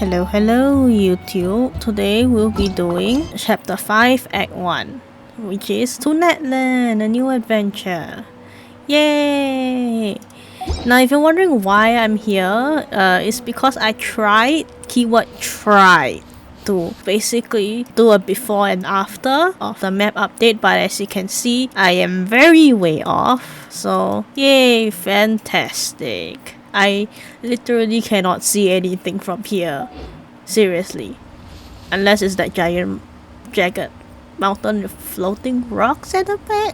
Hello YouTube. Today we'll be doing chapter 5 act 1, which is to Natlan, a new adventure. Yay! Now if you're wondering why I'm here, it's because I tried, keyword tried, to basically do a before and after of the map update, but as you can see I am very way off, so yay, fantastic. I literally cannot see anything from here. Seriously. Unless it's that giant, jagged mountain with floating rocks at the back.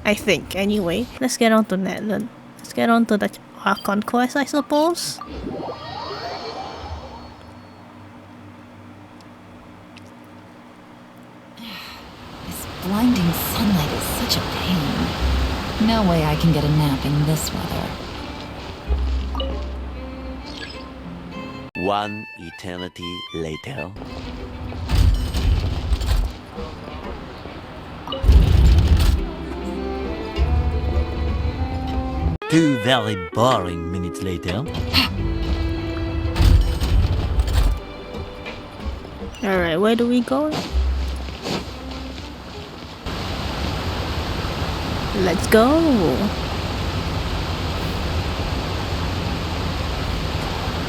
I think. Anyway, let's get on to Natlan. Let's get on to the Archon quest, I suppose. This blinding sunlight is such a pain. No way I can get a nap in this weather. One eternity later. Two very boring minutes later. Alright, where do we go? Let's go!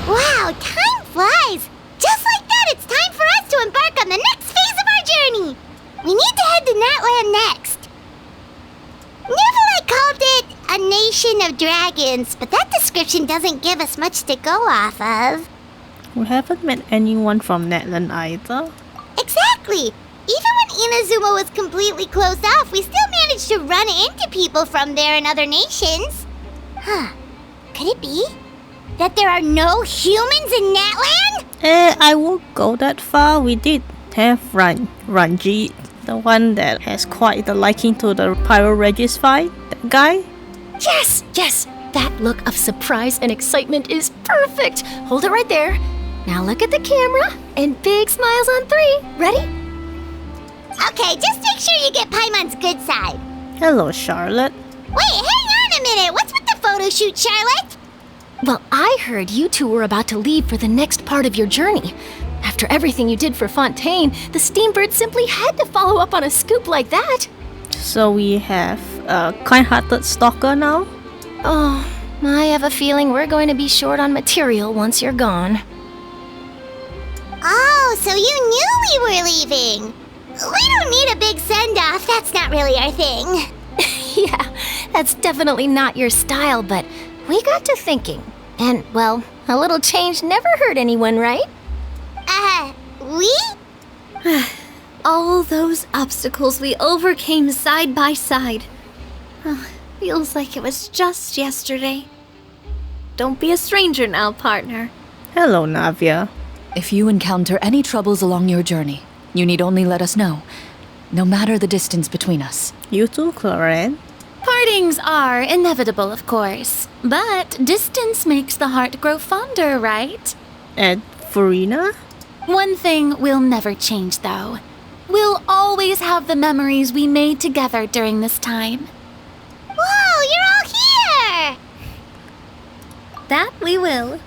Wow, time flies! Just like that, it's time for us to embark on the next phase of our journey! We need to head to Natlan next. Neverlight called it a nation of dragons, but that description doesn't give us much to go off of. We haven't met anyone from Natlan either. Exactly! Even when Inazuma was completely closed off, we still managed to run into people from there and other nations. Huh. Could it be that there are no humans in Natlan? I won't go that far. We did have Ranji, the one that has quite the liking to the Pyro Regis fight, that guy. Yes! That look of surprise and excitement is perfect! Hold it right there. Now look at the camera, and big smiles on 3. Ready? Okay, just make sure you get Paimon's good side. Hello, Charlotte. Wait, hang on a minute! What's with the photo shoot, Charlotte? Well, I heard you two were about to leave for the next part of your journey. After everything you did for Fontaine, the Steambird simply had to follow up on a scoop like that. So we have a kind-hearted stalker now? Oh, I have a feeling we're going to be short on material once you're gone. Oh, so you knew we were leaving. We don't need a big send-off. That's not really our thing. Yeah, that's definitely not your style, but we got to thinking. And, well, a little change never hurt anyone, right? We? All those obstacles we overcame side by side. Feels like it was just yesterday. Don't be a stranger now, partner. Hello, Navia. If you encounter any troubles along your journey, you need only let us know, no matter the distance between us. You too, Claren. Partings are inevitable, of course. But distance makes the heart grow fonder, right? And Farina? One thing will never change, though. We'll always have the memories we made together during this time. Whoa, you're all here! That we will.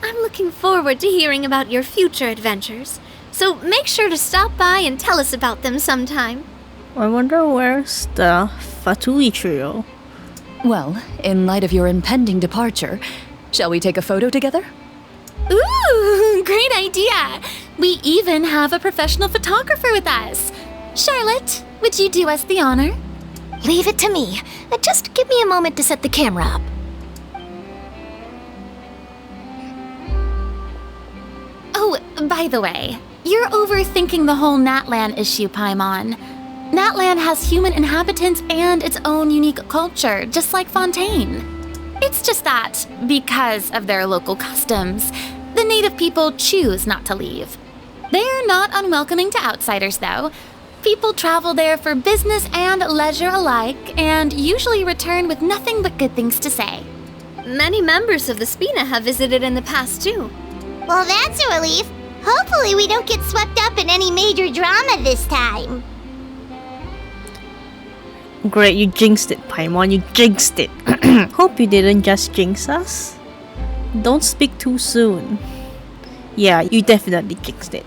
I'm looking forward to hearing about your future adventures. So make sure to stop by and tell us about them sometime. I wonder where's the Fatui trio? Well, in light of your impending departure, shall we take a photo together? Ooh, great idea! We even have a professional photographer with us. Charlotte, would you do us the honor? Leave it to me. Just give me a moment to set the camera up. Oh, by the way, you're overthinking the whole Natlan issue, Paimon. Natlan has human inhabitants and its own unique culture, just like Fontaine. It's just that, because of their local customs, the native people choose not to leave. They're not unwelcoming to outsiders, though. People travel there for business and leisure alike, and usually return with nothing but good things to say. Many members of the Spina have visited in the past, too. Well, that's a relief. Hopefully we don't get swept up in any major drama this time. Great, you jinxed it, Paimon. You jinxed it. Hope you didn't just jinx us. Don't speak too soon. Yeah, you definitely jinxed it.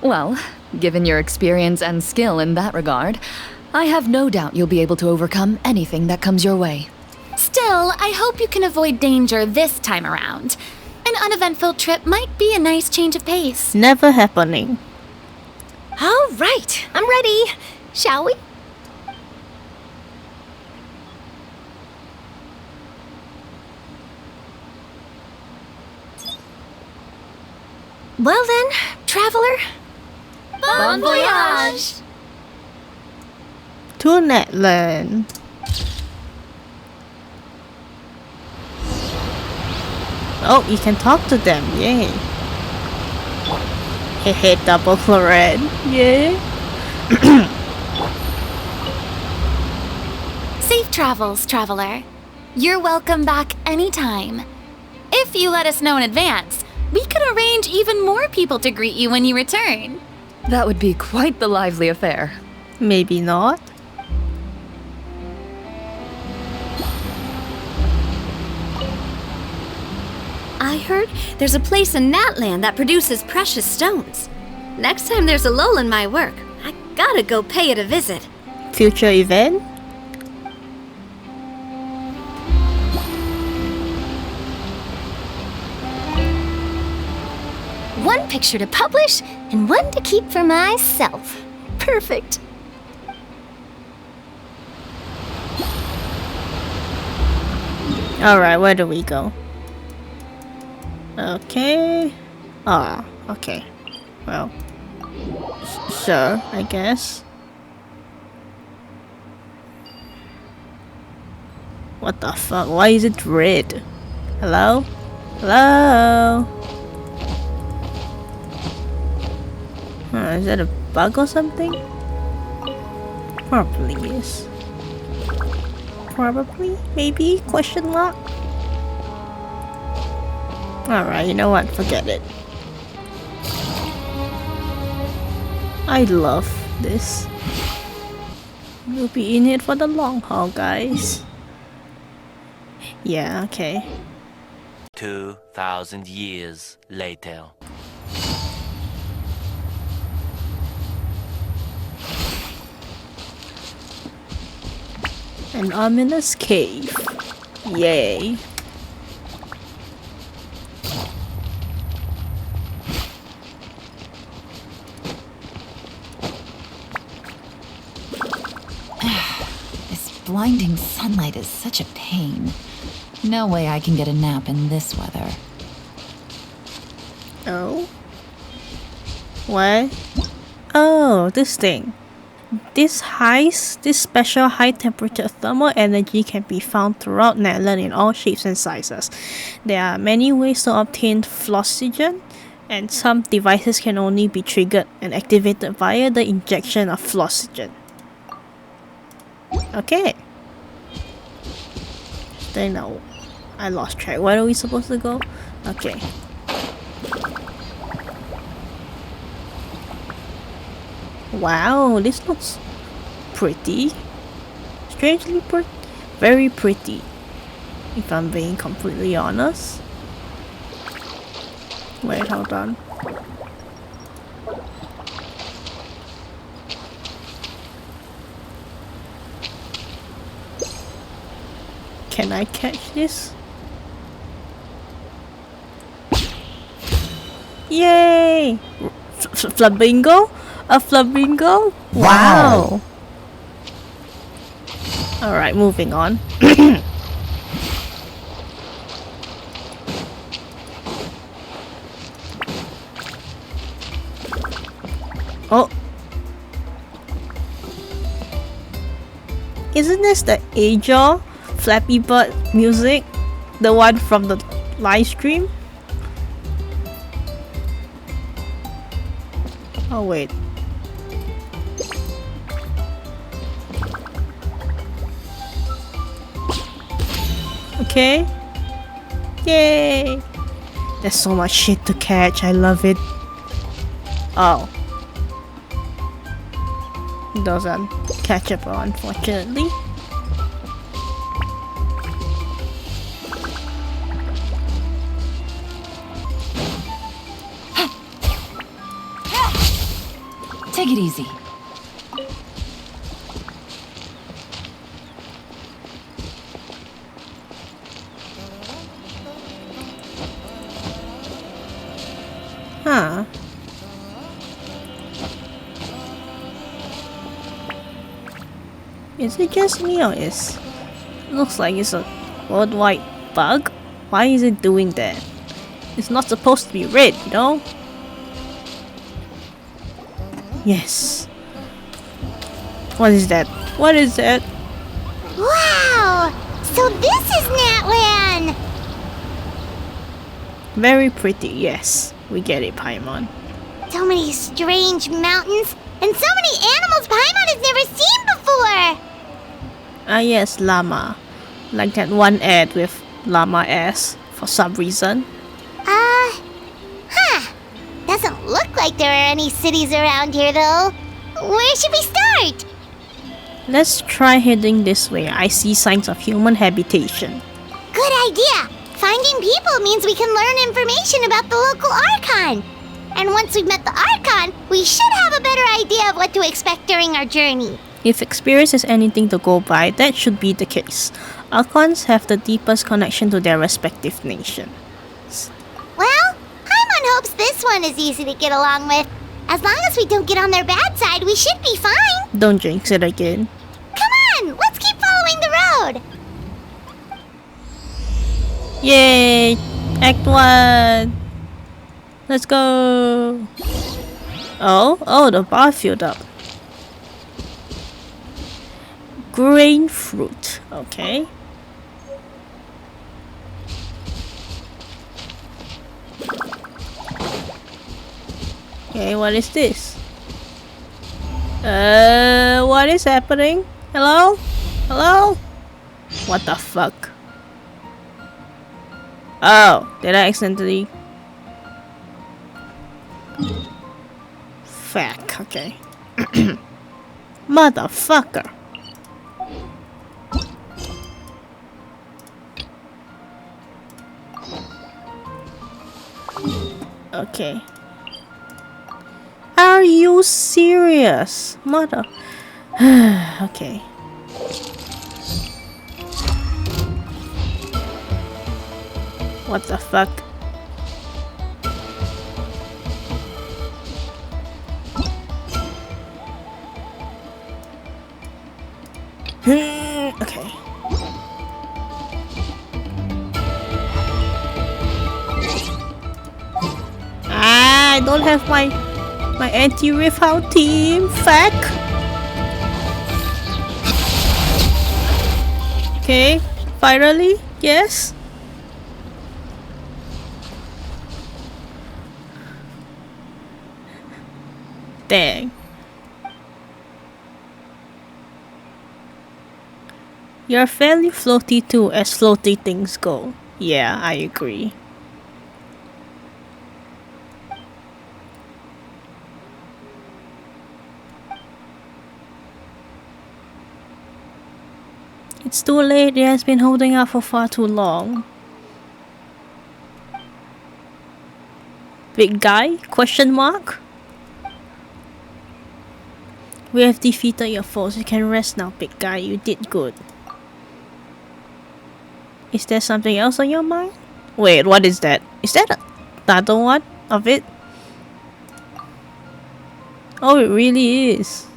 Well, given your experience and skill in that regard, I have no doubt you'll be able to overcome anything that comes your way. Still, I hope you can avoid danger this time around. An uneventful trip might be a nice change of pace. Never happening. All right, I'm ready. Shall we? Well then, traveler. Bon voyage! To Natlan. Oh, you can talk to them, yay. Hey, double chloride, yay. Safe travels, traveler. You're welcome back anytime. If you let us know in advance, we could arrange even more people to greet you when you return. That would be quite the lively affair. Maybe not. I heard there's a place in Natlan that produces precious stones. Next time there's a lull in my work, I gotta go pay it a visit. Future event? One picture to publish and one to keep for myself. Perfect. Alright, where do we go? Okay. Ah, okay. Well, sure, I guess. What the fuck? Why is it red? Hello? Hello? Is that a bug or something? Probably is. Probably? Maybe? Question mark? Alright, you know what? Forget it. I love this. We'll be in it for the long haul, guys. Yeah, okay. 2,000 years later. An ominous cave. Yay. This blinding sunlight is such a pain. No way I can get a nap in this weather. Oh? What? Oh, this thing. This special high temperature thermal energy can be found throughout Natlan in all shapes and sizes. There are many ways to obtain flossogen, and some devices can only be triggered and activated via the injection of flossogen. Okay. Then now, I lost track. Where are we supposed to go? Okay. Wow, this looks pretty. Strangely very pretty, if I'm being completely honest. Wait, hold on. Can I catch this? Yay! Flamingo? A flamingo? Wow! Alright, moving on. Oh! Isn't this the Azure Flappy Bird music? The one from the live stream? Oh wait. Okay. Yay! There's so much shit to catch. I love it. Oh. Doesn't catchable, unfortunately. Take it easy. Huh. Is it just me or is... Looks like it's a worldwide bug? Why is it doing that? It's not supposed to be red, you know? Yes. What is that? What is that? Wow! So this is Natlan! Very pretty, yes. We get it, Paimon. So many strange mountains, and so many animals Paimon has never seen before! Ah yes, llama. Like that one ad with llama ass for some reason. Doesn't look like there are any cities around here though. Where should we start? Let's try heading this way. I see signs of human habitation. Good idea! Finding people means we can learn information about the local archon. And once we've met the archon, we should have a better idea of what to expect during our journey. If experience is anything to go by, that should be the case. Archons have the deepest connection to their respective nation. Well, Paimon hopes this one is easy to get along with. As long as we don't get on their bad side, we should be fine. Don't jinx it again. Come on, let's keep following the road. Yay! Act 1! Let's go! Oh, the bar filled up. Grain fruit, okay. Okay, what is this? What is happening? Hello? Hello? What the fuck? Oh, did I accidentally? Fuck, okay. Motherfucker. Okay. Are you serious? Mother. Okay. What the fuck? Okay. I don't have my anti-riff out team. Fuck. Okay. Finally, yes. Dang. You're fairly floaty too, as floaty things go. Yeah, I agree. It's too late, it has been holding out for far too long. Big guy? Question mark? We have defeated your foes. You can rest now, big guy. You did good. Is there something else on your mind? Wait, what is that? Is that another one of it? Oh, it really is.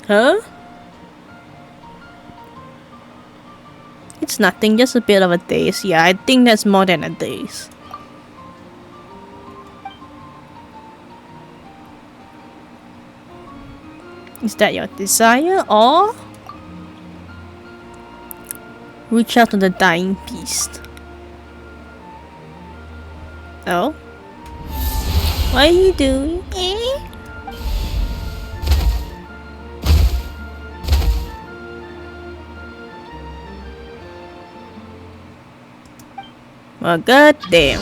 Huh? It's nothing, just a bit of a daze. Yeah, I think that's more than a daze. Is that your desire, or reach out to the dying beast? Oh? What are you doing? Well, goddamn.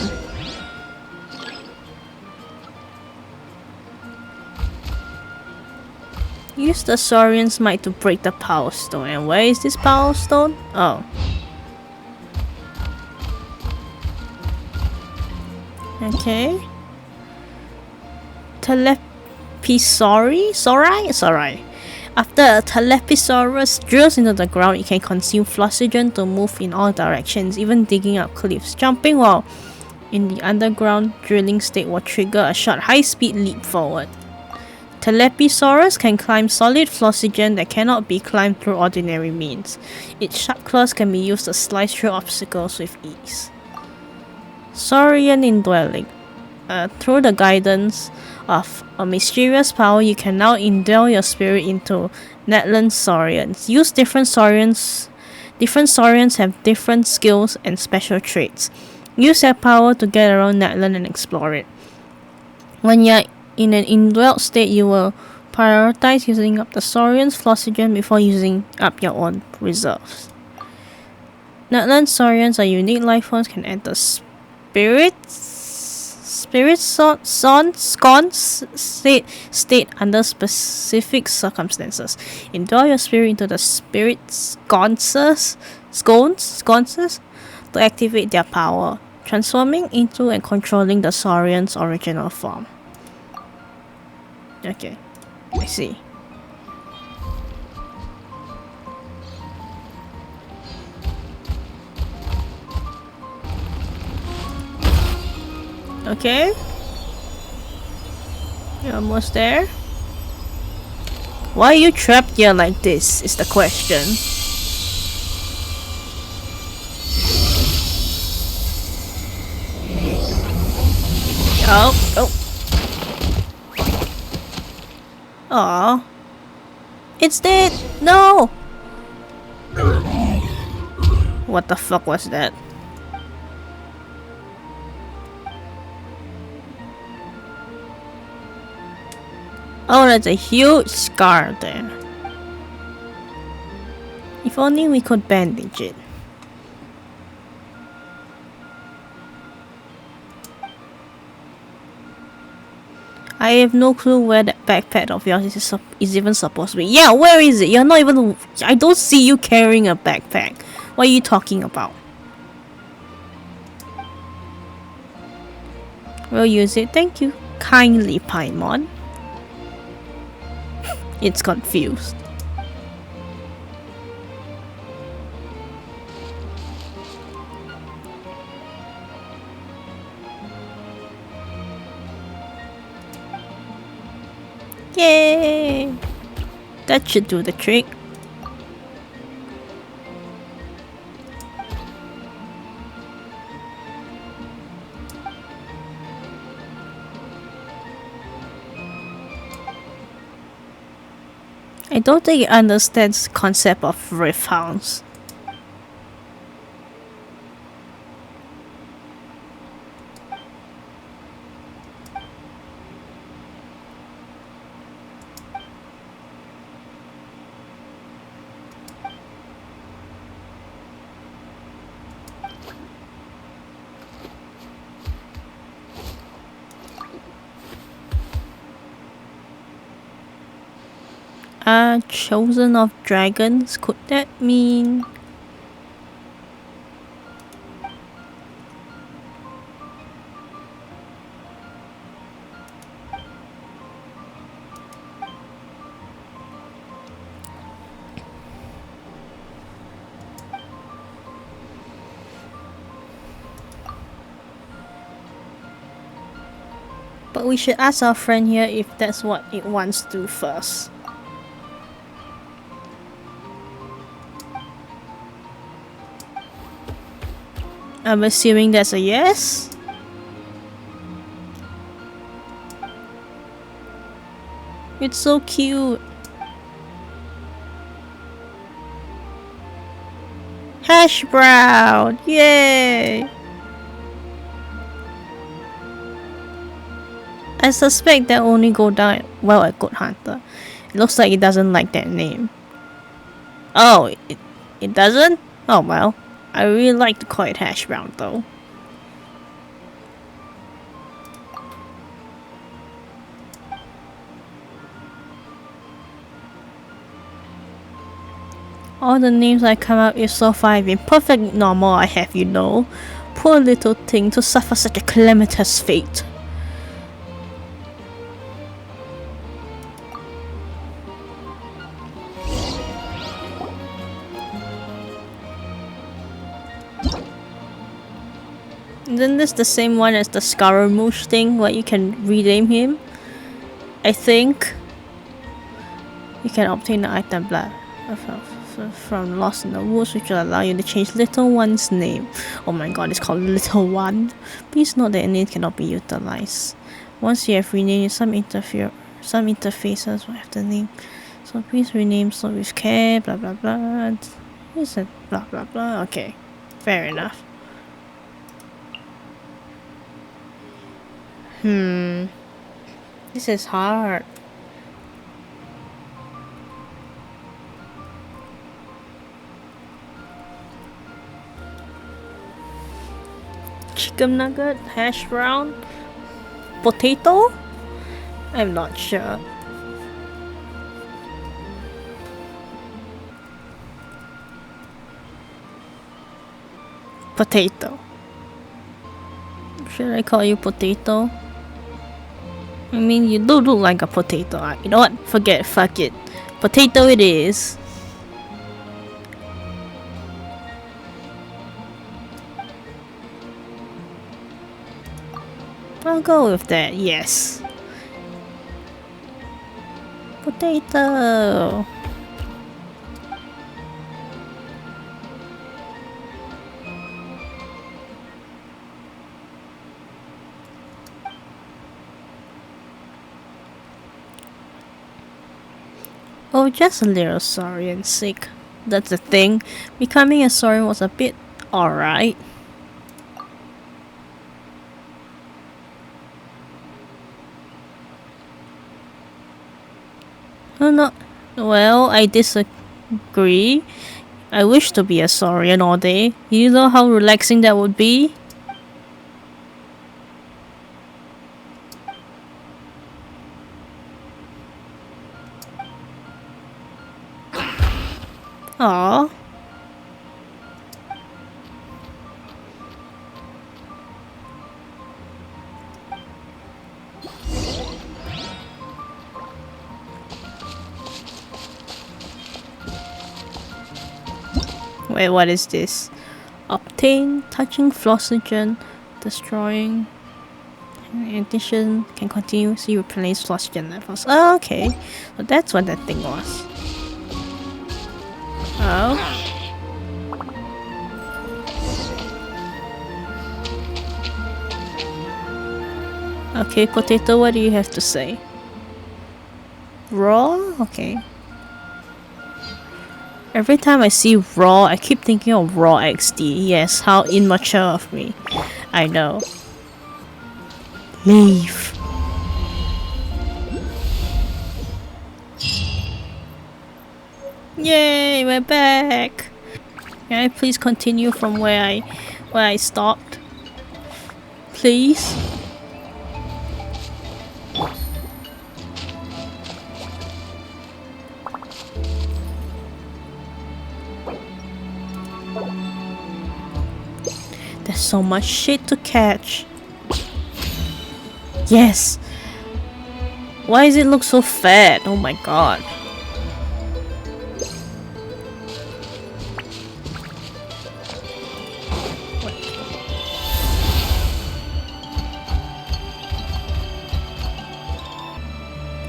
Use the Saurian's might to break the power stone. And where is this power stone? Oh. Okay. Sorry. After a Telepisaurus drills into the ground, it can consume Flossiogen to move in all directions, even digging up cliffs. Jumping while in the underground drilling state will trigger a short high-speed leap forward. Telepisaurus can climb solid Flossiogen that cannot be climbed through ordinary means. Its sharp claws can be used to slice through obstacles with ease. Saurian Indwelling. Through the guidance of a mysterious power, you can now indwell your spirit into natlan saurians. Use different saurians. Different saurians have different skills and special traits. Use their power to get around natlan and explore it. When you're in an indwelled state, you will prioritize using up the saurian's Flossiogen before using up your own reserves. Natlan saurians are unique life forms, can enter state under specific circumstances. Endure your spirit into the spirit sconces to activate their power, transforming into and controlling the saurian's original form. Okay, I see. Okay. You're almost there. Why are you trapped here like this is the question. Oh. Aw. It's dead! No! What the fuck was that? Oh, that's a huge scar there. If only we could bandage it. I have no clue where that backpack of yours is even supposed to be. Yeah, where is it? You're not even... I don't see you carrying a backpack. What are you talking about? We'll use it. Thank you kindly, Paimon. It's confused. Yay! That should do the trick. I don't think it understands the concept of rift hounds. Chosen of dragons, could that mean... But we should ask our friend here if that's what it wants to do first. I'm assuming that's a yes. It's so cute. Hash brown! Yay! I suspect that only go down well at Good Hunter. It looks like it doesn't like that name. Oh, it doesn't? Oh well. I really like to call it hash brown though. All the names I come up with so far have been perfectly normal, I have you know. poor little thing to suffer such a calamitous fate. Isn't this the same one as the Scaramouche thing where you can rename him? I think you can obtain the item blood from Lost in the Woods, which will allow you to change Little One's name. Oh my god, it's called Little One. Please note that a name cannot be utilized. Once you have renamed, some interfaces will have the name. So please rename so with care, blah blah blah. This is blah blah blah. Okay, fair enough. This is hard. Chicken nugget, hash brown, potato? I'm not sure. Potato. Should I call you potato? I mean, you do look like a potato. You know what? Fuck it. Potato it is. I'll go with that, yes. Potato. Oh, just a little sorry and sick. That's the thing. Becoming a Saurian was a bit alright. Oh no. Well, I disagree. I wish to be a Saurian all day. You know how relaxing that would be? Aww. Wait, what is this? Obtain touching Flossogen, destroying. In addition, can continuously replace Flossogen levels. Oh, okay. So that's what that thing was. Oh. Okay, potato, what do you have to say? Raw? Okay. Every time I see Raw, I keep thinking of Raw XD. Yes, how immature of me. I know. Leave. Yay, we're back. Can I please continue from where I stopped? Please? There's so much shit to catch. Yes. Why does it look so fat? Oh my god.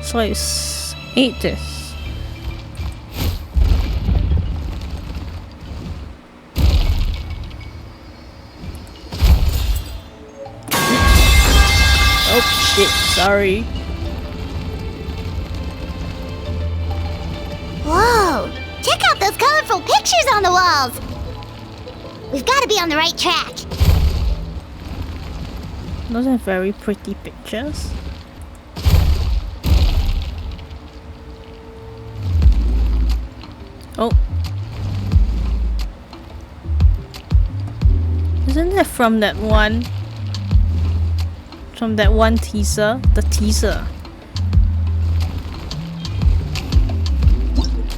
So I ate this. Oh shit, sorry. Whoa! Check out those colorful pictures on the walls! We've got to be on the right track. Those are very pretty pictures. Oh. Isn't that from that one? From that one teaser? The teaser.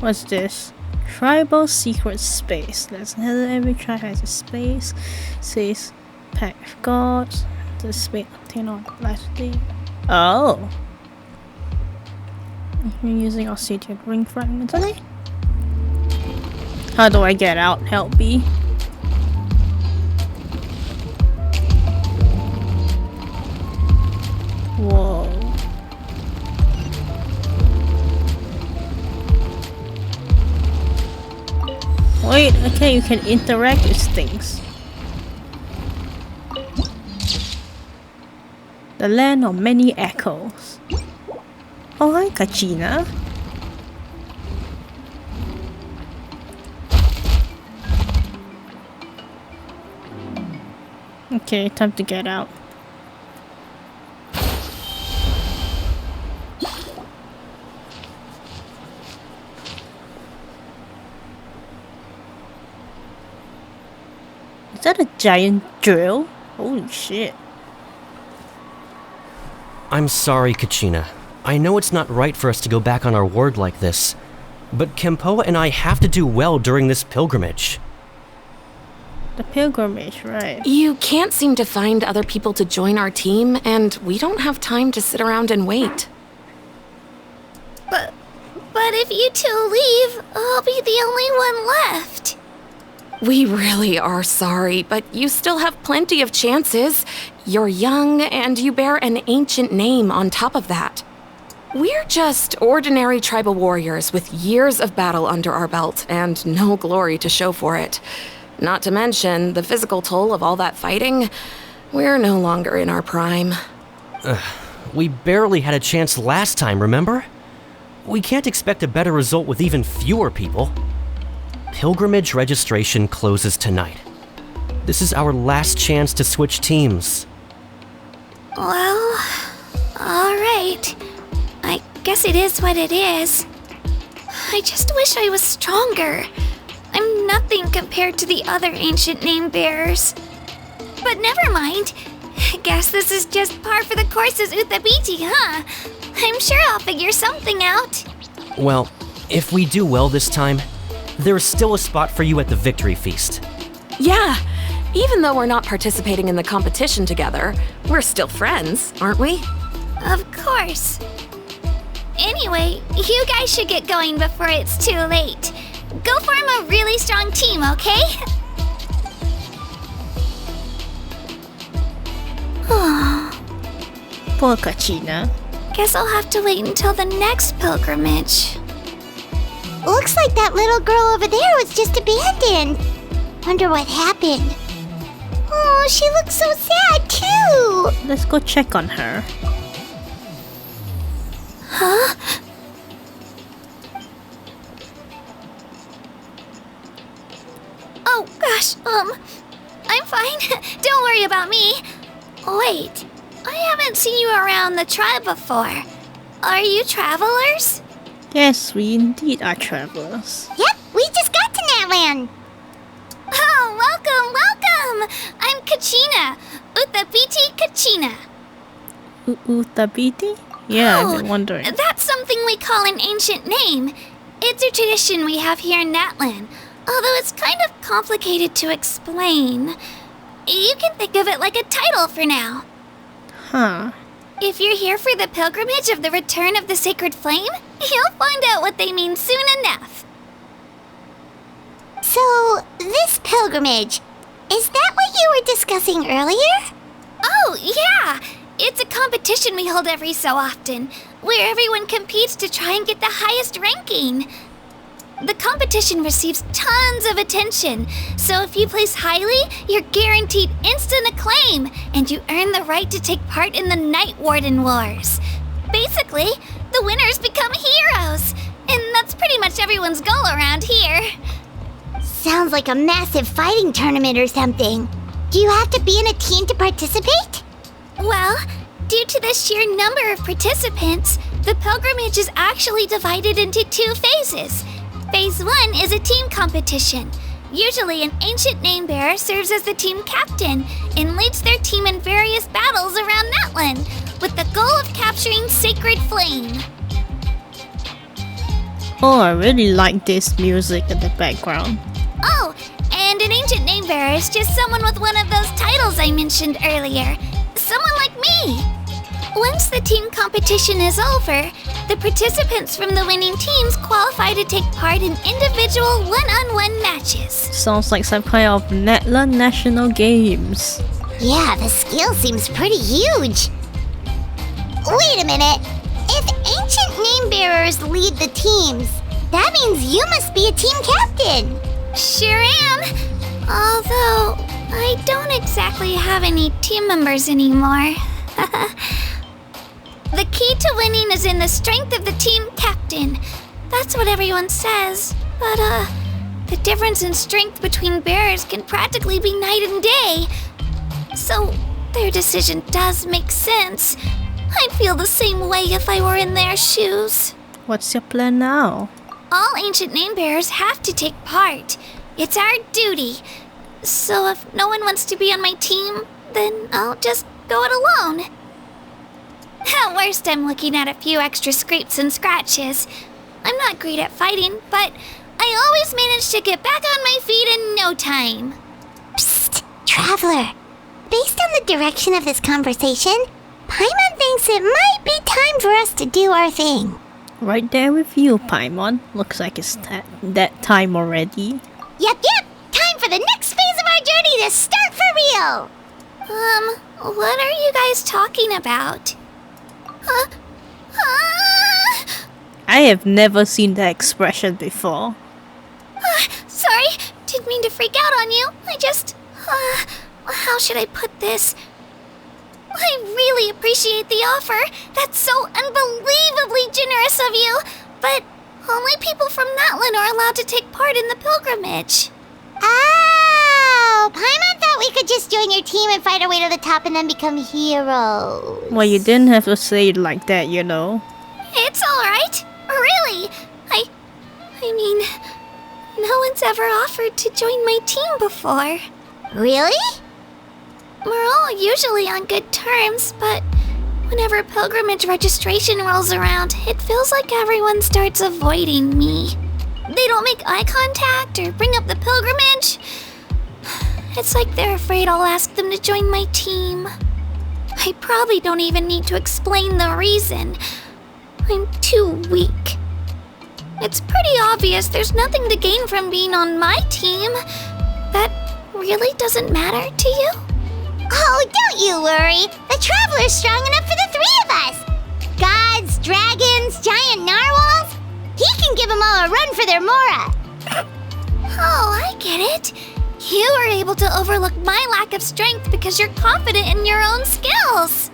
What's this? Tribal secret space. Let's every tribe has a space. Says Pack of gods. The spade obtained on last day. Oh. You're using obsidian ring fragments, are they? How do I get out? Help me. Whoa. Wait, okay, you can interact with things. The land of many echoes. Oh, hi, Kachina. Okay, time to get out. Is that a giant drill? Holy shit. I'm sorry, Kachina. I know it's not right for us to go back on our word like this, but Kempoa and I have to do well during this pilgrimage. The pilgrimage, right. You can't seem to find other people to join our team, and we don't have time to sit around and wait. But if you two leave, I'll be the only one left. We really are sorry, but you still have plenty of chances. You're young, and you bear an ancient name on top of that. We're just ordinary tribal warriors with years of battle under our belt and no glory to show for it. Not to mention the physical toll of all that fighting. We're no longer in our prime. We barely had a chance last time, remember? We can't expect a better result with even fewer people. Pilgrimage registration closes tonight. This is our last chance to switch teams. Well, alright. I guess it is what it is. I just wish I was stronger. I'm nothing compared to the other ancient name bearers. But never mind. I guess this is just par for the course as Uthabiti, huh? I'm sure I'll figure something out. Well, if we do well this time, there's still a spot for you at the victory feast. Yeah, even though we're not participating in the competition together, we're still friends, aren't we? Of course. Anyway, you guys should get going before it's too late. Go form a really strong team, okay? Poor Kachina. Guess I'll have to wait until the next pilgrimage. Looks like that little girl over there was just abandoned. Wonder what happened. Oh, she looks so sad too. Let's go check on her. Huh? Oh gosh, I'm fine. Don't worry about me. Wait, I haven't seen you around the tribe before. Are you travelers? Yes, we indeed are travelers. Yep, we just got to Natlan. Oh, welcome! I'm Kachina. Uthabiti Kachina. Uthabiti? Yeah, I've been wondering. That's something we call an ancient name. It's a tradition we have here in Natlan, although it's kind of complicated to explain. You can think of it like a title for now. Huh. If you're here for the pilgrimage of the return of the sacred flame, you'll find out what they mean soon enough. So, this pilgrimage, is that what you were discussing earlier? Oh, yeah! It's a competition we hold every so often, where everyone competes to try and get the highest ranking. The competition receives tons of attention, so if you place highly, you're guaranteed instant acclaim, and you earn the right to take part in the Night Warden Wars. Basically, the winners become heroes, and that's pretty much everyone's goal around here. Sounds like a massive fighting tournament or something. Do you have to be in a team to participate? Well, due to the sheer number of participants, the pilgrimage is actually divided into 2 phases. Phase 1 is a team competition. Usually an ancient name bearer serves as the team captain and leads their team in various battles around Natlan, with the goal of capturing Sacred Flame. Oh, I really like this music in the background. Oh, and And an ancient name bearer is just someone with one of those titles I mentioned earlier. Someone like me. Once the team competition is over, the participants from the winning teams qualify to take part in individual one-on-one matches. Sounds like some kind of natlan national games. Yeah, the skill seems pretty huge. Wait a minute. If ancient name bearers lead the teams, that means you must be a team captain. Sure am. Although, I don't exactly have any team members anymore. The key to winning is in the strength of the team captain. That's what everyone says. But, the difference in strength between bearers can practically be night and day. So, their decision does make sense. I'd feel the same way if I were in their shoes. What's your plan now? All ancient name bearers have to take part. It's our duty. So if no one wants to be on my team, then I'll just go it alone. At worst, I'm looking at a few extra scrapes and scratches. I'm not great at fighting, but I always manage to get back on my feet in no time. Psst, Traveler. Based on the direction of this conversation, Paimon thinks it might be time for us to do our thing. Right there with you, Paimon. Looks like it's that time already. Yep. Time for the next phase of our journey to start for real. What are you guys talking about? I have never seen that expression before. Sorry, didn't mean to freak out on you. I just... how should I put this? I really appreciate the offer. That's so unbelievably generous of you. But only people from Natlan are allowed to take part in the pilgrimage. Oh, Paimon thought we could just join your team and fight our way to the top and then become heroes. Well, you didn't have to say it like that, you know. It's alright. Really. I mean, no one's ever offered to join my team before. Really? We're all usually on good terms, but whenever pilgrimage registration rolls around, it feels like everyone starts avoiding me. They don't make eye contact or bring up the pilgrimage. It's like they're afraid I'll ask them to join my team. I probably don't even need to explain the reason. I'm too weak. It's pretty obvious there's nothing to gain from being on my team. That really doesn't matter to you? Oh, don't you worry. The Traveler's strong enough for the three of us. Gods, dragons, giant narwhals. He can give them all a run for their Mora. Oh, I get it. You were able to overlook my lack of strength because you're confident in your own skills.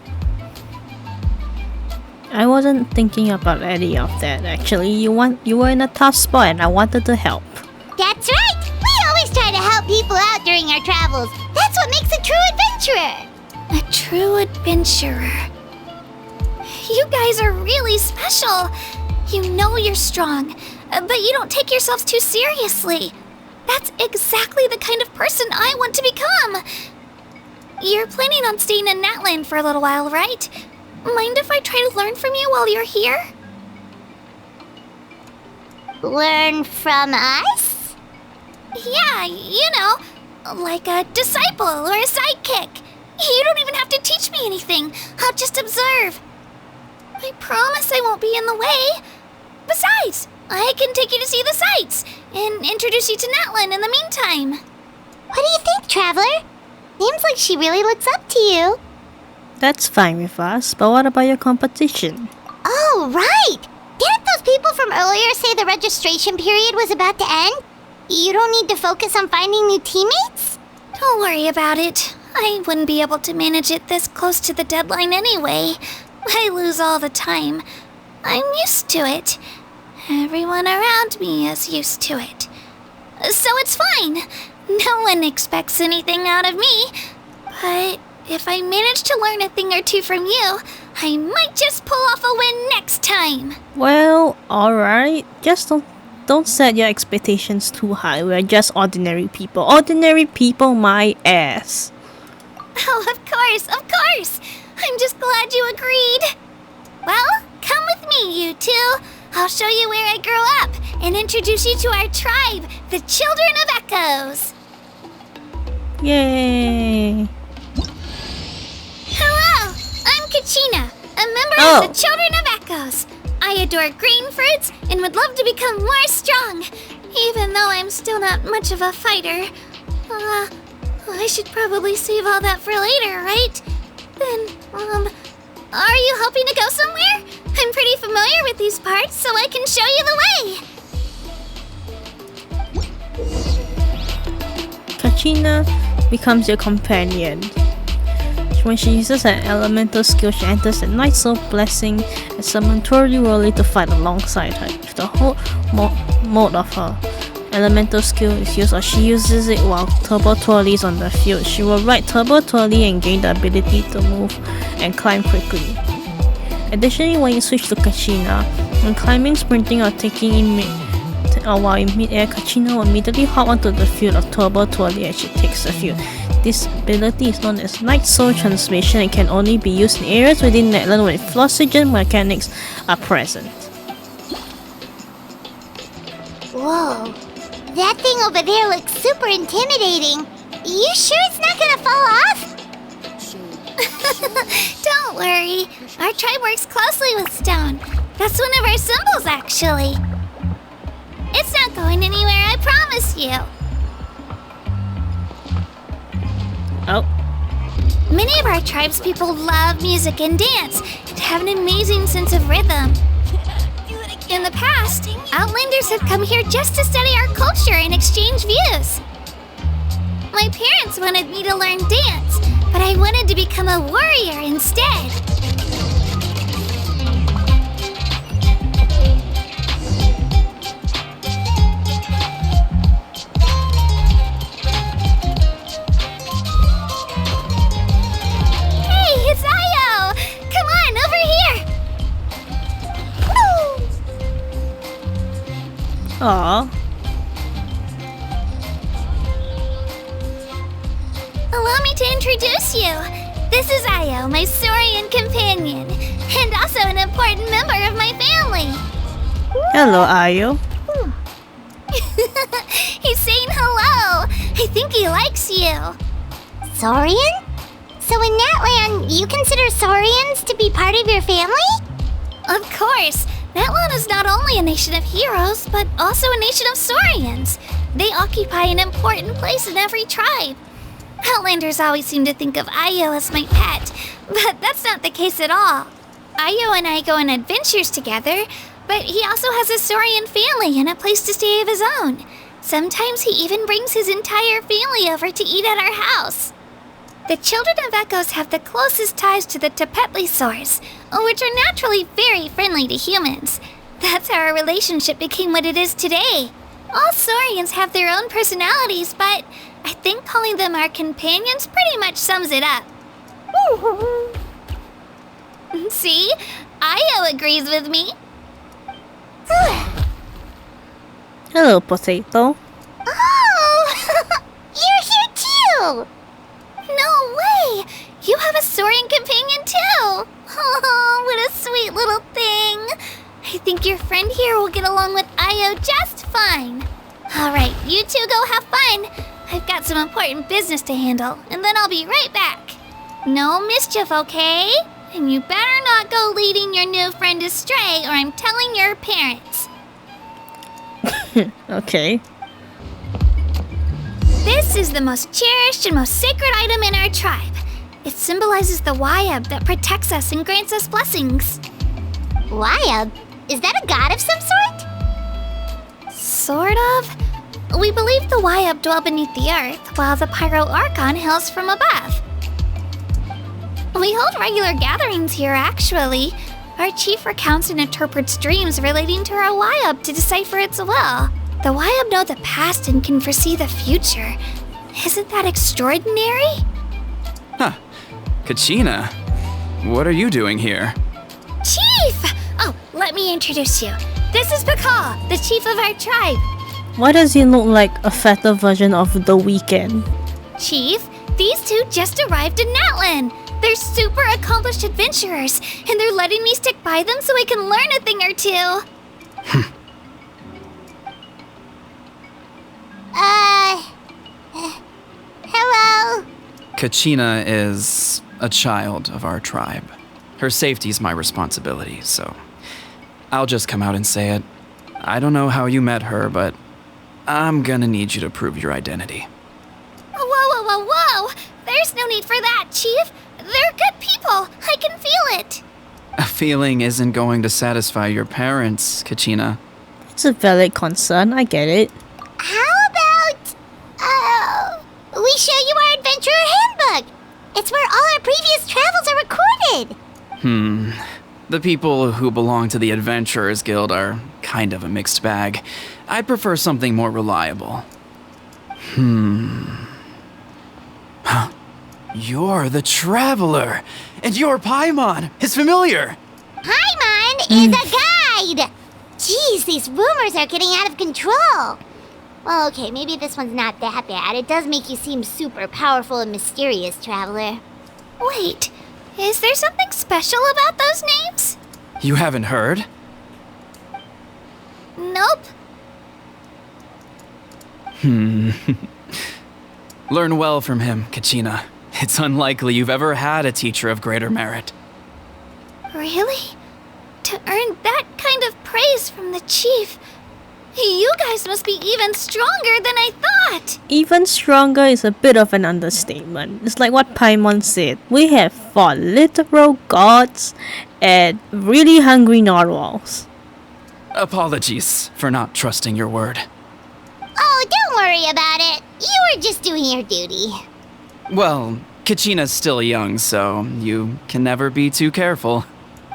I wasn't thinking about any of that, actually. You were in a tough spot and I wanted to help. That's right. We always try to help people out during our travels. That's what makes a true adventurer. A true adventurer. You guys are really special. You know you're strong, but you don't take yourselves too seriously. That's exactly the kind of person I want to become. You're planning on staying in Natlan for a little while, right? Mind if I try to learn from you while you're here? Learn from us? Yeah, you know, like a disciple or a sidekick. You don't even have to teach me anything. I'll just observe. I promise I won't be in the way. Besides, I can take you to see the sights and introduce you to Natlan in the meantime. What do you think, Traveler? Seems like she really looks up to you. That's fine with us, but what about your competition? Oh, right! Didn't those people from earlier say the registration period was about to end? You don't need to focus on finding new teammates? Don't worry about it. I wouldn't be able to manage it this close to the deadline anyway. I lose all the time. I'm used to it. Everyone around me is used to it. So it's fine. No one expects anything out of me. But if I manage to learn a thing or two from you, I might just pull off a win next time. Well, alright. Just don't set your expectations too high. We're just ordinary people. Ordinary people, my ass. Oh, of course. I'm just glad you agreed. Well, come with me, you two. I'll show you where I grew up and introduce you to our tribe, the Children of Echoes. Yay! Hello, I'm Kachina, a member of the Children of Echoes. I adore green fruits and would love to become more strong, even though I'm still not much of a fighter. I should probably save all that for later, right? Then, are you hoping to go somewhere? I'm pretty familiar with these parts, so I can show you the way. Kachina becomes your companion. When she uses an elemental skill, she enters the Night Soul Blessing and summons Twirly to fight alongside her. If the whole mode of her elemental skill is used or she uses it while Turbo Twirly is on the field, she will ride Turbo Twirly and gain the ability to move and climb quickly. Additionally, when you switch to Kachina, when climbing, sprinting, or taking in while in mid-air, Kachina will immediately hop onto the field of Turbo Twirly as she takes the field. This ability is known as Night Soul Transmission and can only be used in areas within Natlan where Flossogen mechanics are present. Whoa, that thing over there looks super intimidating. You sure it's not gonna fall off? Don't worry, our tribe works closely with stone. That's one of our symbols, actually. It's not going anywhere, I promise you. Oh. Many of our tribe's people love music and dance and have an amazing sense of rhythm. In the past, Outlanders have come here just to study our culture and exchange views. My parents wanted me to learn dance, but I wanted to become a warrior instead. Aww. Allow me to introduce you. This is Io, my Saurian companion, and also an important member of my family. Hello, Io. He's saying hello. I think he likes you. Saurian? So in Natlan, you consider Saurians to be part of your family? Of course. Natlan is not only a nation of heroes, but also a nation of Saurians. They occupy an important place in every tribe. Outlanders always seem to think of Io as my pet, but that's not the case at all. Io and I go on adventures together, but he also has a Saurian family and a place to stay of his own. Sometimes he even brings his entire family over to eat at our house. The Children of Echoes have the closest ties to the Tepetlisaurs, which are naturally very friendly to humans. That's how our relationship became what it is today. All Saurians have their own personalities, but I think calling them our companions pretty much sums it up. See? Io agrees with me. Hello, Potato. Oh! You're here too! No way! You have a Saurian companion too! Oh, what a sweet little thing! I think your friend here will get along with Io just fine. Alright, you two go have fun. I've got some important business to handle, and then I'll be right back. No mischief, okay? And you better not go leading your new friend astray, or I'm telling your parents. Okay. This is the most cherished and most sacred item in our tribe. It symbolizes the Wyab that protects us and grants us blessings. Wyab? Is that a god of some sort? Sort of. We believe the Wyab dwell beneath the earth, while the Pyro Archon hails from above. We hold regular gatherings here, actually. Our chief recounts and interprets dreams relating to our Wyab to decipher its will. The Wyab know the past and can foresee the future. Isn't that extraordinary? Huh. Kachina, what are you doing here? Chief! Oh, let me introduce you. This is Pakal, the chief of our tribe. Why does he look like a fatter version of The Weeknd? Chief, these two just arrived in Natlan. They're super accomplished adventurers, and they're letting me stick by them so I can learn a thing or two. Hello? Kachina is a child of our tribe. Her safety's my responsibility, so I'll just come out and say it. I don't know how you met her, but I'm gonna need you to prove your identity. Whoa, whoa, whoa, whoa! There's no need for that, Chief. They're good people. I can feel it. A feeling isn't going to satisfy your parents, Kachina. It's a valid concern, I get it. How about, we show you our adventurer handbook? It's where all our previous travels are recorded. The people who belong to the Adventurers Guild are kind of a mixed bag. I'd prefer something more reliable. Huh. You're the Traveler, and you're Paimon, his familiar. Paimon is a guide. Jeez, these rumors are getting out of control. Well, okay, maybe this one's not that bad. It does make you seem super powerful and mysterious, Traveler. Wait, is there something special about those names? You haven't heard? Nope. Learn well from him, Kachina. It's unlikely you've ever had a teacher of greater merit. Really? To earn that kind of praise from the chief, you guys must be even stronger than I thought. Even stronger is a bit of an understatement. It's like what Paimon said. We have fought literal gods and really hungry narwhals. Apologies for not trusting your word. Oh, don't worry about it. You were just doing your duty. Well, Kachina's still young, so you can never be too careful.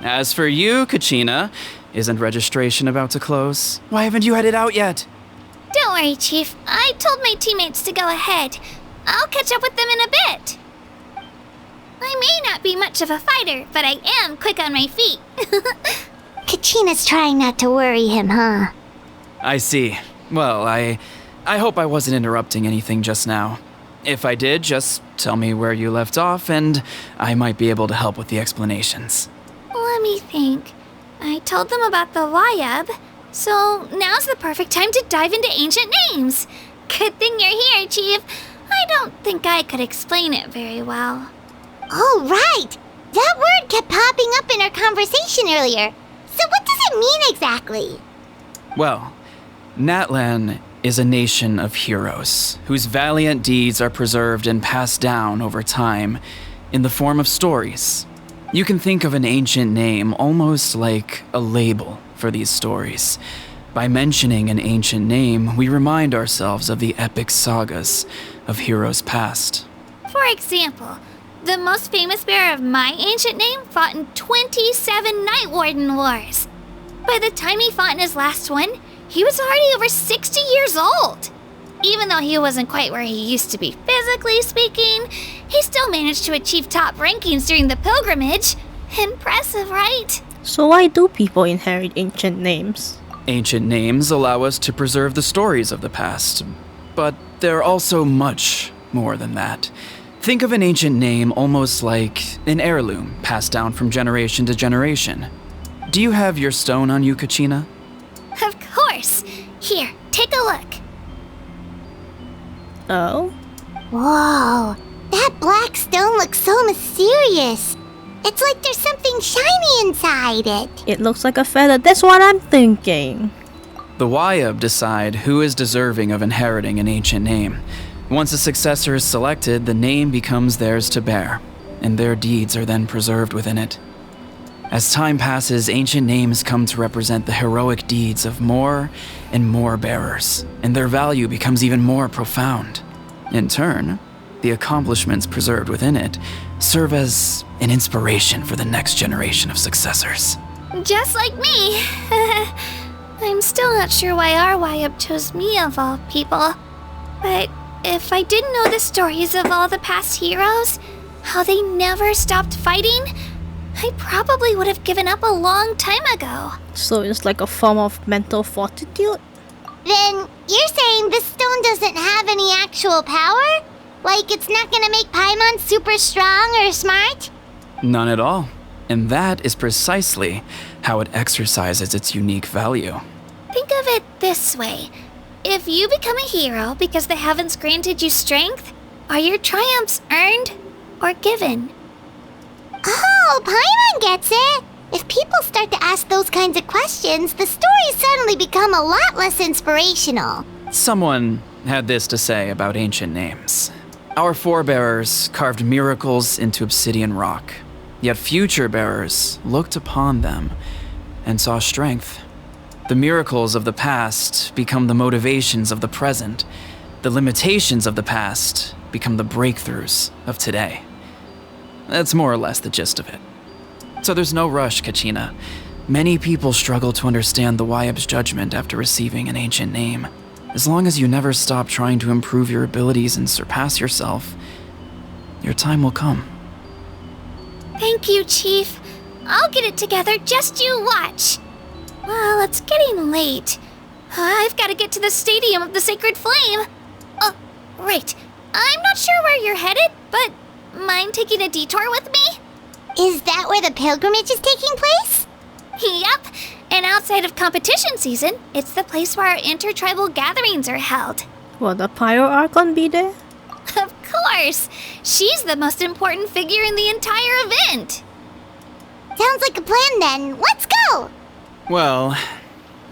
As for you, Kachina, isn't registration about to close? Why haven't you headed out yet? Don't worry, Chief. I told my teammates to go ahead. I'll catch up with them in a bit. I may not be much of a fighter, but I am quick on my feet. Kachina's trying not to worry him, huh? I see. Well, I hope I wasn't interrupting anything just now. If I did, just tell me where you left off, and I might be able to help with the explanations. Let me think. I told them about the Wayab, so now's the perfect time to dive into ancient names. Good thing you're here, Chief. I don't think I could explain it very well. Oh, right! That word kept popping up in our conversation earlier. So what does it mean exactly? Well, Natlan is a nation of heroes whose valiant deeds are preserved and passed down over time in the form of stories. You can think of an ancient name almost like a label for these stories. By mentioning an ancient name, we remind ourselves of the epic sagas of heroes past. For example, the most famous bearer of my ancient name fought in 27 Night Warden Wars. By the time he fought in his last one, he was already over 60 years old. Even though he wasn't quite where he used to be physically speaking, he still managed to achieve top rankings during the pilgrimage. Impressive, right? So why do people inherit ancient names? Ancient names allow us to preserve the stories of the past, but they're also much more than that. Think of an ancient name almost like an heirloom passed down from generation to generation. Do you have your stone on you, Kachina? Of course. Here, take a look. Oh? Whoa, that black stone looks so mysterious. It's like there's something shiny inside it. It looks like a feather. That's what I'm thinking. The Wayab decide who is deserving of inheriting an ancient name. Once a successor is selected, the name becomes theirs to bear, and their deeds are then preserved within it. As time passes, ancient names come to represent the heroic deeds of more and more bearers, and their value becomes even more profound. In turn, the accomplishments preserved within it serve as an inspiration for the next generation of successors. Just like me. I'm still not sure why our Wayab chose me of all people. But if I didn't know the stories of all the past heroes, how they never stopped fighting, I probably would have given up a long time ago. So it's like a form of mental fortitude? Then you're saying this stone doesn't have any actual power? Like it's not gonna make Paimon super strong or smart? None at all. And that is precisely how it exercises its unique value. Think of it this way. If you become a hero because the heavens granted you strength, Are your triumphs earned or given? Oh, Paimon gets it! If people start to ask those kinds of questions, the stories suddenly become a lot less inspirational. Someone had this to say about ancient names. Our forebearers carved miracles into obsidian rock, yet future bearers looked upon them and saw strength. The miracles of the past become the motivations of the present. The limitations of the past become the breakthroughs of today. That's more or less the gist of it. So there's no rush, Kachina. Many people struggle to understand the Wyeb's judgment after receiving an ancient name. As long as you never stop trying to improve your abilities and surpass yourself, your time will come. Thank you, Chief. I'll get it together, just you watch. Well, it's getting late. I've got to get to the Stadium of the Sacred Flame. Oh, right. I'm not sure where you're headed, but mind taking a detour with me? Is that where the pilgrimage is taking place? Yep. And outside of competition season, it's the place where our intertribal gatherings are held. Will the Pyro Archon be there? Of course. She's the most important figure in the entire event. Sounds like a plan then. Let's go! Well,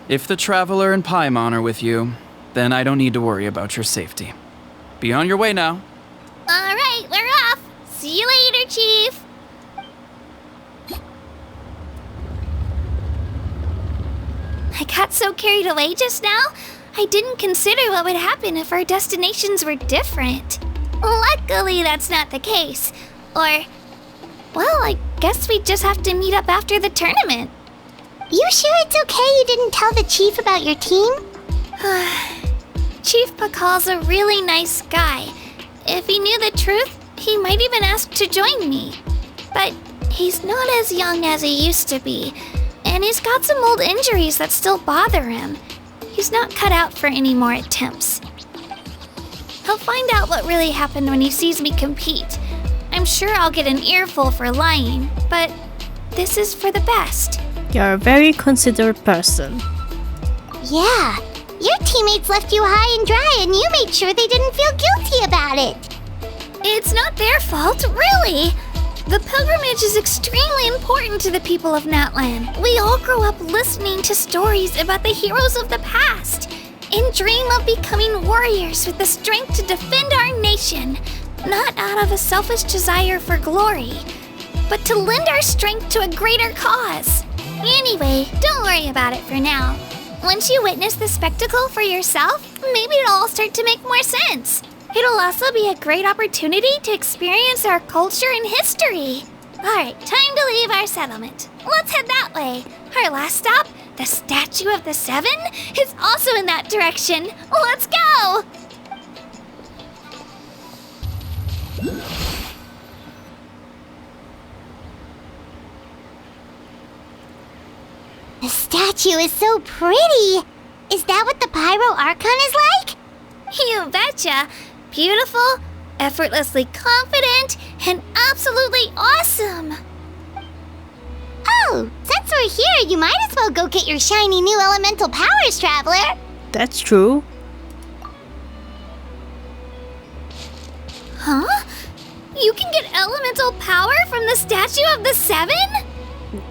if the Traveler and Paimon are with you, then I don't need to worry about your safety. Be on your way now. All right, we're off. See you later, Chief. I got so carried away just now, I didn't consider what would happen if our destinations were different. Luckily, that's not the case. Or, well, I guess we just have to meet up after the tournament. You sure it's okay you didn't tell the chief about your team? Chief Pakal's a really nice guy. If he knew the truth, he might even ask to join me. But he's not as young as he used to be, and he's got some old injuries that still bother him. He's not cut out for any more attempts. He'll find out what really happened when he sees me compete. I'm sure I'll get an earful for lying, but this is for the best. You're a very considerate person. Yeah, your teammates left you high and dry and you made sure they didn't feel guilty about it. It's not their fault, really. The pilgrimage is extremely important to the people of Natlan. We all grow up listening to stories about the heroes of the past and dream of becoming warriors with the strength to defend our nation, not out of a selfish desire for glory, but to lend our strength to a greater cause. Anyway, don't worry about it for now. Once you witness the spectacle for yourself, maybe it'll all start to make more sense. It'll also be a great opportunity to experience our culture and history. Alright, time to leave our settlement. Let's head that way. Our last stop, the Statue of the Seven, is also in that direction. Let's go! The statue is so pretty. Is that what the Pyro Archon is like? You betcha. Beautiful, effortlessly confident, and absolutely awesome. Oh, since we're here, you might as well go get your shiny new elemental powers, Traveler. That's true. Huh? You can get elemental power from the Statue of the Seven?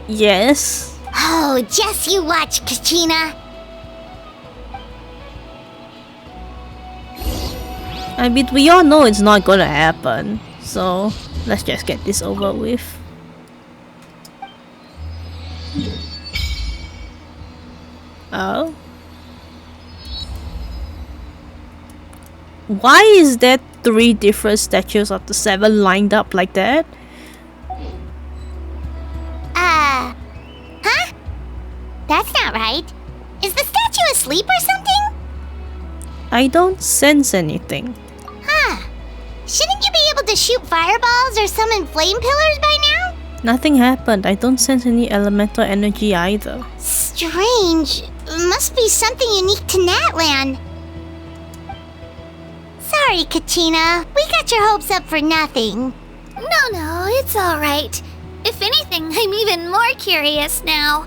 Yes. Oh, just you watch, Kachina. I mean, we all know it's not gonna happen. So, let's just get this over with. Oh? Why is there 3 different statues of the 7 lined up like that? Huh? That's not right. Is the statue asleep or something? I don't sense anything. Huh. Shouldn't you be able to shoot fireballs or summon flame pillars by now? Nothing happened. I don't sense any elemental energy either. Strange. Must be something unique to Natlan. Sorry, Kachina. We got your hopes up for nothing. No, it's alright. If anything, I'm even more curious now.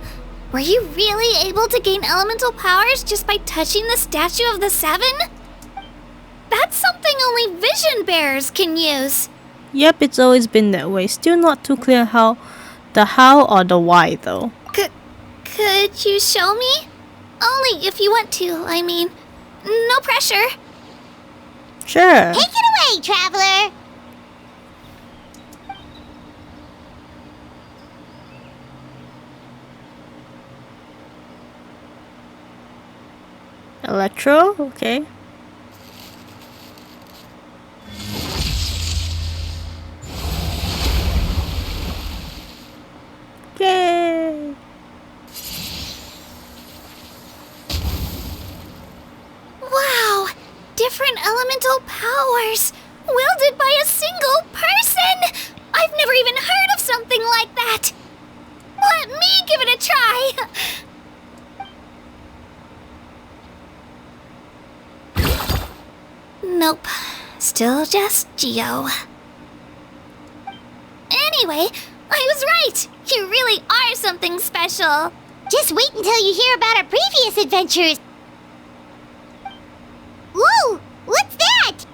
Were you really able to gain elemental powers just by touching the Statue of the Seven? That's something only only vision bearers can use. Yep, it's always been that way. Still not too clear how or the why though. Could you show me? Only if you want to, I mean. No pressure. Sure. Take it away, traveler. Electro, okay. Yay! Wow! Different elemental powers! Wielded by a single person! I've never even heard of something like that! Let me give it a try! Nope. Still just Geo. Anyway, I was right! You really are something special! Just wait until you hear about our previous adventures. Whoa! What's that?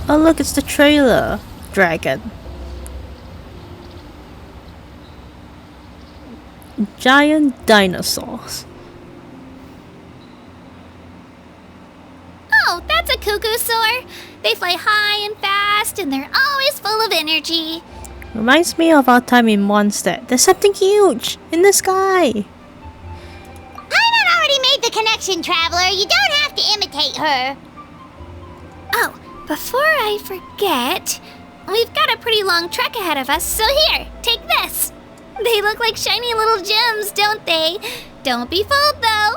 Oh look, it's the trailer. Dragon. Giant dinosaurs. Oh, that's a cuckoo soar. They fly high and fast, and they're always full of energy. Reminds me of our time in Mondstadt. There's something huge in the sky. Paimon already made the connection, traveler. You don't have to imitate her. Oh, before I forget, we've got a pretty long trek ahead of us, so here, take this. They look like shiny little gems, don't they? Don't be fooled, though.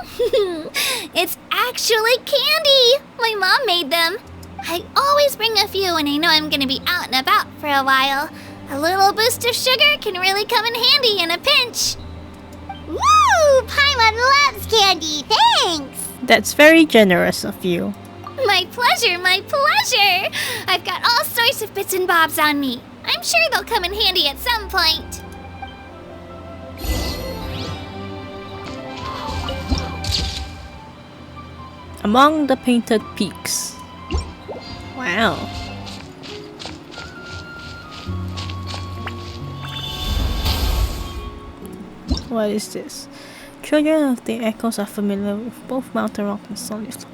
It's actually candy. My mom made them. I always bring a few when I know I'm gonna be out and about for a while. A little boost of sugar can really come in handy in a pinch. Woo! Paimon loves candy. Thanks. That's very generous of you. My pleasure, my pleasure. I've got all sorts of bits and bobs on me. I'm sure they'll come in handy at some point. Among the painted peaks. Wow. What is this? Children of the echoes are familiar with both mountain rock and solid floor.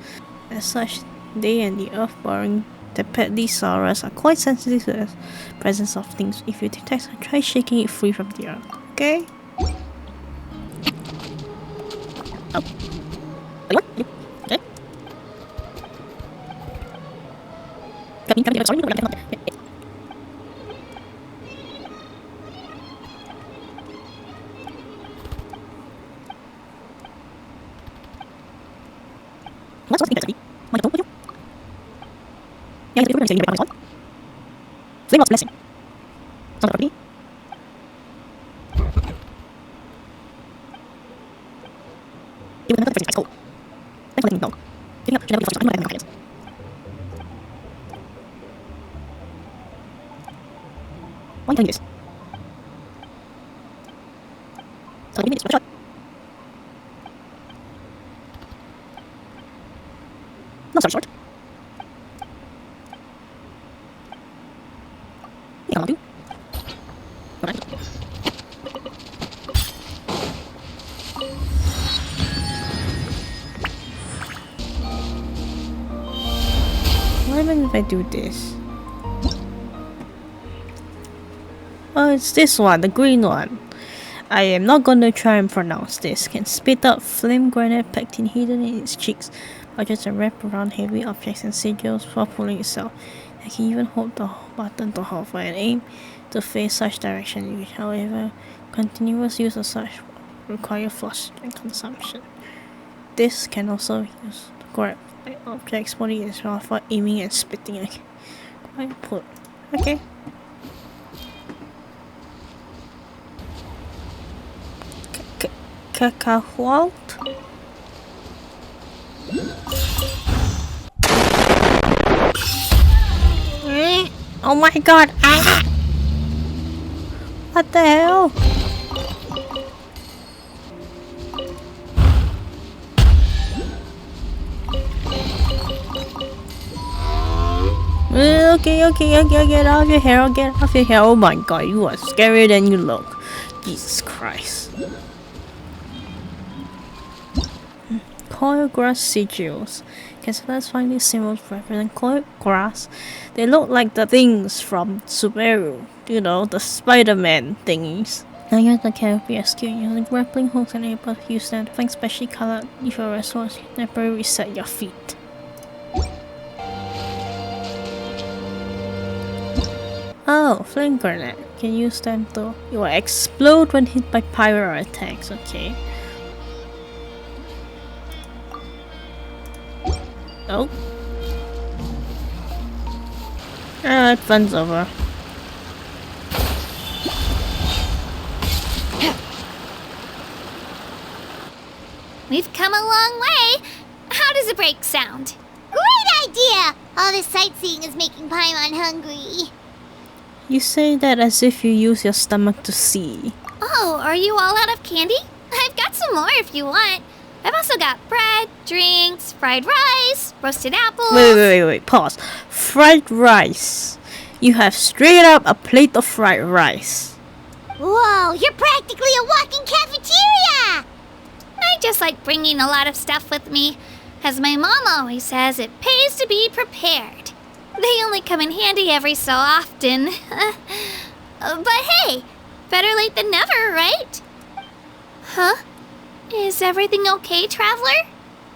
As such, they and the earth-boring Tepetlisaurus are quite sensitive to the presence of things. If you detect her, try shaking it free from the earth. Okay? Oh. Okay. Why are you doing this? So give me this one shot. No, sorry, short. Yeah, I'll do. Alright. What happens if I do this? Oh, it's this one, the green one. I am not gonna try and pronounce this. Can spit out flame granite pectin hidden in its cheeks, or just wrap around heavy objects and sigils while pulling itself. I can even hold the button to hover and aim to face such direction, which, however, continuous use of such require flush and consumption. This can also be used to grab objects body as well for aiming and spitting. Okay. Quite put. Okay. Cacahualt. Oh my god! Ah! What the hell? Okay, I'll get off your hair, Oh my god, you are scarier than you look. Jesus Christ. Coil grass sigils. Okay, so let's find these symbols represent coil grass. They look like the things from Subaru. You know, the Spider-Man thingies. Now use the canopy as skill using grappling hooks and able to use them to find specially colored if your resource you temporarily reset your feet. Oh, flame grenade. You can use them to. You will explode when hit by pyro attacks, okay. Oh. Alright, fun's over. We've come a long way. How does a break sound? Great idea! All this sightseeing is making Paimon hungry. You say that as if you use your stomach to see. Oh, are you all out of candy? I've got some more if you want. I've also got bread, drinks, fried rice, roasted apples. Wait, pause. Fried rice. You have straight up a plate of fried rice. Whoa, you're practically a walking cafeteria! I just like bringing a lot of stuff with me. As my mom always says, it pays to be prepared. They only come in handy every so often. But hey, better late than never, right? Huh? Is everything okay, Traveler?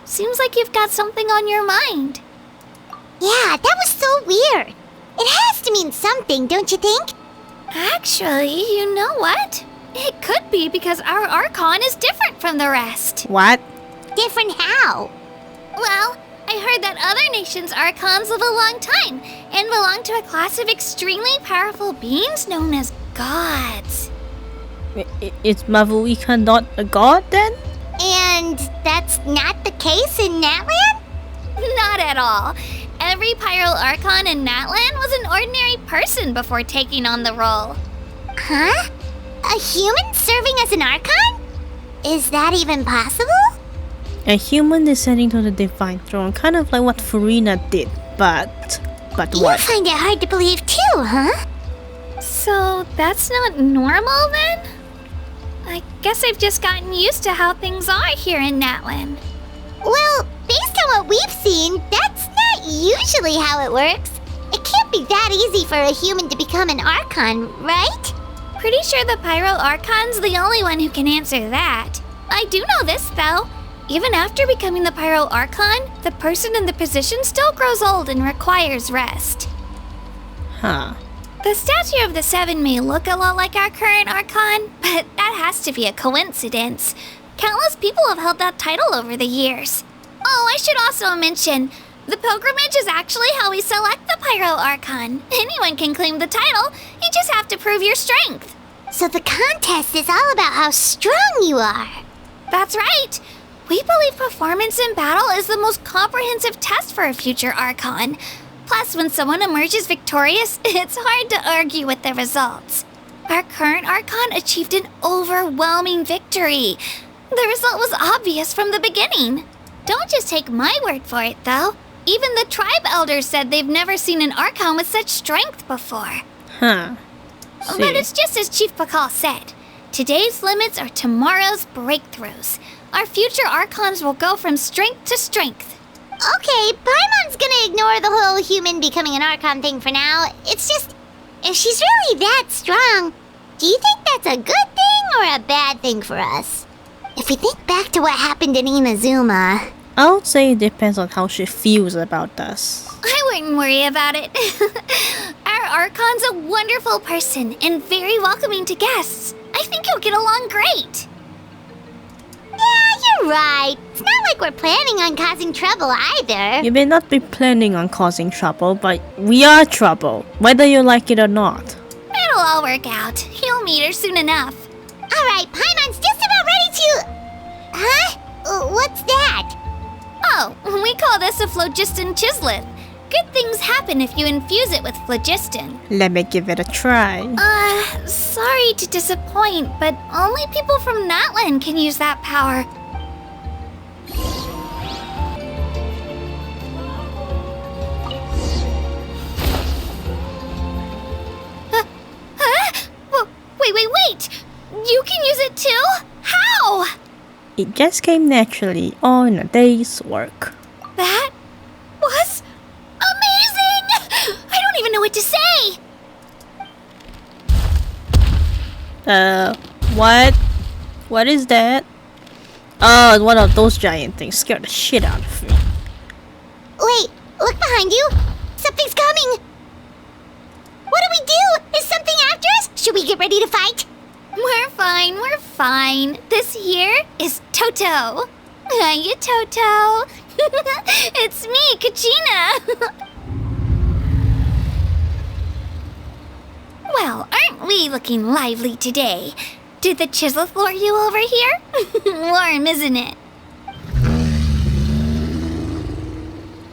Seems like you've got something on your mind. Yeah, that was so weird. It has to mean something, don't you think? Actually, you know what? It could be because our Archon is different from the rest. What? Different how? Well, I heard that other nations' Archons live a long time and belong to a class of extremely powerful beings known as gods. Is Mavuika not a god then? And that's not the case in Natlan? Not at all. Every Pyro Archon in Natlan was an ordinary person before taking on the role. Huh? A human serving as an Archon? Is that even possible? A human descending to the divine throne, kind of like what Farina did, but You what? find it hard to believe too, huh? So that's not normal then? I guess I've just gotten used to how things are here in Natlan. Well, based on what we've seen, that's not usually how it works. It can't be that easy for a human to become an Archon, right? Pretty sure the Pyro Archon's the only one who can answer that. I do know this though. Even after becoming the Pyro Archon, the person in the position still grows old and requires rest. Huh. The statue of the Seven may look a lot like our current Archon, but that has to be a coincidence. Countless people have held that title over the years. Oh, I should also mention, the pilgrimage is actually how we select the Pyro Archon. Anyone can claim the title, you just have to prove your strength. So the contest is all about how strong you are. That's right. We believe performance in battle is the most comprehensive test for a future Archon. Plus, when someone emerges victorious, it's hard to argue with the results. Our current Archon achieved an overwhelming victory. The result was obvious from the beginning. Don't just take my word for it, though. Even the tribe elders said they've never seen an Archon with such strength before. Huh. But it's just as Chief Pakal said. Today's limits are tomorrow's breakthroughs. Our future Archons will go from strength to strength. Okay, Paimon's gonna ignore the whole human becoming an Archon thing for now. It's just, if she's really that strong, do you think that's a good thing or a bad thing for us? If we think back to what happened in Inazuma... I would say it depends on how she feels about us. I wouldn't worry about it. Our Archon's a wonderful person and very welcoming to guests. I think you'll get along great. Yeah, you're right. It's not like we're planning on causing trouble either. You may not be planning on causing trouble, but we are trouble, whether you like it or not. It'll all work out. You'll meet her soon enough. Alright, Paimon's just about ready to... Huh? What's that? Oh, we call this a phlogiston chisleth. Good things happen if you infuse it with phlogiston. Let me give it a try. Sorry to disappoint, but only people from Natlan can use that power. It just came naturally on a day's work. That was amazing! I don't even know what to say! What? What is that? Oh, it's one of those giant things. Scared the shit out of me. Wait, look behind you. Something's coming. What do we do? Is something after us? Should we get ready to fight? We're fine. This here is Toto. Hiya, Toto. It's me, Kachina. Well, aren't we looking lively today? Did the chisel lure you over here? Warm, isn't it?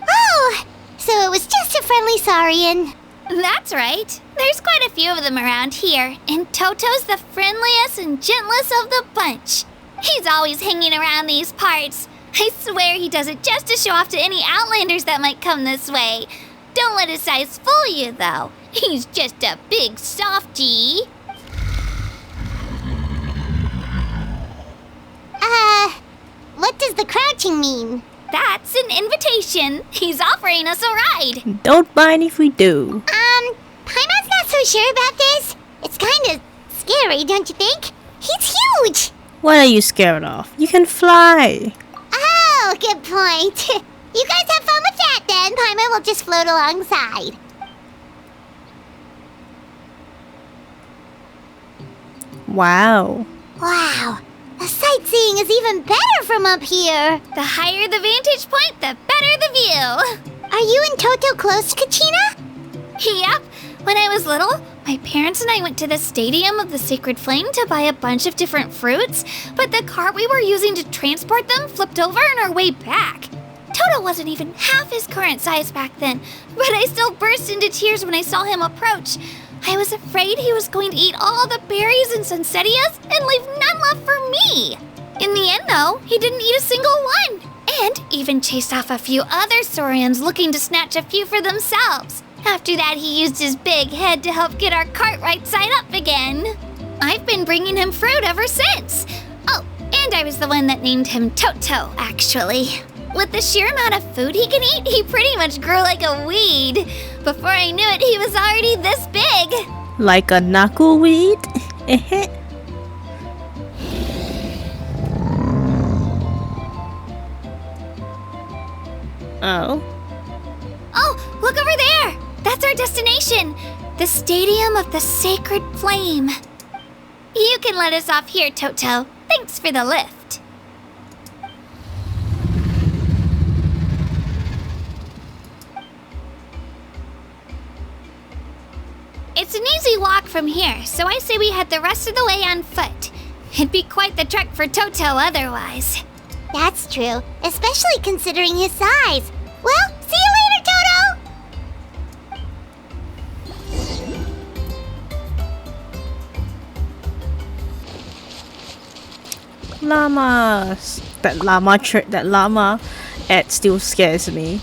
Oh, so it was just a friendly Saurian. That's right. There's quite a few of them around here, and Toto's the friendliest and gentlest of the bunch. He's always hanging around these parts. I swear he does it just to show off to any Outlanders that might come this way. Don't let his size fool you, though. He's just a big softie. What does the crouching mean? That's an invitation. He's offering us a ride. Don't mind if we do. Paimon's not so sure about this. It's kinda scary, don't you think? He's huge! What are you scared of? You can fly. Oh, good point. You guys have fun with that then. Paimon will just float alongside. Wow. Wow, the sightseeing is even better from up here. The higher the vantage point, the better the view. Are you and Toto close, Kachina? Yep. When I was little, my parents and I went to the Stadium of the Sacred Flame to buy a bunch of different fruits, but the cart we were using to transport them flipped over on our way back. Toto wasn't even half his current size back then, but I still burst into tears when I saw him approach. I was afraid he was going to eat all the berries and sunsettias and leave none left for me. In the end, though, he didn't eat a single one, and even chased off a few other Saurians looking to snatch a few for themselves. After that, he used his big head to help get our cart right side up again. I've been bringing him fruit ever since. Oh, and I was the one that named him Toto, actually. With the sheer amount of food he can eat, he pretty much grew like a weed. Before I knew it, he was already this big. Like a knuckleweed? Oh. Oh, look over there! That's our destination! The Stadium of the Sacred Flame. You can let us off here, Toto. Thanks for the lift. It's an easy walk from here, so I say we head the rest of the way on foot. It'd be quite the trek for Toto otherwise. That's true, especially considering his size. Well, see you later, Toto! Llamas. That llama ad still scares me.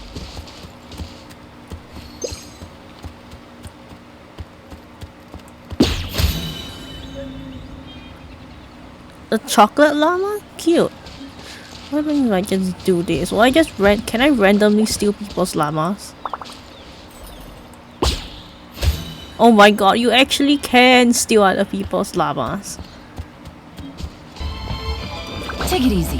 A chocolate llama? Cute. Why don't I just do this? Can I randomly steal people's llamas? Oh my god, you actually can steal other people's llamas. Take it easy.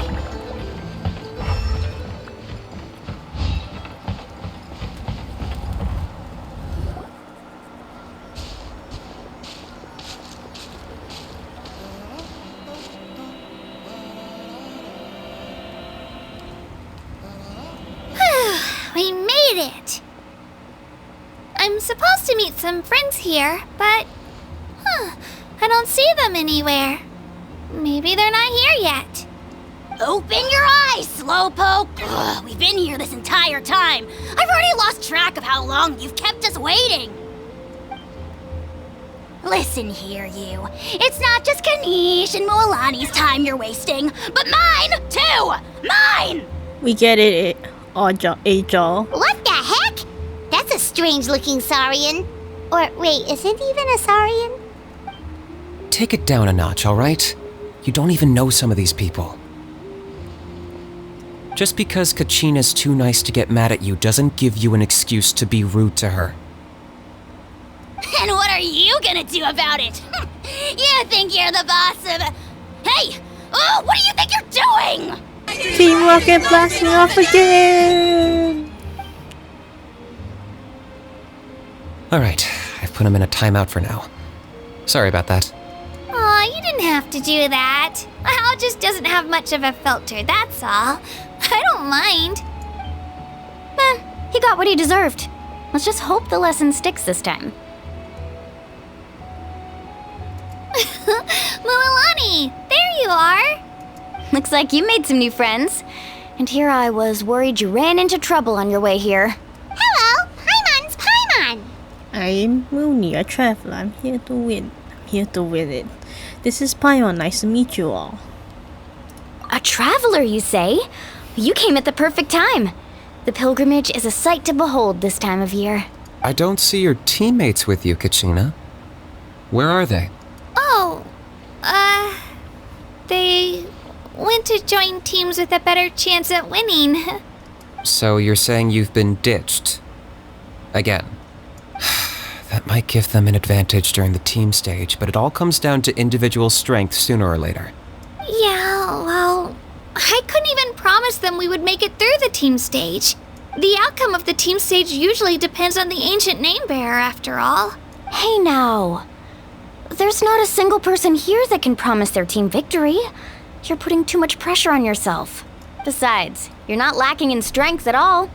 We made it! I'm supposed to meet some friends here, but... I don't see them anywhere. Maybe they're not here yet. Open your eyes, Slowpoke! Ugh, we've been here this entire time. I've already lost track of how long you've kept us waiting. Listen here, you. It's not just Kanish and Moalani's time you're wasting, but mine, too! Mine! We get it, Ajal. What the heck? That's a strange-looking Saurian. Or, wait, is it even a Saurian? Take it down a notch, alright? You don't even know some of these people. Just because Kachina's too nice to get mad at you doesn't give you an excuse to be rude to her. And what are you gonna do about it? You think you're the boss of... Hey! Oh, what do you think you're doing? Team Rocket blasting off again! Alright, I've put him in a timeout for now. Sorry about that. Aw, you didn't have to do that. Hal just doesn't have much of a filter, that's all. I don't mind. He got what he deserved. Let's just hope the lesson sticks this time. Mualani, there you are. Looks like you made some new friends. And here I was worried you ran into trouble on your way here. Hello, Paimon's Paimon. I'm Mooney, a traveler. I'm here to win. I'm here to win it. This is Paimon. Nice to meet you all. A traveler, you say? You came at the perfect time. The pilgrimage is a sight to behold this time of year. I don't see your teammates with you, Kachina. Where are they? Oh, they went to join teams with a better chance at winning. So you're saying you've been ditched? Again. That might give them an advantage during the team stage, but it all comes down to individual strength sooner or later. Yeah, well, I couldn't even promise them we would make it through the team stage. The outcome of the team stage usually depends on the ancient name bearer, after all. Hey now. There's not a single person here that can promise their team victory. You're putting too much pressure on yourself. Besides, you're not lacking in strength at all.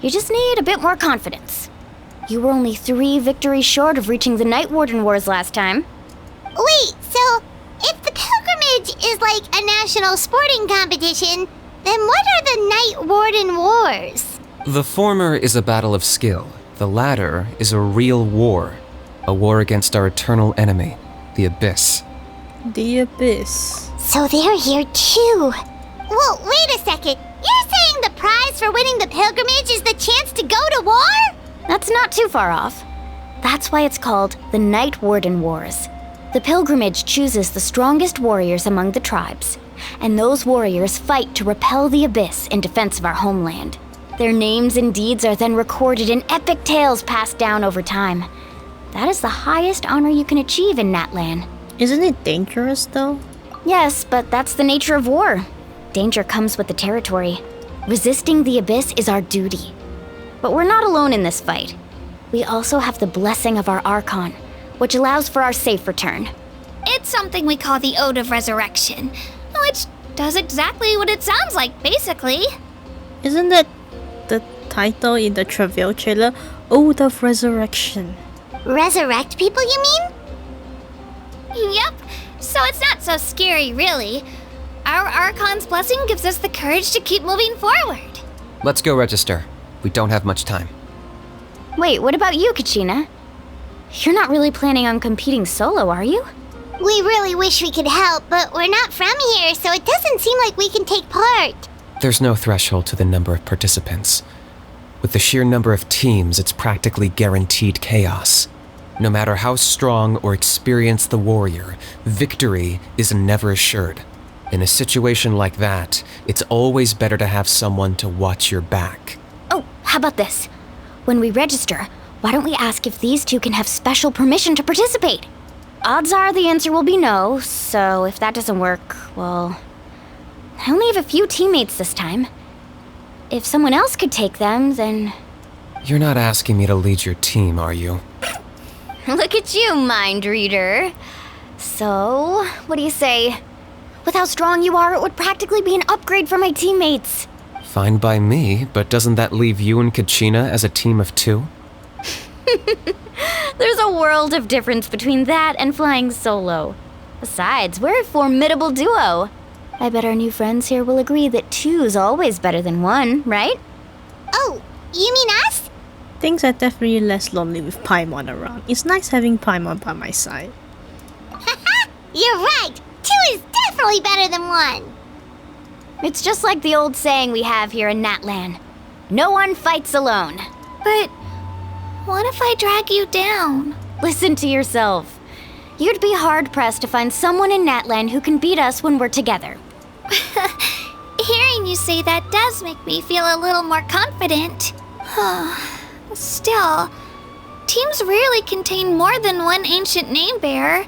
You just need a bit more confidence. You were only 3 victories short of reaching the Night Warden Wars last time. Wait, so if the pilgrimage is like a national sporting competition, then what are the Night Warden Wars? The former is a battle of skill. The latter is a real war. A war against our eternal enemy, the Abyss. The Abyss. So they're here too. Well, wait a second. You're saying the prize for winning the pilgrimage is the chance to go to war? That's not too far off. That's why it's called the Night Warden Wars. The pilgrimage chooses the strongest warriors among the tribes, and those warriors fight to repel the Abyss in defense of our homeland. Their names and deeds are then recorded in epic tales passed down over time. That is the highest honor you can achieve in Natlan. Isn't it dangerous though? Yes, but that's the nature of war. Danger comes with the territory. Resisting the Abyss is our duty. But we're not alone in this fight. We also have the blessing of our archon, which allows for our safe return. It's something we call the Ode of Resurrection, which does exactly what it sounds like, basically. Isn't that the title in the Travail trailer? Ode of Resurrection. Resurrect people, you mean? Yep, so it's not so scary, really. Our archon's blessing gives us the courage to keep moving forward. Let's go register. We don't have much time. Wait, what about you, Kachina? You're not really planning on competing solo, are you? We really wish we could help, but we're not from here, so it doesn't seem like we can take part. There's no threshold to the number of participants. With the sheer number of teams, it's practically guaranteed chaos. No matter how strong or experienced the warrior, victory is never assured. In a situation like that, it's always better to have someone to watch your back. Oh, how about this? When we register, why don't we ask if these two can have special permission to participate? Odds are the answer will be no, so if that doesn't work, well... I only have a few teammates this time. If someone else could take them, then... You're not asking me to lead your team, are you? Look at you, mind reader. So, what do you say? With how strong you are, it would practically be an upgrade for my teammates. Fine by me, but doesn't that leave you and Kachina as a team of 2? There's a world of difference between that and flying solo. Besides, we're a formidable duo. I bet our new friends here will agree that 2's always better than 1, right? Oh, you mean us? Things are definitely less lonely with Paimon around. It's nice having Paimon by my side. Haha, you're right. 2 is definitely better than 1. It's just like the old saying we have here in Natlan. No one fights alone. But what if I drag you down? Listen to yourself. You'd be hard-pressed to find someone in Natlan who can beat us when we're together. Hearing you say that does make me feel a little more confident. Still, teams rarely contain more than one ancient name bearer.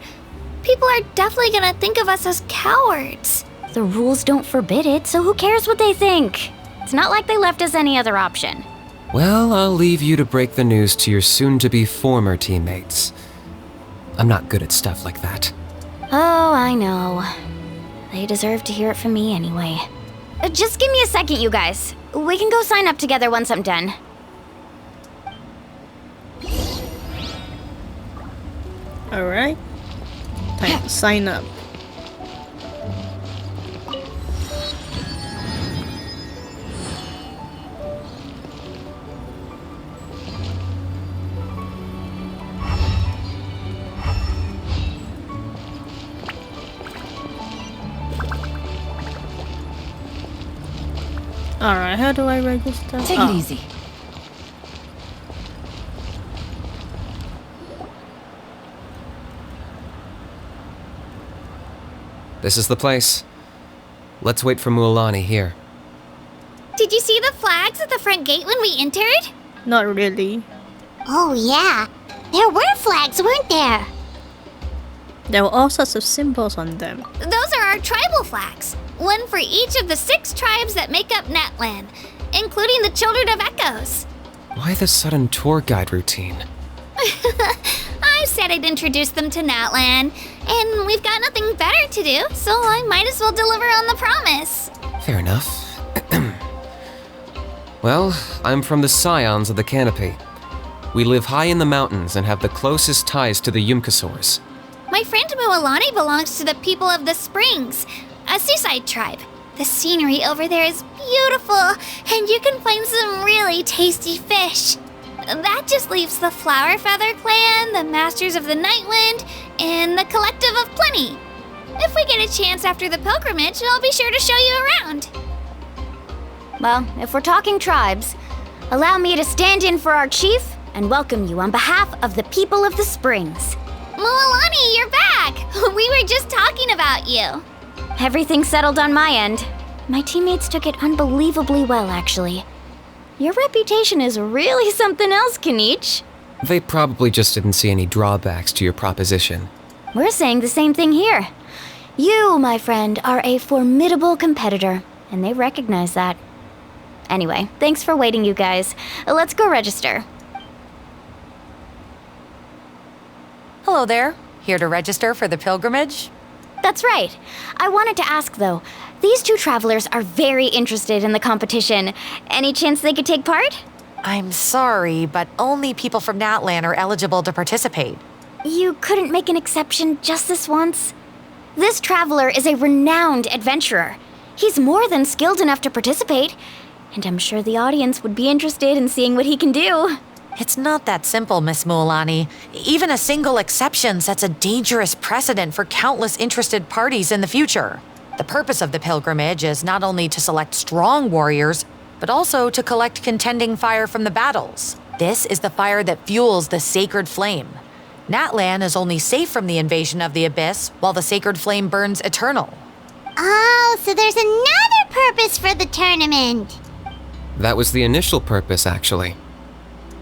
People are definitely gonna think of us as cowards. The rules don't forbid it, so who cares what they think? It's not like they left us any other option. Well, I'll leave you to break the news to your soon-to-be former teammates. I'm not good at stuff like that. Oh, I know. They deserve to hear it from me anyway. Just give me a second, you guys. We can go sign up together once I'm done. Alright. Time to sign up. Alright, how do I register? Take it easy. This is the place. Let's wait for Mualani here. Did you see the flags at the front gate when we entered? Not really. Oh, yeah. There were flags, weren't there? There were all sorts of symbols on them. Those are our tribal flags. One for each of the 6 tribes that make up Natlan, including the Children of Echoes. Why the sudden tour guide routine? I said I'd introduce them to Natlan, and we've got nothing better to do, so I might as well deliver on the promise. Fair enough. Well, I'm from the Scions of the Canopy. We live high in the mountains and have the closest ties to the Yumkasaurs. My friend Mualani belongs to the people of the Springs, a seaside tribe. The scenery over there is beautiful, and you can find some really tasty fish. That just leaves the Flower Feather Clan, the Masters of the Nightwind, and the Collective of Plenty. If we get a chance after the pilgrimage, I'll be sure to show you around. Well, if we're talking tribes, allow me to stand in for our chief and welcome you on behalf of the people of the Springs. Mualani, you're back! We were just talking about you. Everything's settled on my end. My teammates took it unbelievably well, actually. Your reputation is really something else, Kanich. They probably just didn't see any drawbacks to your proposition. We're saying the same thing here. You, my friend, are a formidable competitor, and they recognize that. Anyway, thanks for waiting, you guys. Let's go register. Hello there. Here to register for the pilgrimage? That's right. I wanted to ask, though. These 2 travelers are very interested in the competition. Any chance they could take part? I'm sorry, but only people from Natlan are eligible to participate. You couldn't make an exception just this once? This traveler is a renowned adventurer. He's more than skilled enough to participate, and I'm sure the audience would be interested in seeing what he can do. It's not that simple, Miss Mualani. Even a single exception sets a dangerous precedent for countless interested parties in the future. The purpose of the pilgrimage is not only to select strong warriors, but also to collect contending fire from the battles. This is the fire that fuels the sacred flame. Natlan is only safe from the invasion of the Abyss, while the sacred flame burns eternal. Oh, so there's another purpose for the tournament. That was the initial purpose, actually.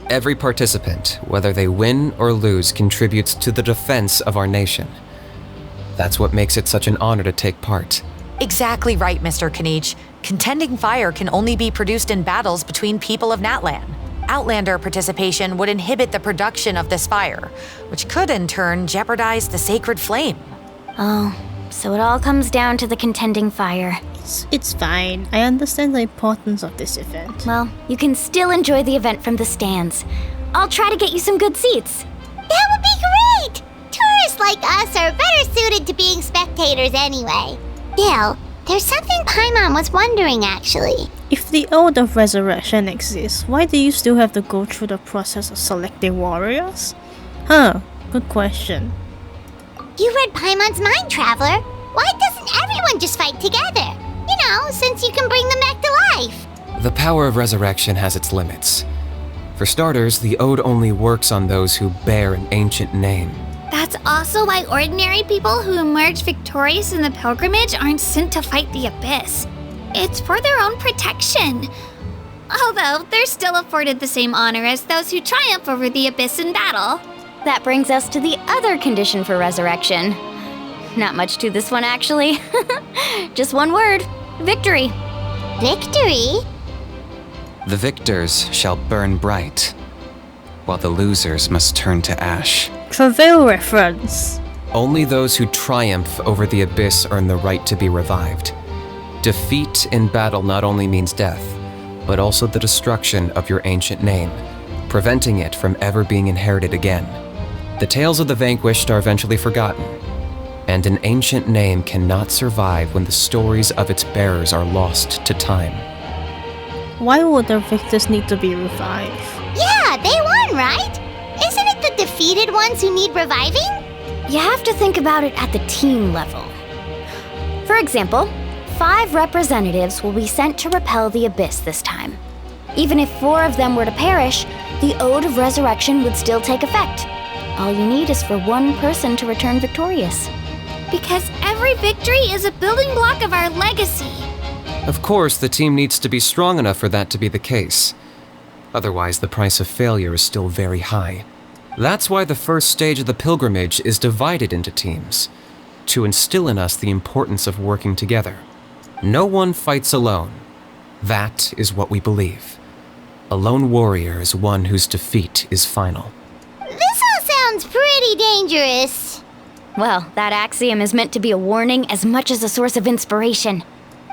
Every participant, whether they win or lose, contributes to the defense of our nation. That's what makes it such an honor to take part. Exactly right, Mr. Kanich. Contending fire can only be produced in battles between people of Natlan. Outlander participation would inhibit the production of this fire, which could in turn jeopardize the sacred flame. Oh, so it all comes down to the contending fire. It's fine. I understand the importance of this event. Well, you can still enjoy the event from the stands. I'll try to get you some good seats. That would be great! Tourists like us are better suited to being spectators anyway. Still, there's something Paimon was wondering, actually. If the Ode of Resurrection exists, why do you still have to go through the process of selecting warriors? Huh, good question. You read Paimon's mind, Traveler. Why doesn't everyone just fight together? You know, since you can bring them back to life. The power of resurrection has its limits. For starters, the Ode only works on those who bear an ancient name. That's also why ordinary people who emerge victorious in the pilgrimage aren't sent to fight the Abyss. It's for their own protection. Although, they're still afforded the same honor as those who triumph over the abyss in battle. That brings us to the other condition for resurrection. Not much to this one, actually. Just one word. Victory. Victory? The victors shall burn bright, while the losers must turn to ash. Travail reference. Only those who triumph over the abyss earn the right to be revived. Defeat in battle not only means death, but also the destruction of your ancient name, preventing it from ever being inherited again. The tales of the vanquished are eventually forgotten, and an ancient name cannot survive when the stories of its bearers are lost to time. Why would the victors need to be revived? Yeah, they won, right? Isn't it the defeated ones who need reviving? You have to think about it at the team level. For example, 5 representatives will be sent to repel the abyss this time. Even if 4 of them were to perish, the Ode of Resurrection would still take effect. All you need is for 1 person to return victorious. Because every victory is a building block of our legacy. Of course, the team needs to be strong enough for that to be the case. Otherwise, the price of failure is still very high. That's why the first stage of the pilgrimage is divided into teams, to instill in us the importance of working together. No one fights alone. That is what we believe. A lone warrior is one whose defeat is final. This all sounds pretty dangerous. Well, that axiom is meant to be a warning as much as a source of inspiration.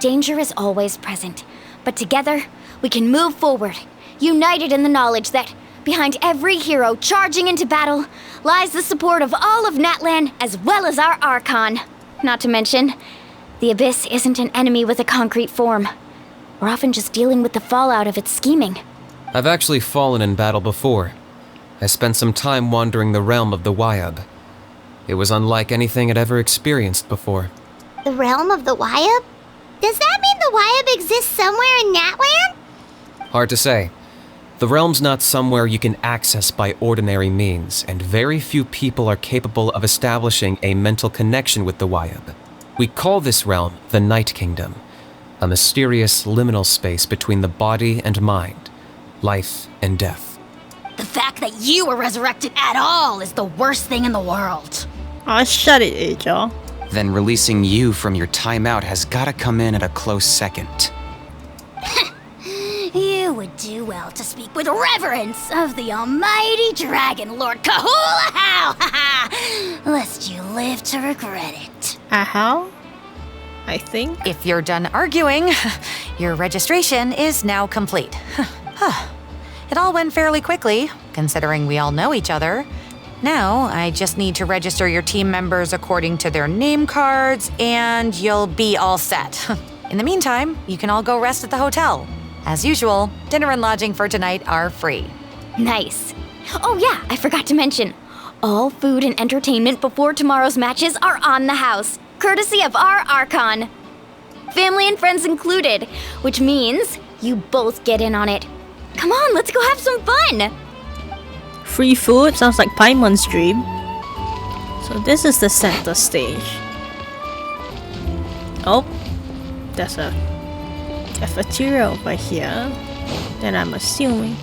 Danger is always present, but together we can move forward, united in the knowledge that behind every hero charging into battle lies the support of all of Natlan as well as our Archon. Not to mention, the Abyss isn't an enemy with a concrete form. We're often just dealing with the fallout of its scheming. I've actually fallen in battle before. I spent some time wandering the realm of the Wyab. It was unlike anything I'd ever experienced before. The realm of the Wyab? Does that mean the Wyab exists somewhere in Natlan? Hard to say. The realm's not somewhere you can access by ordinary means, and very few people are capable of establishing a mental connection with the Wyab. We call this realm the Night Kingdom, a mysterious liminal space between the body and mind, life and death. The fact that you were resurrected at all is the worst thing in the world. Aw, shut it, Angel. Then releasing you from your timeout has gotta come in at a close second. You would do well to speak with reverence of the almighty dragon Lord Kahula-How, lest you live to regret it. How? I think. If you're done arguing, your registration is now complete. It all went fairly quickly, considering we all know each other. Now, I just need to register your team members according to their name cards, and you'll be all set. In the meantime, you can all go rest at the hotel. As usual, dinner and lodging for tonight are free. Nice. Oh yeah, I forgot to mention. All food and entertainment before tomorrow's matches are on the house, courtesy of our Archon. Family and friends included, which means you both get in on it. Come on, let's go have some fun! Free food sounds like Paimon's dream. So this is the center stage. Oh, there's a cafeteria over here. Then I'm assuming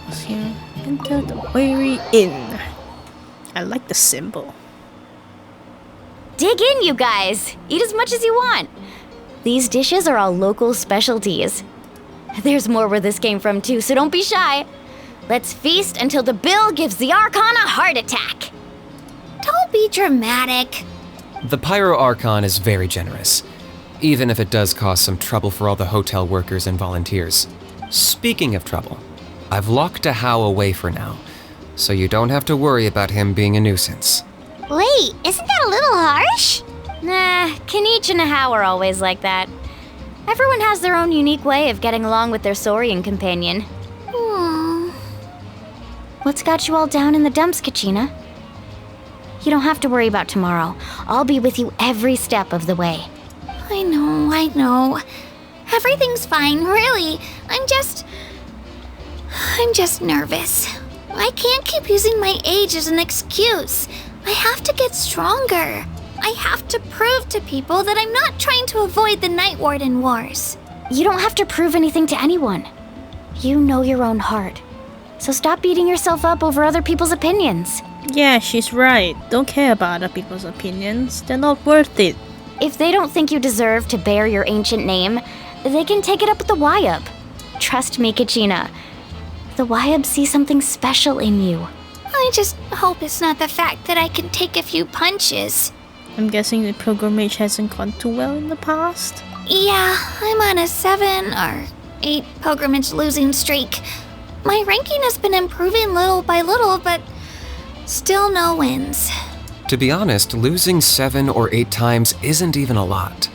goes here. Enter the Weary Inn. I like the symbol. Dig in, you guys! Eat as much as you want. These dishes are all local specialties. There's more where this came from too, so don't be shy. Let's feast until the bill gives the Archon a heart attack. Don't be dramatic. The Pyro Archon is very generous, even if it does cause some trouble for all the hotel workers and volunteers. Speaking of trouble, I've locked a How away for now, so you don't have to worry about him being a nuisance. Wait, isn't that a little harsh? Nah, Kenichi and How are always like that. Everyone has their own unique way of getting along with their Saurian companion. What's got you all down in the dumps, Kachina? You don't have to worry about tomorrow. I'll be with you every step of the way. I know. Everything's fine, really. I'm just nervous. I can't keep using my age as an excuse. I have to get stronger. I have to prove to people that I'm not trying to avoid the Night Warden Wars. You don't have to prove anything to anyone. You know your own heart. So stop beating yourself up over other people's opinions. Yeah, she's right. Don't care about other people's opinions. They're not worth it. If they don't think you deserve to bear your ancient name, they can take it up with the Wyub. Trust me, Kachina. The Wyub see something special in you. I just hope it's not the fact that I can take a few punches. I'm guessing the pilgrimage hasn't gone too well in the past. Yeah, I'm on a 7 or 8 pilgrimage losing streak. My ranking has been improving little by little, but still no wins. To be honest, losing 7 or 8 times isn't even a lot.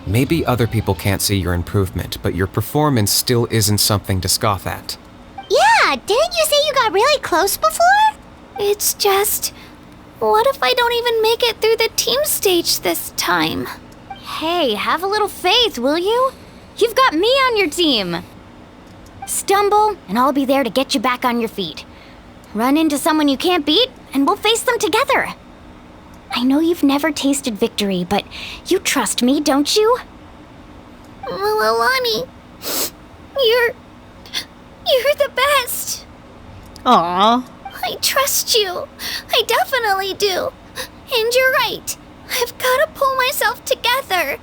Maybe other people can't see your improvement, but your performance still isn't something to scoff at. Yeah, didn't you say you got really close before? It's just, what if I don't even make it through the team stage this time? Hey, have a little faith, will you? You've got me on your team. Stumble, and I'll be there to get you back on your feet. Run into someone you can't beat, and we'll face them together. I know you've never tasted victory, but you trust me, don't you? Mililani, you're the best. Aww. I trust you. I definitely do. And you're right. I've got to pull myself together.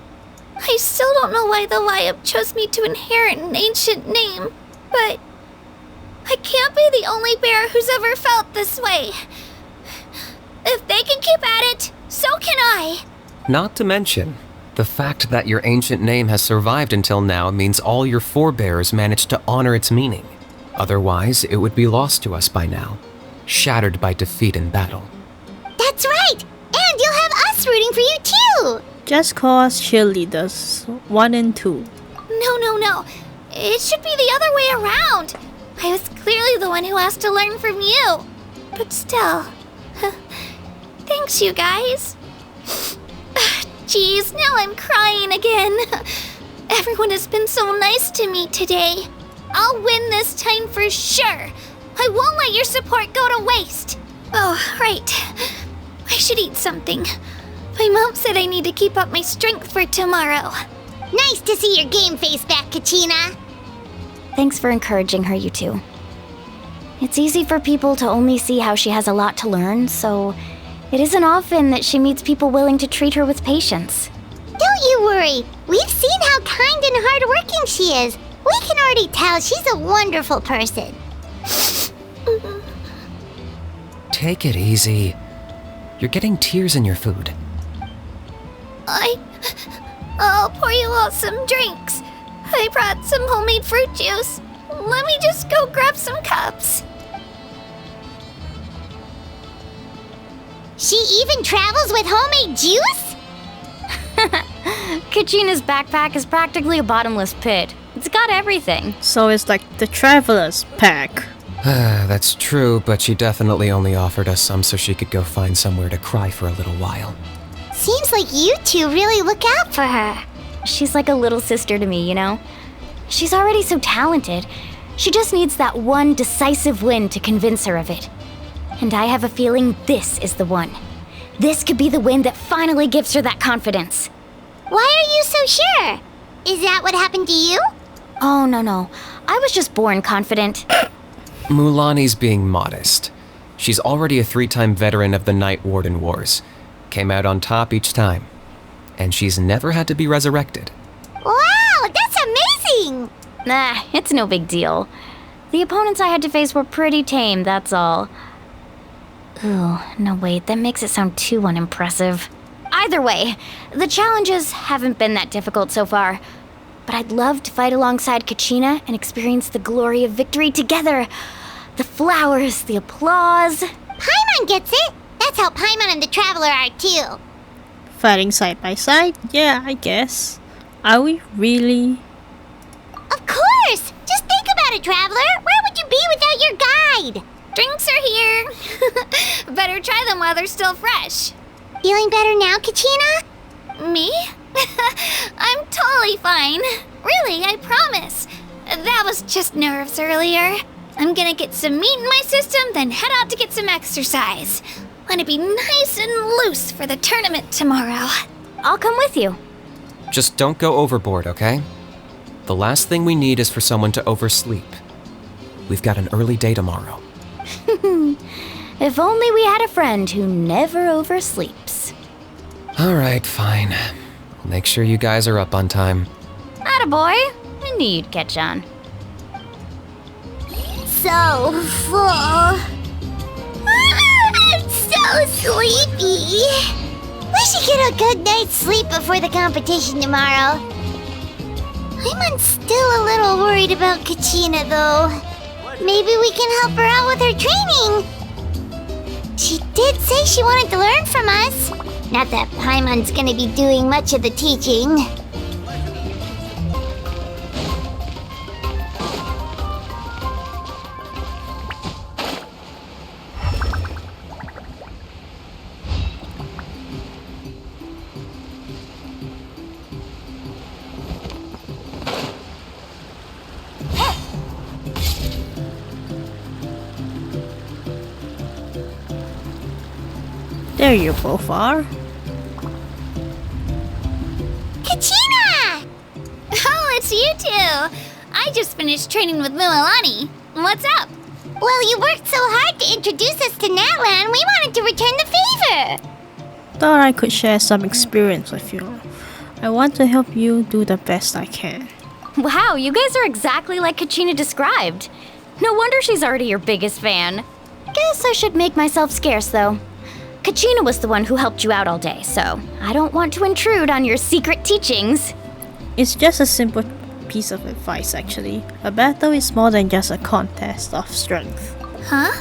I still don't know why the Wyub chose me to inherit an ancient name, but I can't be the only bear who's ever felt this way. If they can keep at it, so can I. Not to mention, the fact that your ancient name has survived until now means all your forebears managed to honor its meaning. Otherwise, it would be lost to us by now, shattered by defeat in battle. That's right! And you'll have us rooting for you too! Just call us cheerleaders, 1 and 2. No. It should be the other way around. I was clearly the one who asked to learn from you. But still, thanks you guys. Geez, now I'm crying again. Everyone has been so nice to me today. I'll win this time for sure. I won't let your support go to waste. Oh, right. I should eat something. My mom said I need to keep up my strength for tomorrow. Nice to see your game face back, Kachina. Thanks for encouraging her, you two. It's easy for people to only see how she has a lot to learn, so it isn't often that she meets people willing to treat her with patience. Don't you worry. We've seen how kind and hardworking she is. We can already tell she's a wonderful person. Take it easy. You're getting tears in your food. I'll pour you all some drinks. I brought some homemade fruit juice. Let me just go grab some cups. She even travels with homemade juice? Kachina's backpack is practically a bottomless pit. It's got everything. So it's like the traveler's pack. That's true, but she definitely only offered us some so she could go find somewhere to cry for a little while. Seems like you two really look out for her. She's like a little sister to me, you know? She's already so talented. She just needs that one decisive win to convince her of it. And I have a feeling this is the one. This could be the win that finally gives her that confidence. Why are you so sure? Is that what happened to you? Oh, no. I was just born confident. Mulani's being modest. She's already a 3-time veteran of the Night Warden Wars. Came out on top each time. And she's never had to be resurrected. Wow, that's amazing! Nah, it's no big deal. The opponents I had to face were pretty tame, that's all. Ooh, no wait, that makes it sound too unimpressive. Either way, the challenges haven't been that difficult so far. But I'd love to fight alongside Kachina and experience the glory of victory together. The flowers, the applause. Paimon gets it! That's how Paimon and the Traveler are too. Fighting side by side? Yeah, I guess. Are we really? Of course! Just think about it, Traveler! Where would you be without your guide? Drinks are here. Better try them while they're still fresh. Feeling better now, Kachina? Me? I'm totally fine. Really, I promise. That was just nerves earlier. I'm gonna get some meat in my system, then head out to get some exercise. Want to be nice and loose for the tournament tomorrow. I'll come with you. Just don't go overboard, okay? The last thing we need is for someone to oversleep. We've got an early day tomorrow. If only we had a friend who never oversleeps. Alright, fine. I'll make sure you guys are up on time. Attaboy. I knew you'd catch on. So full. I'm so sleepy. We should get a good night's sleep before the competition tomorrow. I'm still a little worried about Kachina, though. Maybe we can help her out with her training. She did say she wanted to learn from us. Not that Paimon's gonna be doing much of the teaching. There you both are. Kachina! Oh, it's you two. I just finished training with Mualani. What's up? Well, you worked so hard to introduce us to Natlan, we wanted to return the favor. Thought I could share some experience with you. I want to help you do the best I can. Wow, you guys are exactly like Kachina described. No wonder she's already your biggest fan. Guess I should make myself scarce, though. Kachina was the one who helped you out all day, so I don't want to intrude on your secret teachings. It's just a simple piece of advice, actually. A battle is more than just a contest of strength. Huh?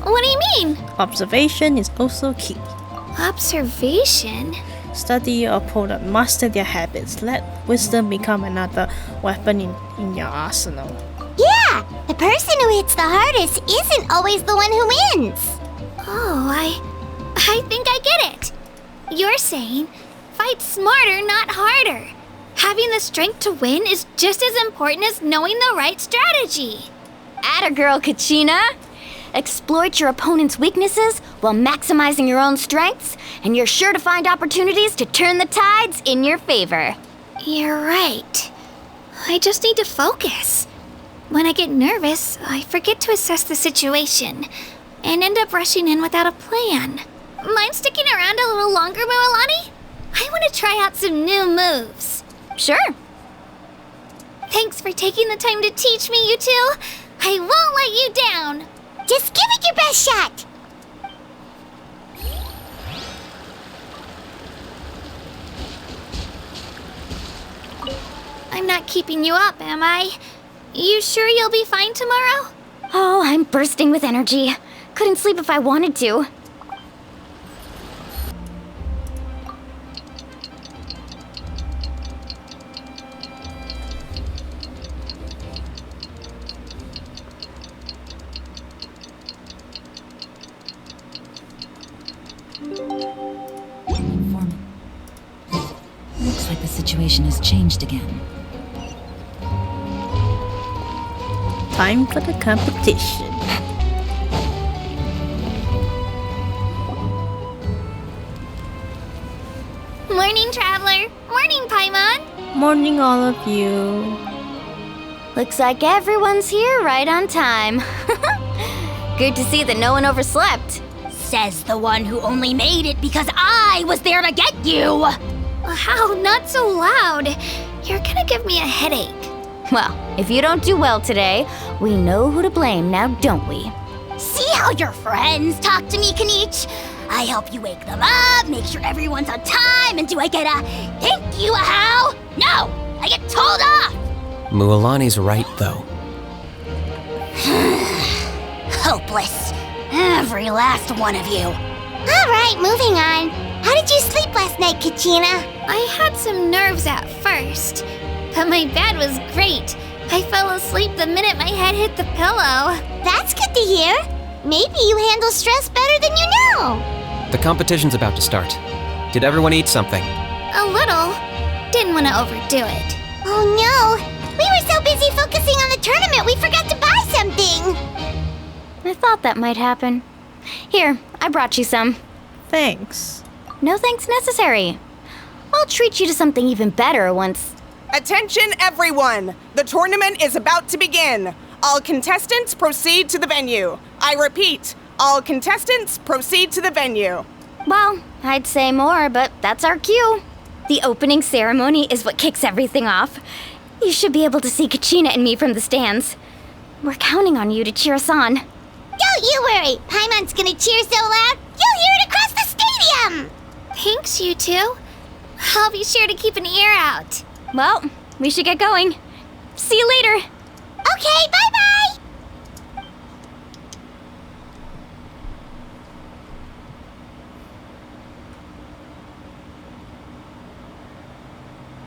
What do you mean? Observation is also key. Observation? Study your opponent, master their habits, let wisdom become another weapon in your arsenal. Yeah, the person who hits the hardest isn't always the one who wins. Oh, I think I get it. You're saying, fight smarter, not harder. Having the strength to win is just as important as knowing the right strategy. Atta girl, Kachina! Exploit your opponent's weaknesses while maximizing your own strengths, and you're sure to find opportunities to turn the tides in your favor. You're right. I just need to focus. When I get nervous, I forget to assess the situation and end up rushing in without a plan. Mind sticking around a little longer, Mualani? I want to try out some new moves. Sure. Thanks for taking the time to teach me, you two. I won't let you down. Just give it your best shot. I'm not keeping you up, am I? You sure you'll be fine tomorrow? Oh, I'm bursting with energy. Couldn't sleep if I wanted to. Looks like the situation has changed again. Time for the competition. Morning, Traveler. Morning, Paimon. Morning, all of you. Looks like everyone's here right on time. Good to see that no one overslept. Says the one who only made it because I was there to get you! Wow, not so loud. You're gonna give me a headache. Well, if you don't do well today, we know who to blame now, don't we? See how your friends talk to me, Kanich? I help you wake them up, make sure everyone's on time, and do I get a thank you, how? No! I get told off! Mualani's right, though. Hopeless. Every last one of you. Alright, moving on. How did you sleep last night, Kachina? I had some nerves at first, but my bed was great. I fell asleep the minute my head hit the pillow. That's good to hear. Maybe you handle stress better than you know. The competition's about to start. Did everyone eat something? A little. Didn't want to overdo it. Oh no! We were so busy focusing on the tournament we forgot to buy something! I thought that might happen. Here, I brought you some. Thanks. No thanks necessary. I'll treat you to something even better once... Attention everyone! The tournament is about to begin. All contestants proceed to the venue. I repeat, all contestants proceed to the venue. Well, I'd say more, but that's our cue. The opening ceremony is what kicks everything off. You should be able to see Kachina and me from the stands. We're counting on you to cheer us on. Don't you worry. Paimon's gonna cheer so loud, you'll hear it across the stadium. Thanks, you two. I'll be sure to keep an ear out. Well, we should get going. See you later. Okay, bye-bye.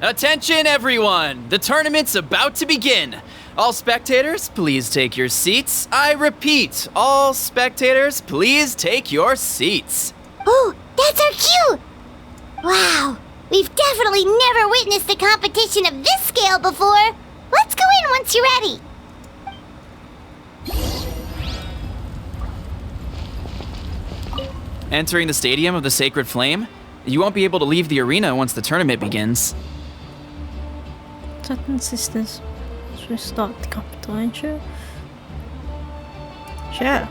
Attention, everyone! The tournament's about to begin. All spectators, please take your seats. I repeat, all spectators, please take your seats. Oh, that's our cue. Wow, we've definitely never witnessed a competition of this scale before. Let's go in once you're ready. Entering the Stadium of the Sacred Flame, you won't be able to leave the arena once the tournament begins. Certain systems restart the capital entry. Sure.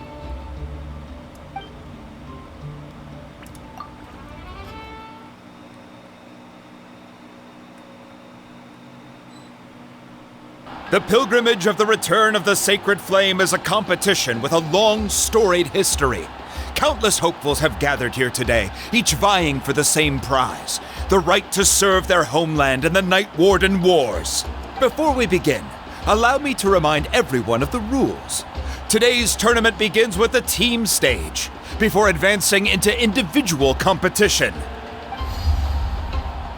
The Pilgrimage of the Return of the Sacred Flame is a competition with a long, storied history. Countless hopefuls have gathered here today, each vying for the same prize, the right to serve their homeland in the Night Warden Wars. Before we begin, allow me to remind everyone of the rules. Today's tournament begins with the team stage, before advancing into individual competition.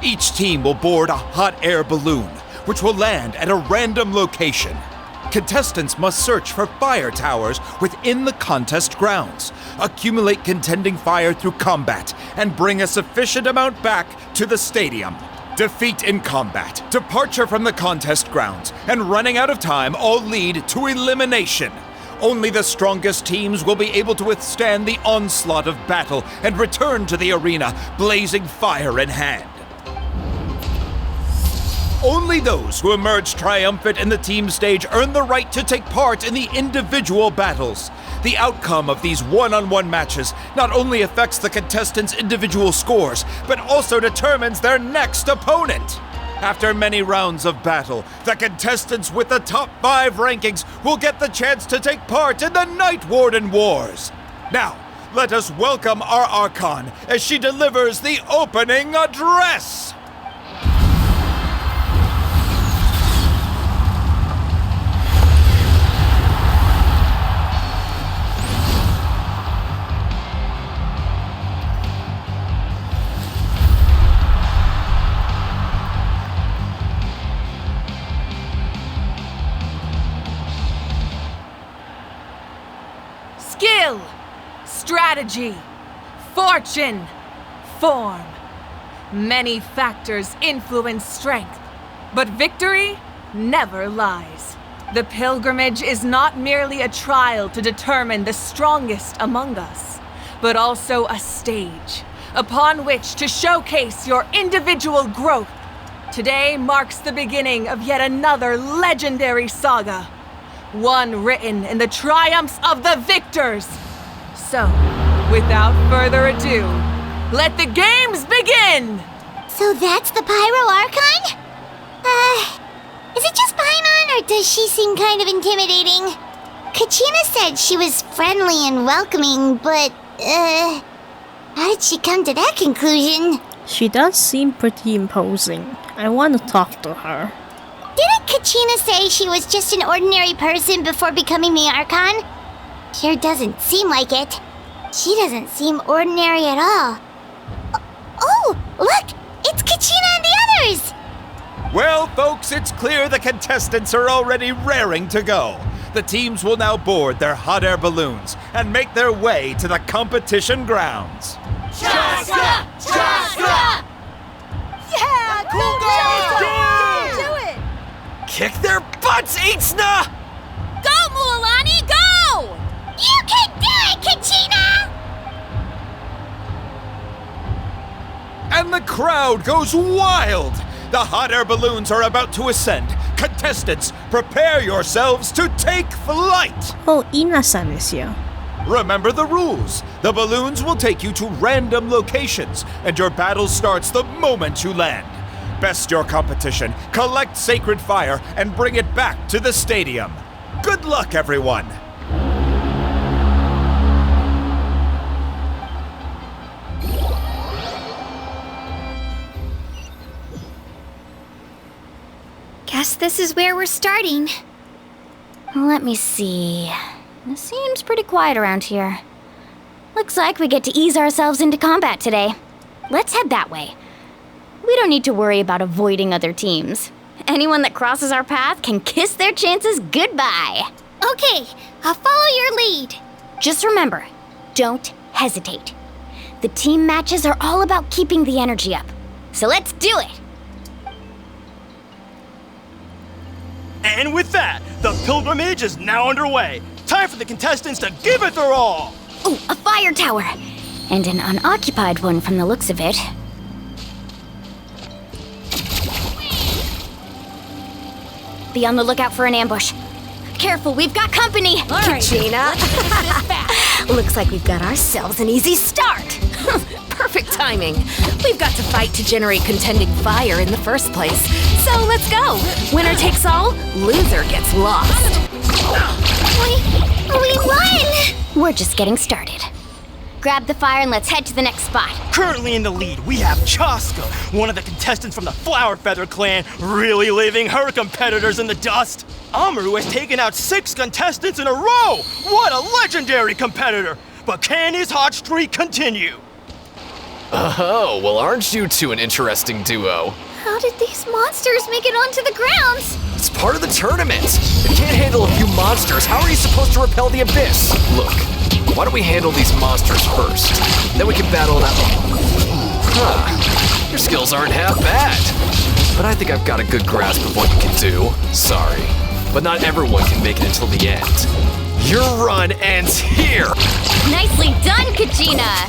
Each team will board a hot air balloon, which will land at a random location. Contestants must search for fire towers within the contest grounds, accumulate contending fire through combat, and bring a sufficient amount back to the stadium. Defeat in combat, departure from the contest grounds, and running out of time all lead to elimination. Only the strongest teams will be able to withstand the onslaught of battle and return to the arena, blazing fire in hand. Only those who emerge triumphant in the team stage earn the right to take part in the individual battles. The outcome of these one-on-one matches not only affects the contestants' individual scores, but also determines their next opponent. After many rounds of battle, the contestants with the top 5 rankings will get the chance to take part in the Night Warden Wars. Now, let us welcome our archon as she delivers the opening address. Skill, strategy, fortune, form. Many factors influence strength, but victory never lies. The pilgrimage is not merely a trial to determine the strongest among us, but also a stage upon which to showcase your individual growth. Today marks the beginning of yet another legendary saga. One written in the triumphs of the victors. So, without further ado, let the games begin! So that's the Pyro Archon? Is it just Paimon, or does she seem kind of intimidating? Kachina said she was friendly and welcoming, but, how did she come to that conclusion? She does seem pretty imposing. I want to talk to her. Didn't Kachina say she was just an ordinary person before becoming the Archon? Sure doesn't seem like it. She doesn't seem ordinary at all. Oh, look! It's Kachina and the others! Well, folks, it's clear the contestants are already raring to go. The teams will now board their hot air balloons and make their way to the competition grounds. Chaska! Chaska! Yeah, cool girl! Do it! Kick their butts, Itzna! Go, Mualani, go! You can do it, Kachina! crowd goes wild! The hot air balloons are about to ascend. Contestants, prepare yourselves to take flight! Oh, Ina-san is here. Remember the rules. The balloons will take you to random locations, and your battle starts the moment you land. Best your competition, collect sacred fire, and bring it back to the stadium. Good luck, everyone! Guess this is where we're starting. Let me see. It seems pretty quiet around here. Looks like we get to ease ourselves into combat today. Let's head that way. We don't need to worry about avoiding other teams. Anyone that crosses our path can kiss their chances goodbye. Okay, I'll follow your lead. Just remember, don't hesitate. The team matches are all about keeping the energy up. So let's do it! And with that, the pilgrimage is now underway. Time for the contestants to give it their all! Oh, a fire tower! And an unoccupied one from the looks of it. Be on the lookout for an ambush. Careful, we've got company! All right, Gina. Looks like we've got ourselves an easy start. Perfect timing. We've got to fight to generate contending fire in the first place. So let's go. Winner takes all, loser gets lost. We won! We're just getting started. Grab the fire and let's head to the next spot. Currently in the lead, we have Chaska, one of the contestants from the Flower Feather clan, really leaving her competitors in the dust. Amaru has taken out 6 contestants in a row! What a legendary competitor! But can his hot streak continue? Oh, well, aren't you two an interesting duo? How did these monsters make it onto the grounds? It's part of the tournament. If you can't handle a few monsters, how are you supposed to repel the abyss? Look, why don't we handle these monsters first? Then we can battle that. Huh. Your skills aren't half bad. But I think I've got a good grasp of what you can do. Sorry. But not everyone can make it until the end. Your run ends here! Nicely done, Kachina!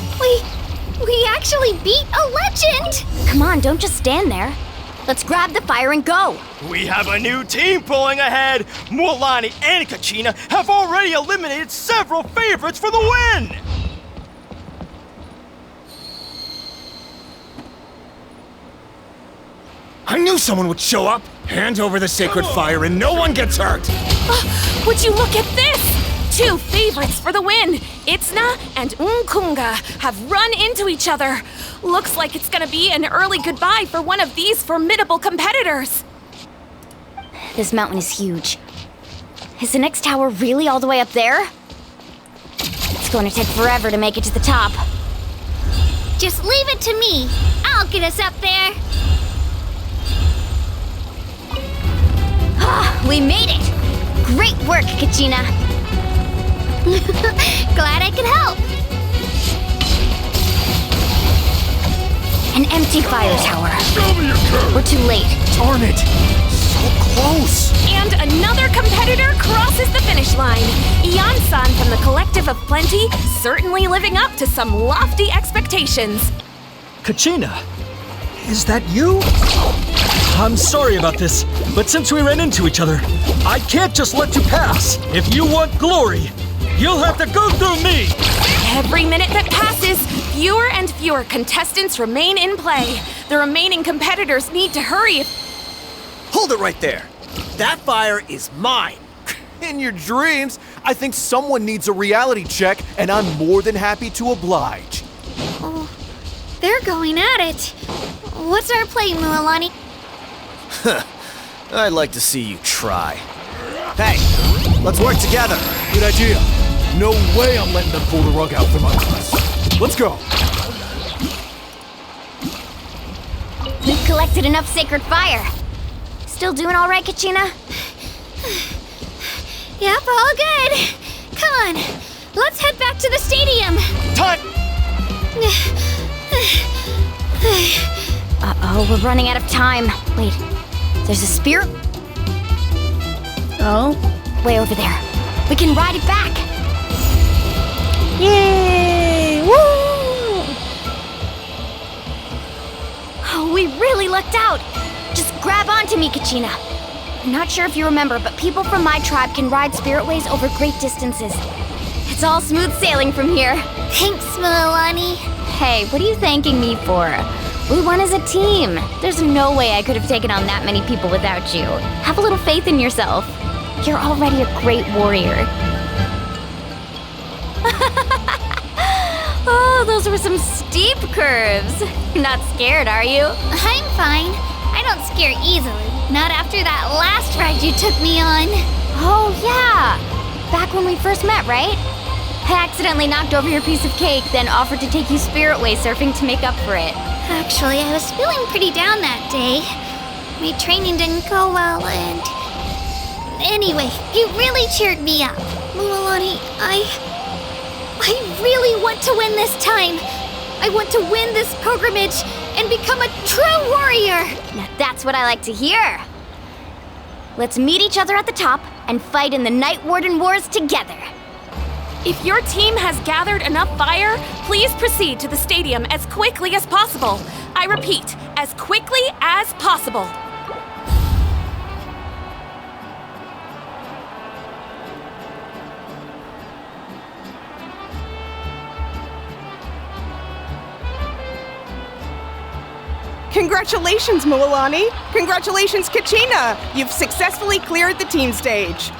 We actually beat a legend! Come on, don't just stand there. Let's grab the fire and go! We have a new team pulling ahead! Mualani and Kachina have already eliminated several favorites for the win! I knew someone would show up! Hand over the sacred fire and no one gets hurt! Would you look at this? 2 favorites for the win! Itzna and Unkunga have run into each other. Looks like it's gonna be an early goodbye for one of these formidable competitors. This mountain is huge. Is the next tower really all the way up there? It's going to take forever to make it to the top. Just leave it to me. I'll get us up there. We made it! Great work, Kachina! Glad I could help. An empty fire tower. We're too late. Darn it! So close! And another competitor crosses the finish line. Ian-san from the Collective of Plenty, certainly living up to some lofty expectations. Kachina, is that you? I'm sorry about this, but since we ran into each other, I can't just let you pass. If you want glory, you'll have to go through me! Every minute that passes, fewer and fewer contestants remain in play. The remaining competitors need to hurry. Hold it right there. That fire is mine. In your dreams, I think someone needs a reality check, and I'm more than happy to oblige. Oh, they're going at it. What's our play, Mualani? I'd like to see you try. Hey, let's work together. Good idea. No way I'm letting them pull the rug out from under us. Let's go. We've collected enough sacred fire. Still doing all right, Kachina? Yep, all good. Come on, let's head back to the stadium. Time! Uh-oh, we're running out of time. Wait, there's a spear? Oh? Way over there. We can ride it back. Yay! Woo! We really lucked out. Just grab onto me, Kachina. I'm not sure if you remember, but people from my tribe can ride spiritways over great distances. It's all smooth sailing from here. Thanks, Milani. Hey, what are you thanking me for? We won as a team. There's no way I could have taken on that many people without you. Have a little faith in yourself. You're already a great warrior. Oh, those were some steep curves. Not scared, are you? I'm fine. I don't scare easily. Not after that last ride you took me on. Oh, yeah. Back when we first met, right? I accidentally knocked over your piece of cake, then offered to take you spiritway surfing to make up for it. Actually, I was feeling pretty down that day. My training didn't go well, and... Anyway, you really cheered me up. Mualani, I really want to win this time. I want to win this pilgrimage and become a true warrior. Now that's what I like to hear. Let's meet each other at the top and fight in the Night Warden Wars together. If your team has gathered enough fire, please proceed to the stadium as quickly as possible. I repeat, as quickly as possible. Congratulations, Mualani! Congratulations, Kachina! You've successfully cleared the team stage.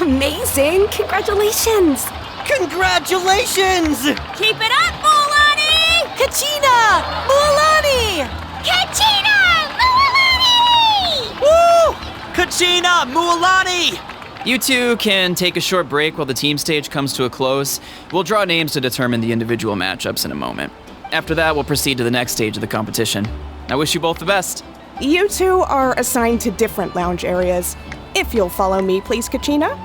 Amazing! Congratulations! Congratulations! Keep it up, Mualani! Kachina! Mualani! Kachina! Mualani! Woo! Kachina! Mualani! You two can take a short break while the team stage comes to a close. We'll draw names to determine the individual matchups in a moment. After that, we'll proceed to the next stage of the competition. I wish you both the best. You two are assigned to different lounge areas. If you'll follow me, please, Kachina.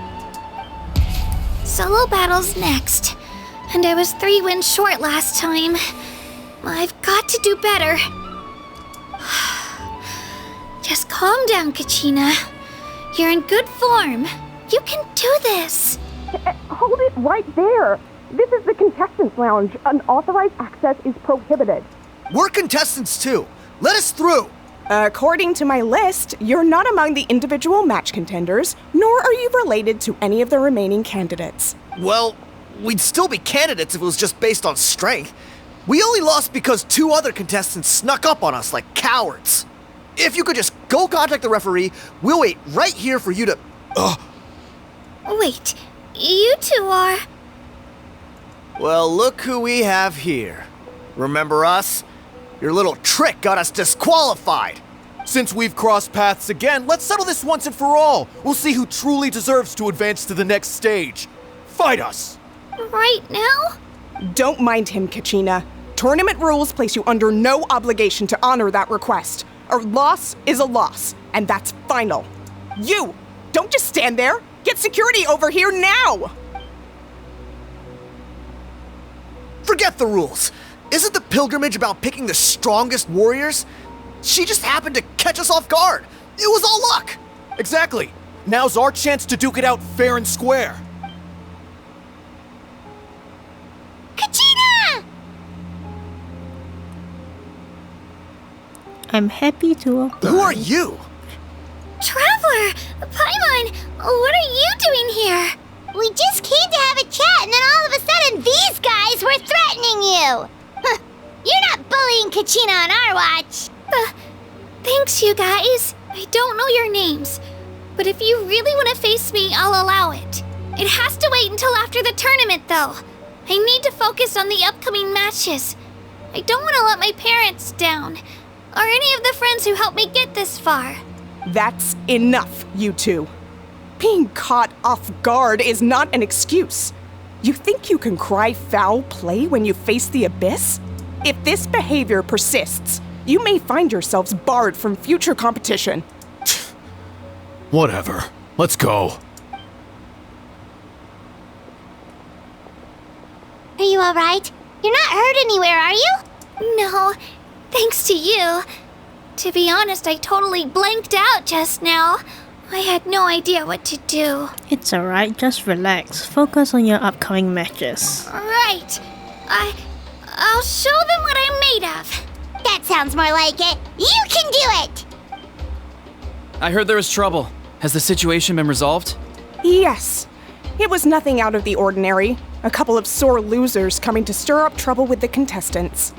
Solo battle's next. And I was 3 wins short last time. I've got to do better. Just calm down, Kachina. You're in good form. You can do this. Hold it right there. This is the contestants' lounge. Unauthorized access is prohibited. We're contestants too. Let us through. According to my list, you're not among the individual match contenders, nor are you related to any of the remaining candidates. Well, we'd still be candidates if it was just based on strength. We only lost because 2 other contestants snuck up on us like cowards. If you could just go contact the referee, we'll wait right here for you to... Wait, you two are... Well, look who we have here. Remember us? Your little trick got us disqualified. Since we've crossed paths again, let's settle this once and for all. We'll see who truly deserves to advance to the next stage. Fight us! Right now? Don't mind him, Kachina. Tournament rules place you under no obligation to honor that request. A loss is a loss, and that's final. You! Don't just stand there! Get security over here now! Forget the rules. Isn't the pilgrimage about picking the strongest warriors? She just happened to catch us off guard. It was all luck. Exactly. Now's our chance to duke it out fair and square. Kachina! I'm happy to oblige. Who are you? Traveler! Paimon! What are you doing here? We just came to have a chat, and then all of a sudden these guys were threatening you! You're not bullying Kachina on our watch! Thanks, you guys. I don't know your names, but if you really want to face me, I'll allow it. It has to wait until after the tournament, though. I need to focus on the upcoming matches. I don't want to let my parents down, or any of the friends who helped me get this far. That's enough, you two. Being caught off guard is not an excuse. You think you can cry foul play when you face the abyss? If this behavior persists, you may find yourselves barred from future competition. Whatever. Let's go. Are you alright? You're not hurt anywhere, are you? No, thanks to you. To be honest, I totally blanked out just now. I had no idea what to do. It's alright, just relax. Focus on your upcoming matches. Right. I'll show them what I'm made of. That sounds more like it. You can do it! I heard there was trouble. Has the situation been resolved? Yes. It was nothing out of the ordinary. A couple of sore losers coming to stir up trouble with the contestants.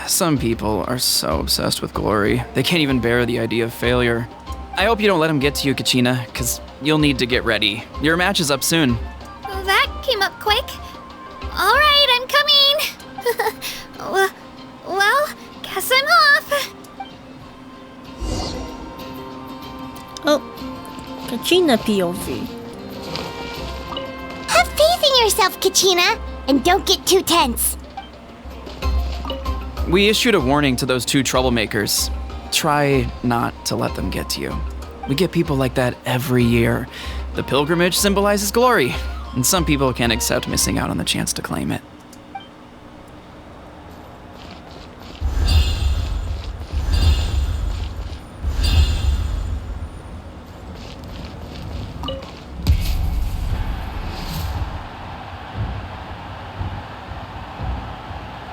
Some people are so obsessed with glory, they can't even bear the idea of failure. I hope you don't let them get to you, Kachina, because you'll need to get ready. Your match is up soon. That came up quick. All right, I'm coming. Well, guess I'm off. Oh, Kachina POV. Have faith in yourself, Kachina, and don't get too tense. We issued a warning to those two troublemakers. Try not to let them get to you. We get people like that every year. The pilgrimage symbolizes glory, and some people can't accept missing out on the chance to claim it.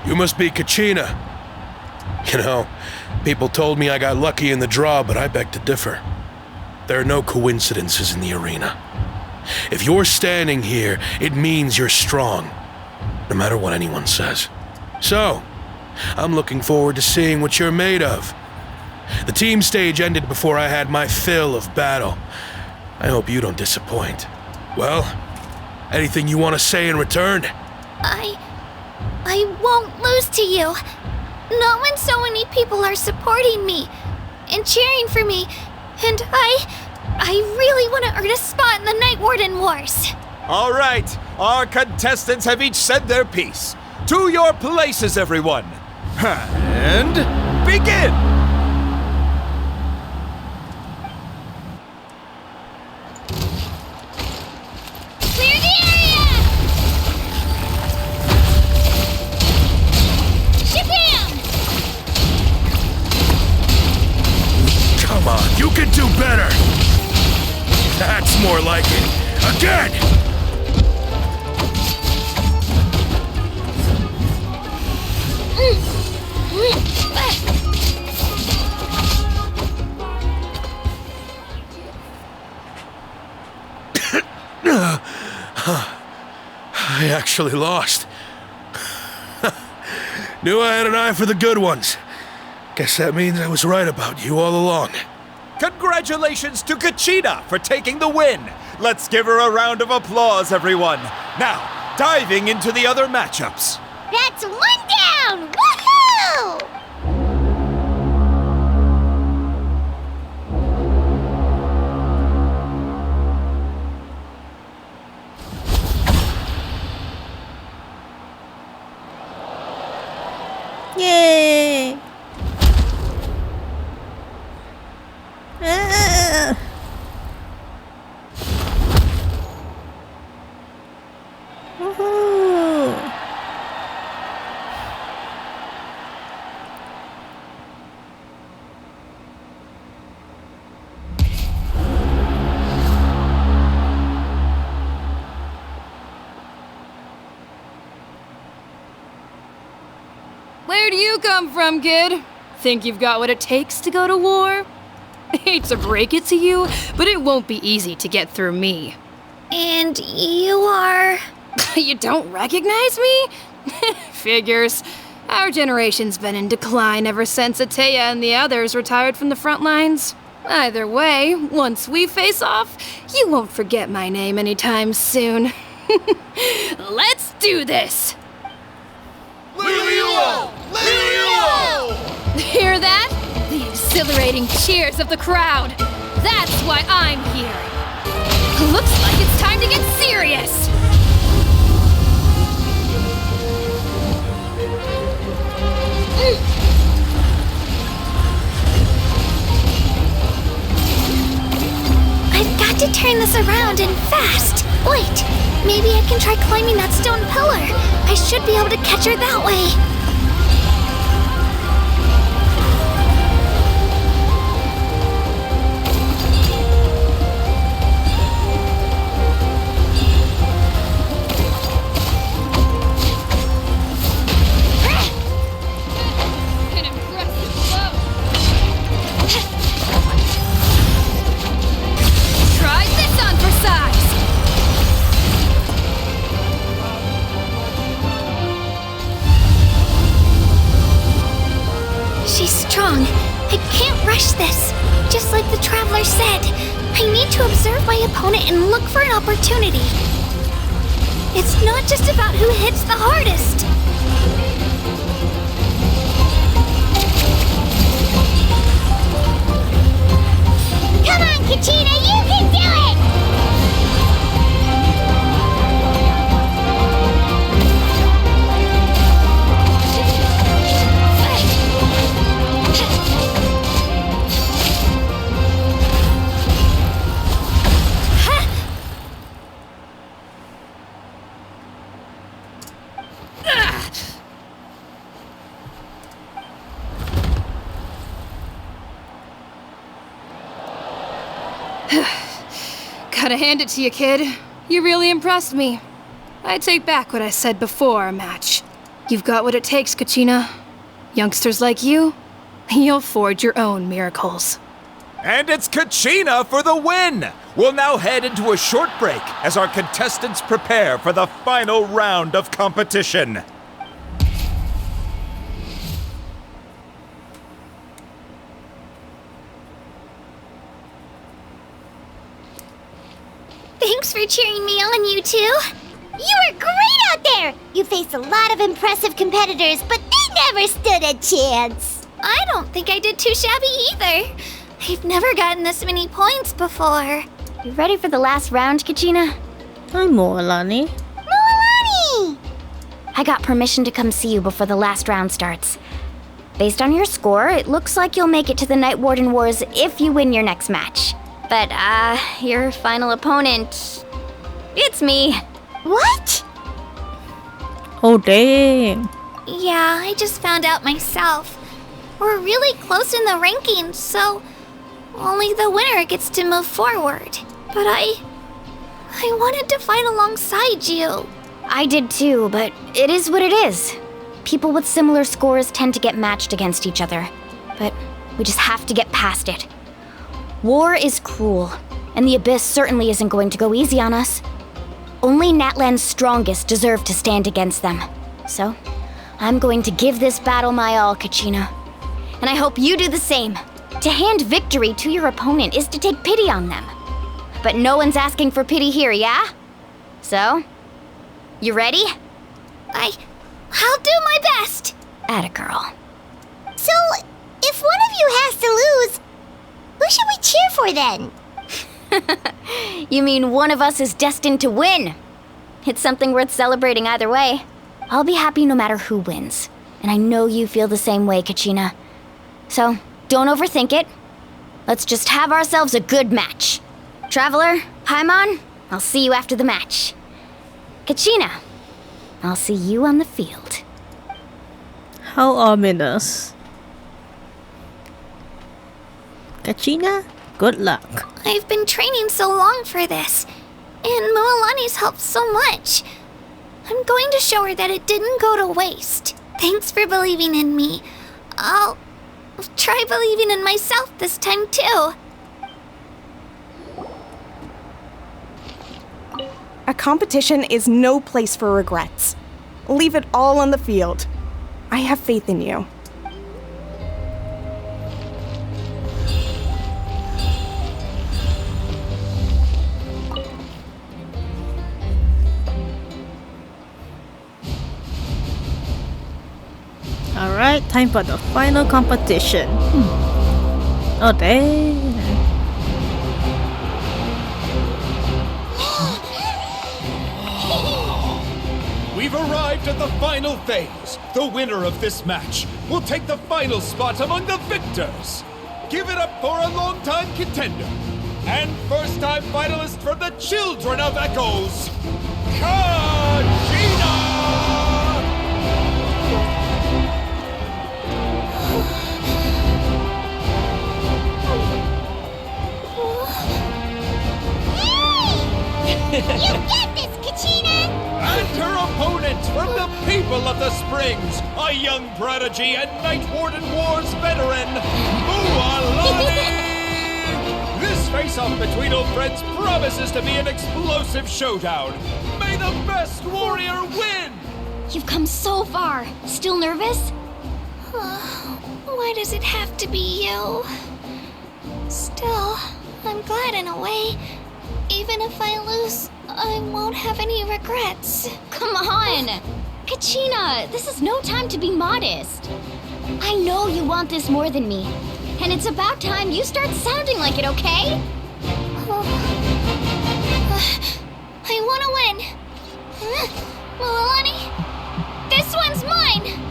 You must be Kachina. You know, people told me I got lucky in the draw, but I beg to differ. There are no coincidences in the arena. If you're standing here, it means you're strong, no matter what anyone says. So, I'm looking forward to seeing what you're made of. The team stage ended before I had my fill of battle. I hope you don't disappoint. Well, anything you want to say in return? I won't lose to you. Not when so many people are supporting me and cheering for me. And I really want to earn a spot in the Night Warden Wars. All right, our contestants have each said their piece. To your places, everyone. And begin! Clear the area! Shabam! Come on, you can do better! That's more like it. Again! I actually lost. Knew I had an eye for the good ones. Guess that means I was right about you all along. Congratulations to Kachina for taking the win. Let's give her a round of applause, everyone. Now, diving into the other matchups. That's one down! Woohoo! Yay! Woohoo! Where do you come from, kid? Think you've got what it takes to go to war? Hate to break it to you, but it won't be easy to get through me. And you are... You don't recognize me? Figures. Our generation's been in decline ever since Ateya and the others retired from the front lines. Either way, once we face off, you won't forget my name anytime soon. Let's do this! Hear that? The exhilarating cheers of the crowd. That's why I'm here. Looks like it's time to get serious. I've got to turn this around and fast. Wait, maybe I can try climbing that stone pillar. I should be able to catch her that way. my opponent and look for an opportunity. It's not just about who hits the hardest. Come on, Kachina, you can do it! Gotta hand it to you, kid. You really impressed me. I take back what I said before our match. You've got what it takes, Kachina. Youngsters like you, you'll forge your own miracles. And it's Kachina for the win! We'll now head into a short break as our contestants prepare for the final round of competition. Thanks for cheering me on, you two. You were great out there! You faced a lot of impressive competitors, but they never stood a chance. I don't think I did too shabby either. I've never gotten this many points before. You ready for the last round, Kachina? Hi, Moalani. Moalani! I got permission to come see you before the last round starts. Based on your score, it looks like you'll make it to the Night Warden Wars if you win your next match. But, your final opponent... it's me. What? Oh, dang. Yeah, I just found out myself. We're really close in the rankings, so only the winner gets to move forward. But I wanted to fight alongside you. I did too, but it is what it is. People with similar scores tend to get matched against each other. But we just have to get past it. War is cruel, and the Abyss certainly isn't going to go easy on us. Only Natlan's strongest deserve to stand against them. So, I'm going to give this battle my all, Kachina. And I hope you do the same. To hand victory to your opponent is to take pity on them. But no one's asking for pity here, yeah? So, you ready? I'll do my best. Atta girl. So, if one of you has to lose, who should we cheer for then? You mean one of us is destined to win? It's something worth celebrating either way. I'll be happy no matter who wins. And I know you feel the same way, Kachina. So, don't overthink it. Let's just have ourselves a good match. Traveler, Paimon, I'll see you after the match. Kachina, I'll see you on the field. How ominous. Kachina, good luck. I've been training so long for this, and Moalani's helped so much. I'm going to show her that it didn't go to waste. Thanks for believing in me. I'll try believing in myself this time too. A competition is no place for regrets. Leave it all on the field. I have faith in you. Alright, time for the final competition. Oh, dang. We've arrived at the final phase. The winner of this match will take the final spot among the victors. Give it up for a long-time contender and first-time finalist for the Children of Echoes, Kachina! You get this, Kachina! And her opponent from the people of the Springs, a young prodigy and Night Warden Wars veteran, Moalani! This face-off between old friends promises to be an explosive showdown. May the best warrior win! You've come so far. Still nervous? Why does it have to be you? Still, I'm glad in a way. Even if I lose, I won't have any regrets. Come on! Kachina, this is no time to be modest. I know you want this more than me. And it's about time you start sounding like it, okay? I want to win. Milani, this one's mine.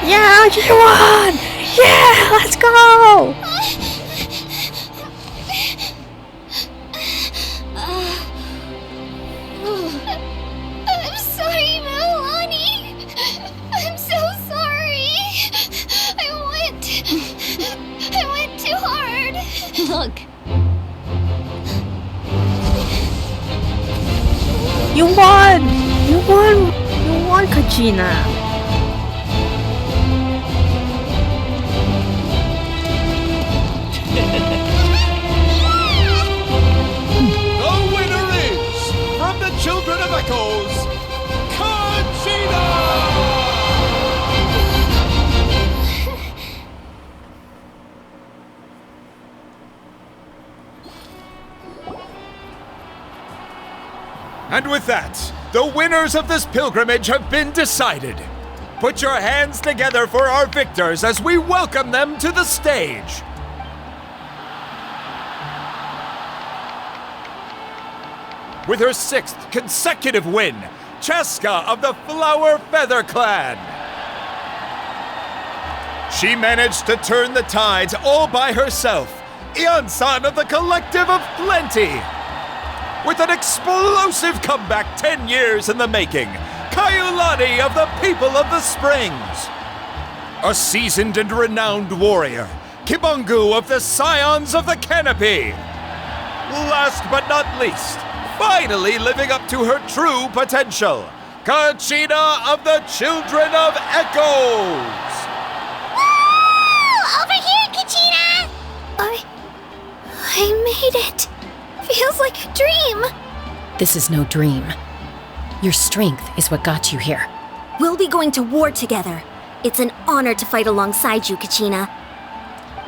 Yeah, you won! Yeah, let's go! I'm sorry, Milani. I'm so sorry. I went too hard. Look. You won! You won! You won, Kachina! The winner is, from the Children of Echoes, Kachina! And with that, the winners of this pilgrimage have been decided. Put your hands together for our victors as we welcome them to the stage. With her 6th consecutive win, Cheska of the Flower Feather Clan. She managed to turn the tides all by herself. Ian-san of the Collective of Plenty. With an explosive comeback 10 years in the making, Kayulani of the People of the Springs. A seasoned and renowned warrior, Kibungu of the Scions of the Canopy. Last but not least, finally living up to her true potential, Kachina of the Children of Echoes! Woo! Over here, Kachina! I made it. Feels like a dream. This is no dream. Your strength is what got you here. We'll be going to war together. It's an honor to fight alongside you, Kachina.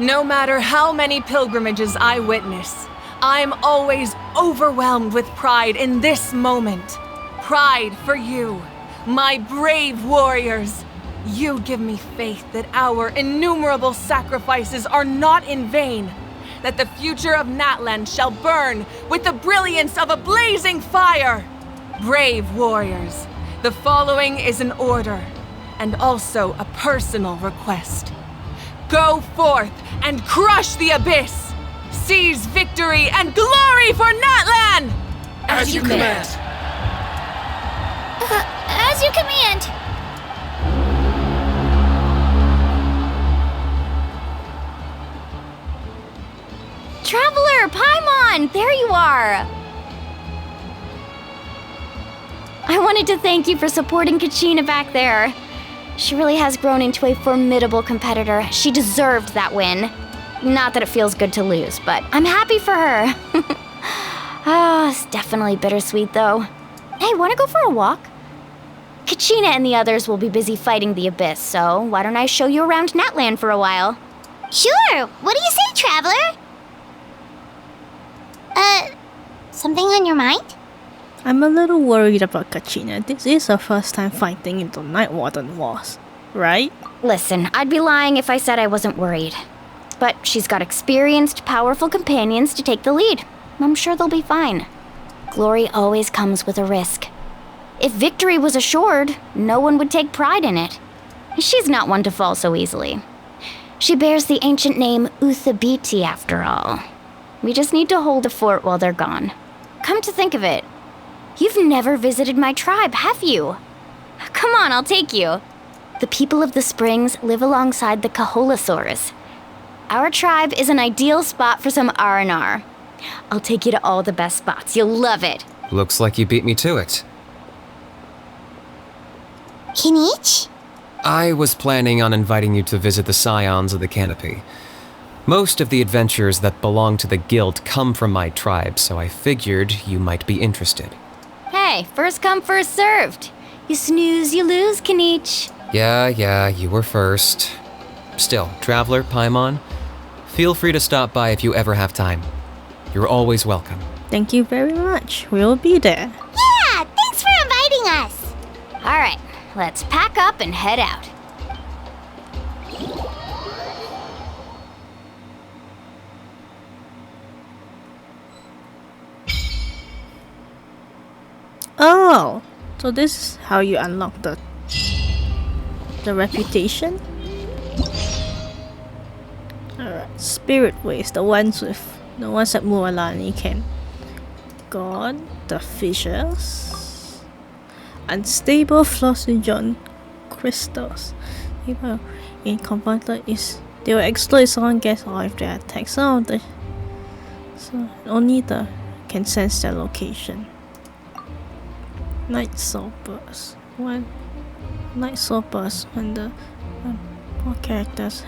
No matter how many pilgrimages I witness, I'm always overwhelmed with pride in this moment. Pride for you, my brave warriors. You give me faith that our innumerable sacrifices are not in vain, that the future of Natlan shall burn with the brilliance of a blazing fire. Brave warriors, the following is an order, and also a personal request. Go forth and crush the abyss! Seize victory and glory for Natlan! As you command! As you command! Traveler, Paimon, there you are! I wanted to thank you for supporting Kachina back there. She really has grown into a formidable competitor. She deserved that win. Not that it feels good to lose, but I'm happy for her. It's definitely bittersweet, though. Hey, wanna go for a walk? Kachina and the others will be busy fighting the Abyss, so why don't I show you around Natlan for a while? Sure! What do you say, Traveler? Something on your mind? I'm a little worried about Kachina. This is her first time fighting in the Night Warden Wars. right? Listen, I'd be lying if I said I wasn't worried. But she's got experienced, powerful companions to take the lead. I'm sure they'll be fine. Glory always comes with a risk. If victory was assured, no one would take pride in it. She's not one to fall so easily. She bears the ancient name Uthabiti, after all. We just need to hold the fort while they're gone. Come to think of it, you've never visited my tribe, have you? Come on, I'll take you. The people of the Springs live alongside the Kaholasaurus. Our tribe is an ideal spot for some R&R. I'll take you to all the best spots. You'll love it. Looks like you beat me to it. Kinich? I was planning on inviting you to visit the Scions of the Canopy. Most of the adventurers that belong to the guild come from my tribe, so I figured you might be interested. Hey, first come, first served. You snooze, you lose, Kinich. Yeah, you were first. Still, Traveler, Paimon, feel free to stop by if you ever have time. You're always welcome. Thank you very much. We'll be there. Yeah, thanks for inviting us. All right, let's pack up and head out. Oh, so this is how you unlock the reputation? Alright, spirit ways, the ones at Mualani can. God, the fissures. Unstable flossingen crystals. People in converter is they will explode if someone gets or if they attack. Some of the so only the can sense their location. Night Soul Burst. When Night Soul Burst when the all characters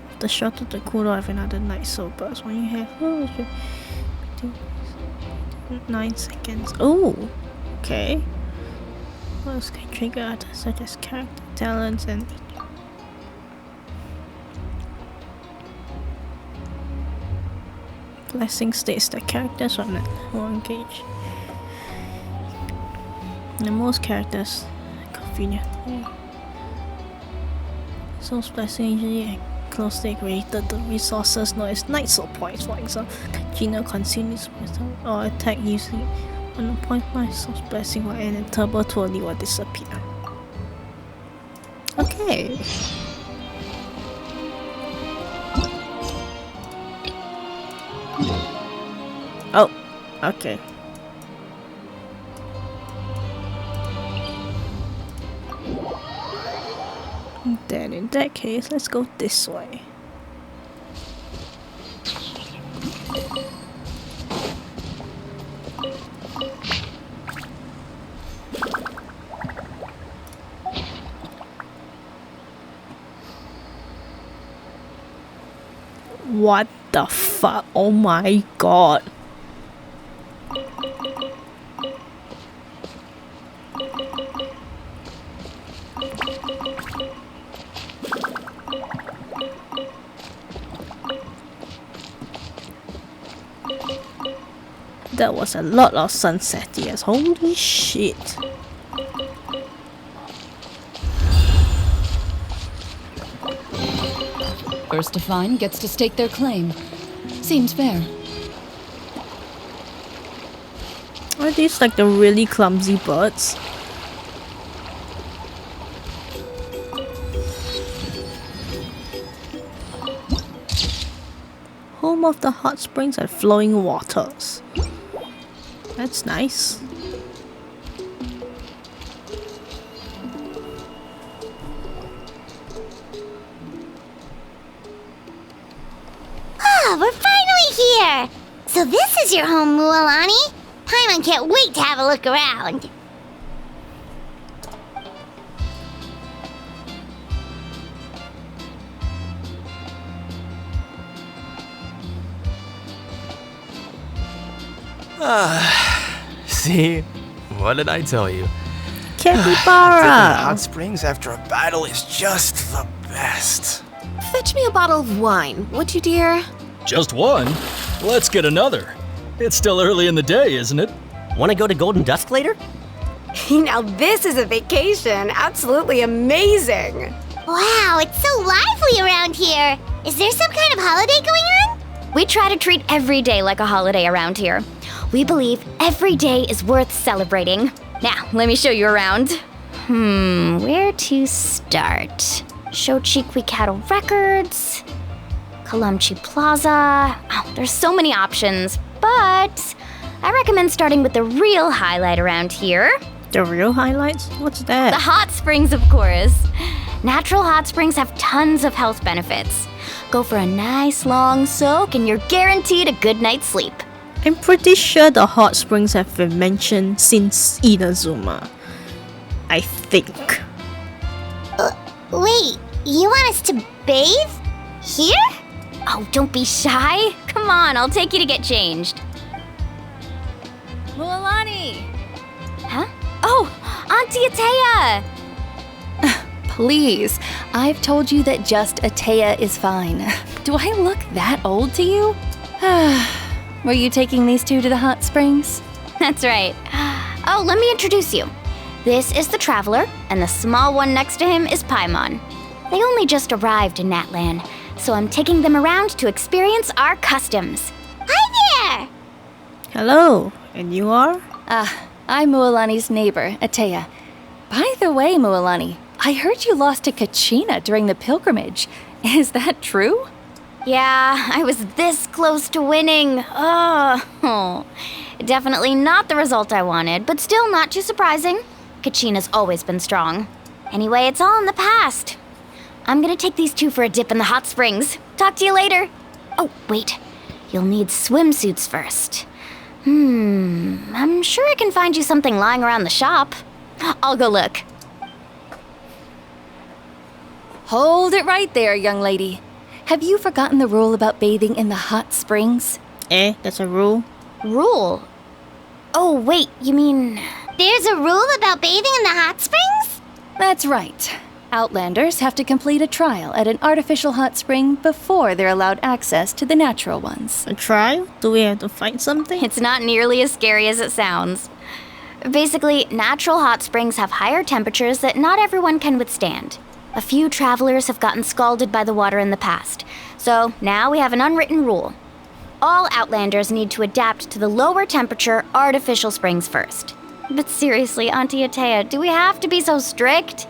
have the shot of the cooldown of another Night Soul Burst. When you have 9 seconds. Oh, okay. What else can trigger others such as character talents and blessing states that characters will engage. And most characters convenient. Soul's blessing usually closely related to resources known as Night Soul points, for example. Gino consumes wisdom or attack using on a point. Night Soul's blessing will end and Turbo 20 will disappear. Okay. Oh, okay. Then in that case, let's go this way. What the fuck? Oh my god. That was a lot of sunset years. Holy shit. First to find gets to stake their claim. Seems fair. Are these like the really clumsy birds? Home of the hot springs and flowing waters. That's nice. Ah, we're finally here! So this is your home, Mualani? Paimon can't wait to have a look around. See? What did I tell you? Capybara! Visiting hot springs after a battle is just the best. Fetch me a bottle of wine, would you, dear? Just one? Let's get another. It's still early in the day, isn't it? Want to go to Golden Dusk later? Now this is a vacation. Absolutely amazing. Wow, it's so lively around here. Is there some kind of holiday going on? We try to treat every day like a holiday around here. We believe every day is worth celebrating. Now, let me show you around. Where to start? Shochiqui Cattle Records, Kalamchi Plaza. Oh, there's so many options, but I recommend starting with the real highlight around here. The real highlights? What's that? The hot springs, of course. Natural hot springs have tons of health benefits. Go for a nice long soak and you're guaranteed a good night's sleep. I'm pretty sure the hot springs have been mentioned since Inazuma. I think. Wait, you want us to bathe? Here? Oh, don't be shy. Come on, I'll take you to get changed. Mualani! Huh? Oh, Auntie Atea! Please, I've told you that just Atea is fine. Do I look that old to you? Were you taking these two to the hot springs? That's right. Oh, let me introduce you. This is the Traveler, and the small one next to him is Paimon. They only just arrived in Natlan, so I'm taking them around to experience our customs. Hi there! Hello, and you are? I'm Mualani's neighbor, Atea. By the way, Mualani, I heard you lost to Kachina during the pilgrimage. Is that true? Yeah, I was this close to winning. Oh, definitely not the result I wanted, but still not too surprising. Kachina's always been strong. Anyway, it's all in the past. I'm gonna take these two for a dip in the hot springs. Talk to you later. Oh, wait. You'll need swimsuits first. I'm sure I can find you something lying around the shop. I'll go look. Hold it right there, young lady. Have you forgotten the rule about bathing in the hot springs? That's a rule? Rule? Oh, wait, you mean... There's a rule about bathing in the hot springs? That's right. Outlanders have to complete a trial at an artificial hot spring before they're allowed access to the natural ones. A trial? Do we have to fight something? It's not nearly as scary as it sounds. Basically, natural hot springs have higher temperatures that not everyone can withstand. A few travelers have gotten scalded by the water in the past, so now we have an unwritten rule. All Outlanders need to adapt to the lower temperature artificial springs first. But seriously, Auntie Atea, do we have to be so strict?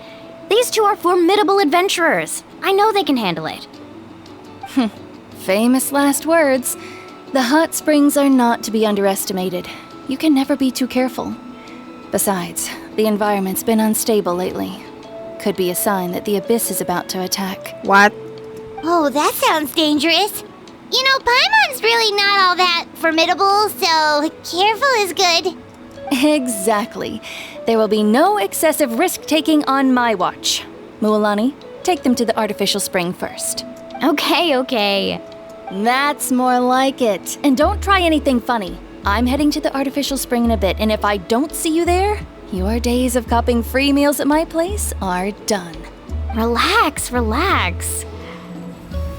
These two are formidable adventurers. I know they can handle it. Famous last words. The hot springs are not to be underestimated. You can never be too careful. Besides, the environment's been unstable lately. Could be a sign that the abyss is about to attack. What? Oh, that sounds dangerous. You know, Paimon's really not all that formidable, so careful is good. Exactly. There will be no excessive risk-taking on my watch. Mualani, take them to the artificial spring first. Okay. That's more like it. And don't try anything funny. I'm heading to the artificial spring in a bit, and if I don't see you there, your days of copping free meals at my place are done. Relax.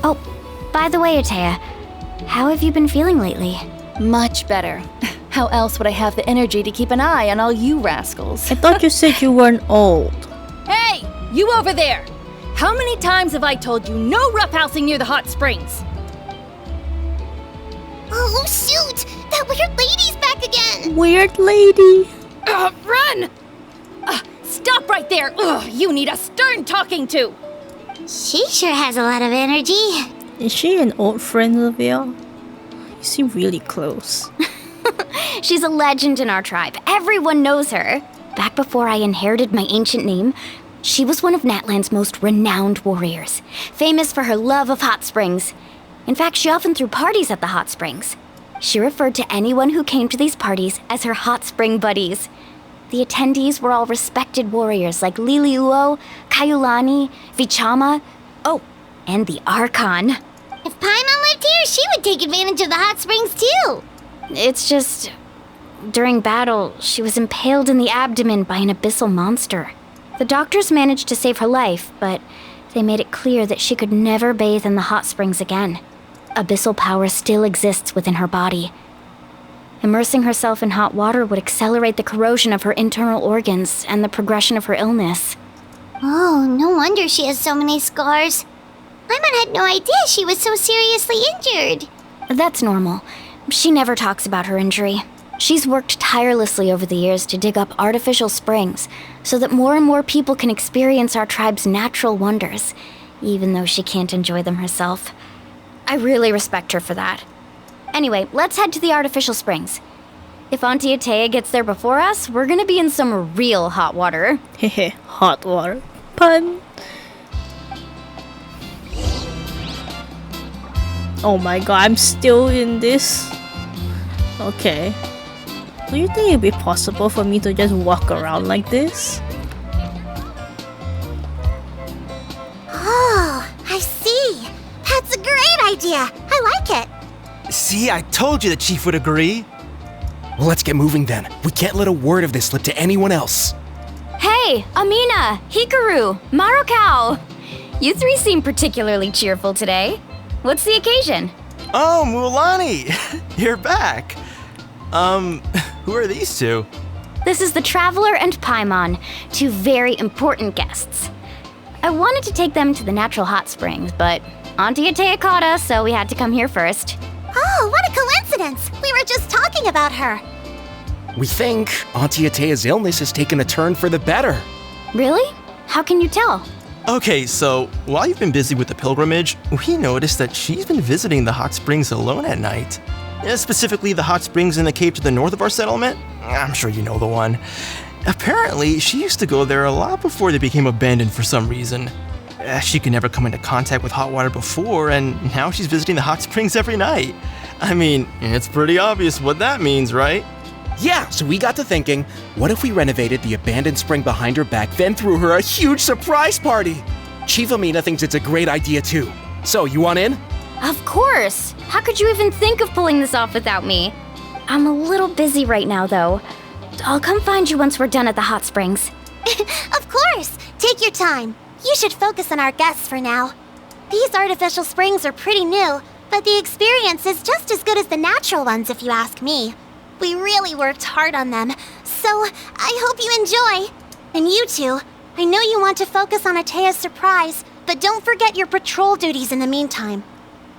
Oh, by the way, Atea, how have you been feeling lately? Much better. How else would I have the energy to keep an eye on all you rascals? I thought you said you weren't old. Hey, you over there! How many times have I told you no roughhousing near the hot springs? Oh, shoot! That weird lady's back again! Weird lady? Run! Stop right there! You need a stern talking to! She sure has a lot of energy. Is she an old friend of yours? You seem really close. She's a legend in our tribe. Everyone knows her. Back before I inherited my ancient name, she was one of Natlan's most renowned warriors, famous for her love of hot springs. In fact, she often threw parties at the hot springs. She referred to anyone who came to these parties as her hot spring buddies. The attendees were all respected warriors like Liliuo, Kaiulani, Vichama, and the Archon. If Paimon lived here, she would take advantage of the hot springs too. It's just... during battle, she was impaled in the abdomen by an abyssal monster. The doctors managed to save her life, but they made it clear that she could never bathe in the hot springs again. Abyssal power still exists within her body. Immersing herself in hot water would accelerate the corrosion of her internal organs and the progression of her illness. Oh, no wonder she has so many scars. Paimon had no idea she was so seriously injured. That's normal. She never talks about her injury. She's worked tirelessly over the years to dig up artificial springs so that more and more people can experience our tribe's natural wonders, even though she can't enjoy them herself. I really respect her for that. Anyway, let's head to the artificial springs. If Auntie Atea gets there before us, we're gonna be in some real hot water. Hehe, hot water. Pun. Oh my god, I'm still in this. Okay. Do you think it'd be possible for me to just walk around like this? Oh, I see. That's a great idea. I like it. See, I told you the chief would agree. Well, let's get moving then. We can't let a word of this slip to anyone else. Hey, Amina, Hikaru, Marukao. You three seem particularly cheerful today. What's the occasion? Oh, Mualani, you're back. Who are these two? This is the Traveler and Paimon, two very important guests. I wanted to take them to the natural hot springs, but Auntie Atea caught us, so we had to come here first. Oh, what a coincidence! We were just talking about her. We think Auntie Atea's illness has taken a turn for the better. Really? How can you tell? Okay, so while you've been busy with the pilgrimage, we noticed that she's been visiting the hot springs alone at night. Specifically, the hot springs in the cave to the north of our settlement. I'm sure you know the one. Apparently, she used to go there a lot before they became abandoned for some reason. She could never come into contact with hot water before, and now she's visiting the hot springs every night. I mean, it's pretty obvious what that means, right? Yeah, so we got to thinking, what if we renovated the abandoned spring behind her back, then threw her a huge surprise party? Chief Amina thinks it's a great idea too. So, you want in? Of course! How could you even think of pulling this off without me? I'm a little busy right now, though. I'll come find you once we're done at the hot springs. Of course! Take your time. You should focus on our guests for now. These artificial springs are pretty new, but the experience is just as good as the natural ones if you ask me. We really worked hard on them, so I hope you enjoy. And you two, I know you want to focus on Atea's surprise, but don't forget your patrol duties in the meantime.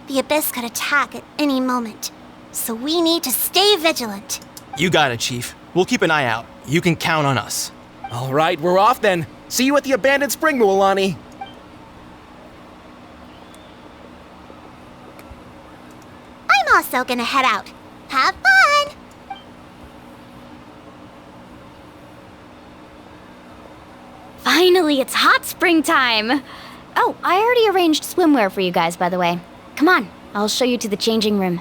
The Abyss could attack at any moment, so we need to stay vigilant. You got it, Chief. We'll keep an eye out. You can count on us. All right, we're off then. See you at the abandoned spring, Mualani. I'm also gonna head out. Have fun! Finally, it's hot spring time! Oh, I already arranged swimwear for you guys, by the way. Come on, I'll show you to the changing room.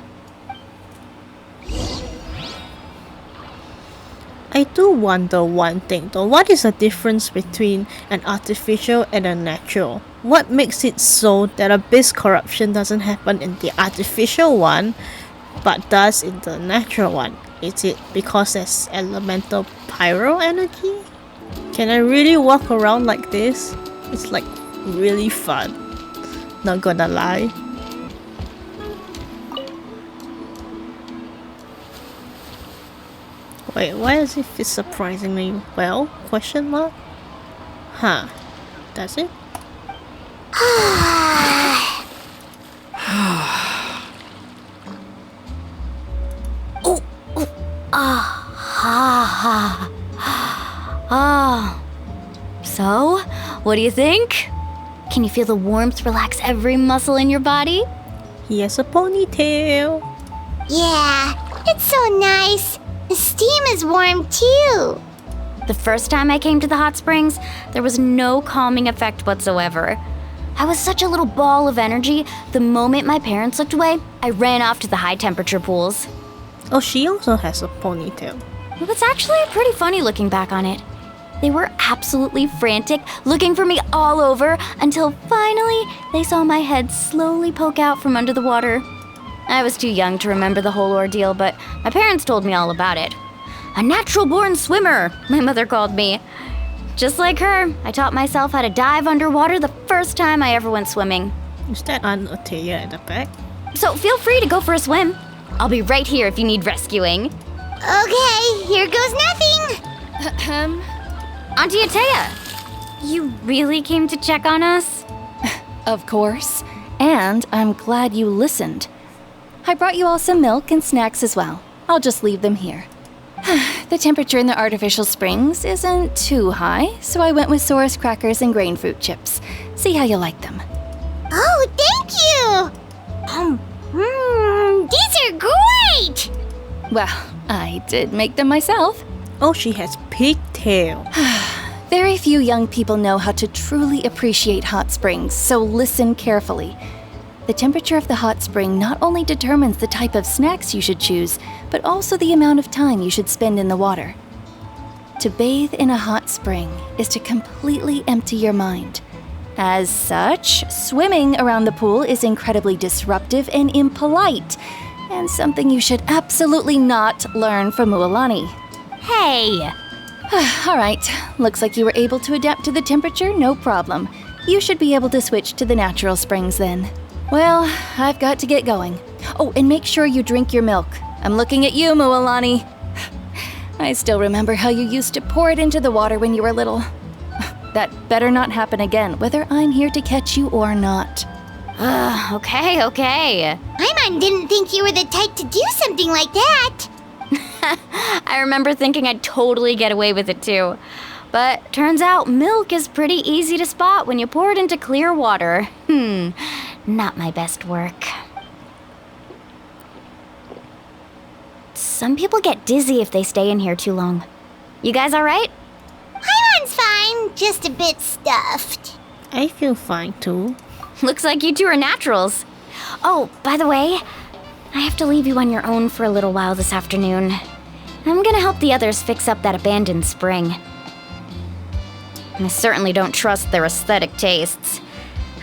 I do wonder one thing though. What is the difference between an artificial and a natural? What makes it so that abyss corruption doesn't happen in the artificial one, but does in the natural one? Is it because there's elemental pyro energy? Can I really walk around like this? It's like really fun. Not gonna lie. Wait, why does it fit surprisingly well? Question mark? Huh. Does it? So, what do you think? Can you feel the warmth relax every muscle in your body? He has a ponytail. Yeah, it's so nice. The steam is warm too. The first time I came to the hot springs, there was no calming effect whatsoever. I was such a little ball of energy, the moment my parents looked away, I ran off to the high temperature pools. Oh, she also has a ponytail. It was actually pretty funny looking back on it. They were absolutely frantic, looking for me all over, until finally they saw my head slowly poke out from under the water. I was too young to remember the whole ordeal, but my parents told me all about it. A natural-born swimmer, my mother called me. Just like her, I taught myself how to dive underwater the first time I ever went swimming. Is that Aunt Atea at the back? So feel free to go for a swim. I'll be right here if you need rescuing. Okay, here goes nothing. Auntie Atea! You really came to check on us? Of course. And I'm glad you listened. I brought you all some milk and snacks as well. I'll just leave them here. The temperature in the artificial springs isn't too high, so I went with Saurus crackers and grain fruit chips. See how you like them. Oh, thank you! These are great! Well, I did make them myself. Oh, she has pigtail. Very few young people know how to truly appreciate hot springs, so listen carefully. The temperature of the hot spring not only determines the type of snacks you should choose, but also the amount of time you should spend in the water. To bathe in a hot spring is to completely empty your mind. As such, swimming around the pool is incredibly disruptive and impolite, and something you should absolutely not learn from Mualani. Hey! All right, looks like you were able to adapt to the temperature, no problem. You should be able to switch to the natural springs then. Well, I've got to get going. Oh, and make sure you drink your milk. I'm looking at you, Mualani. I still remember how you used to pour it into the water when you were little. That better not happen again, whether I'm here to catch you or not. Okay. Paimon didn't think you were the type to do something like that. I remember thinking I'd totally get away with it too. But turns out milk is pretty easy to spot when you pour it into clear water. Not my best work. Some people get dizzy if they stay in here too long. You guys alright? Paimon's fine, just a bit stuffed. I feel fine too. Looks like you two are naturals. Oh, by the way, I have to leave you on your own for a little while this afternoon. I'm gonna help the others fix up that abandoned spring. I certainly don't trust their aesthetic tastes.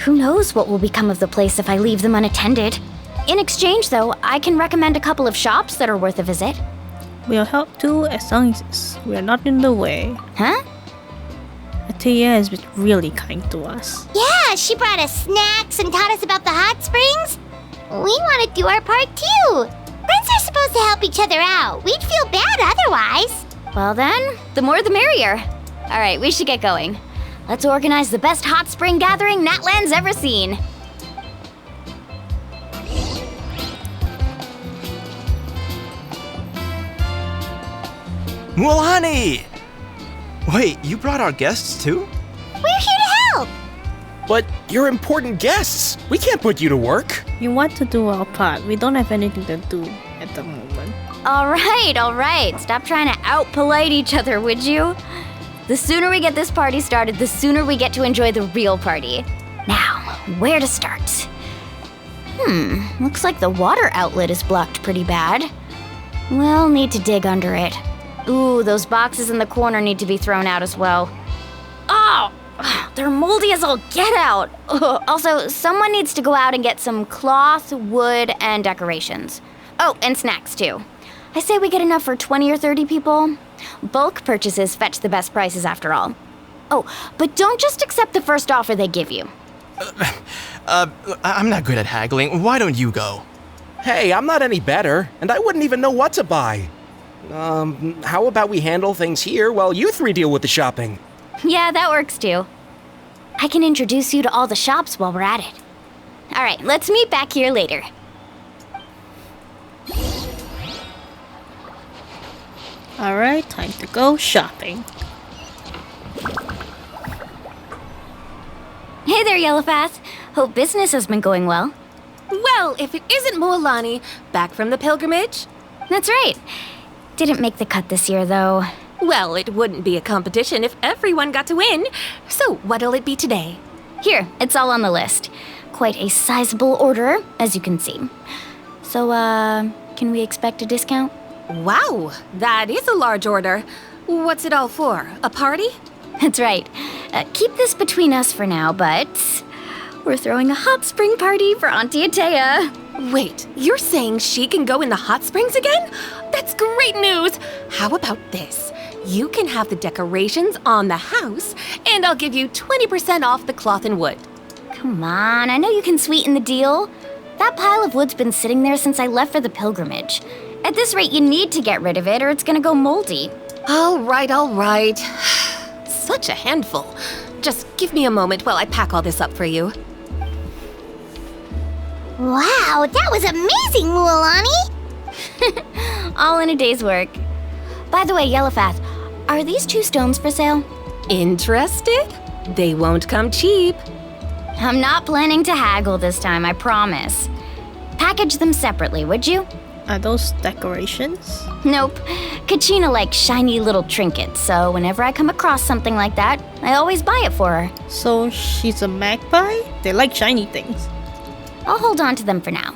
Who knows what will become of the place if I leave them unattended? In exchange, though, I can recommend a couple of shops that are worth a visit. We'll help too as long as we're not in the way. Huh? Ataya has been really kind to us. Yeah, she brought us snacks and taught us about the hot springs. We want to do our part too. Friends are supposed to help each other out. We'd feel bad otherwise. Well then, the more the merrier. All right, we should get going. Let's organize the best hot spring gathering Natlan's ever seen. Mualani! Wait, you brought our guests too? We're here to help. But you're important guests. We can't put you to work. We want to do our part. We don't have anything to do at the moment. All right. Stop trying to out-polite each other, would you? The sooner we get this party started, the sooner we get to enjoy the real party. Now, where to start? Looks like the water outlet is blocked pretty bad. We'll need to dig under it. Ooh, those boxes in the corner need to be thrown out as well. Oh, they're moldy as all get out. Also, someone needs to go out and get some cloth, wood, and decorations. Oh, and snacks too. I say we get enough for 20 or 30 people. Bulk purchases fetch the best prices after all. Oh, but don't just accept the first offer they give you. I'm not good at haggling. Why don't you go? Hey, I'm not any better, and I wouldn't even know what to buy. How about we handle things here while you three deal with the shopping? Yeah, that works too. I can introduce you to all the shops while we're at it. All right, let's meet back here later. Alright, time to go shopping. Hey there, Yellowfast. Hope business has been going well. Well, if it isn't Mualani, back from the pilgrimage? That's right. Didn't make the cut this year, though. Well, it wouldn't be a competition if everyone got to win. So, what'll it be today? Here, it's all on the list. Quite a sizable order, as you can see. So, can we expect a discount? Wow, that is a large order. What's it all for? A party? That's right. Keep this between us for now, but we're throwing a hot spring party for Auntie Ataya. Wait, you're saying she can go in the hot springs again? That's great news! How about this? You can have the decorations on the house, and I'll give you 20% off the cloth and wood. Come on, I know you can sweeten the deal. That pile of wood's been sitting there since I left for the pilgrimage. At this rate, you need to get rid of it or it's gonna go moldy. All right. Such a handful. Just give me a moment while I pack all this up for you. Wow, that was amazing, Mualani! All in a day's work. By the way, Yellowfath, are these 2 stones for sale? Interested? They won't come cheap. I'm not planning to haggle this time, I promise. Package them separately, would you? Are those decorations? Nope. Kachina likes shiny little trinkets, so whenever I come across something like that, I always buy it for her. So she's a magpie? They like shiny things. I'll hold on to them for now.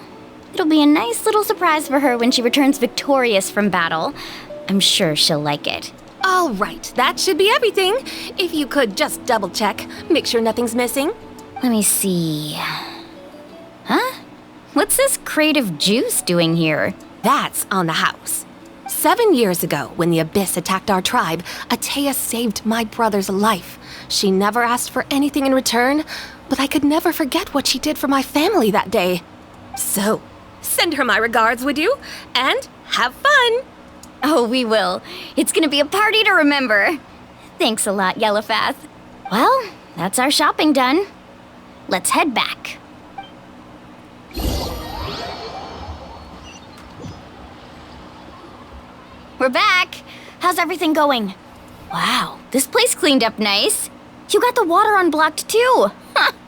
It'll be a nice little surprise for her when she returns victorious from battle. I'm sure she'll like it. All right, that should be everything. If you could just double check, make sure nothing's missing. Let me see. Huh? What's this crate of juice doing here? That's on the house. 7 years ago, when the Abyss attacked our tribe, Atea saved my brother's life. She never asked for anything in return, but I could never forget what she did for my family that day. So, send her my regards, would you? And have fun! Oh, we will. It's gonna be a party to remember. Thanks a lot, Yellowfath. Well, that's our shopping done. Let's head back. We're back. How's everything going? Wow, this place cleaned up nice. You got the water unblocked too.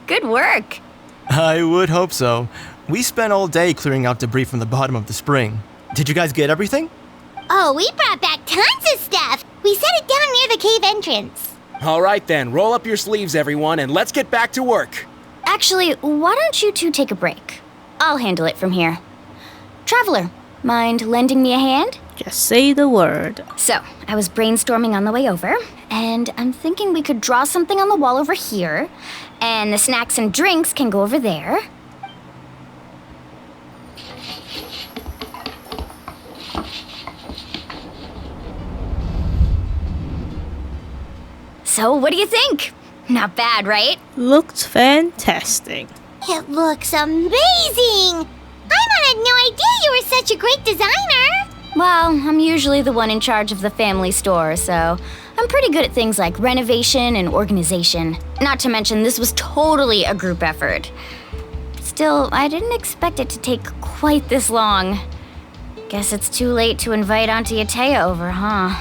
Good work. I would hope so. We spent all day clearing out debris from the bottom of the spring. Did you guys get everything? Oh, we brought back tons of stuff! We set it down near the cave entrance. All right then, roll up your sleeves, everyone, and let's get back to work. Actually, why don't you 2 take a break? I'll handle it from here. Traveler, mind lending me a hand? Just say the word. So, I was brainstorming on the way over, and I'm thinking we could draw something on the wall over here, and the snacks and drinks can go over there. So, what do you think? Not bad, right? Looks fantastic. It looks amazing! Paimon had no idea you were such a great designer! Well, I'm usually the one in charge of the family store, so I'm pretty good at things like renovation and organization. Not to mention, this was totally a group effort. Still, I didn't expect it to take quite this long. Guess it's too late to invite Auntie Atea over, huh?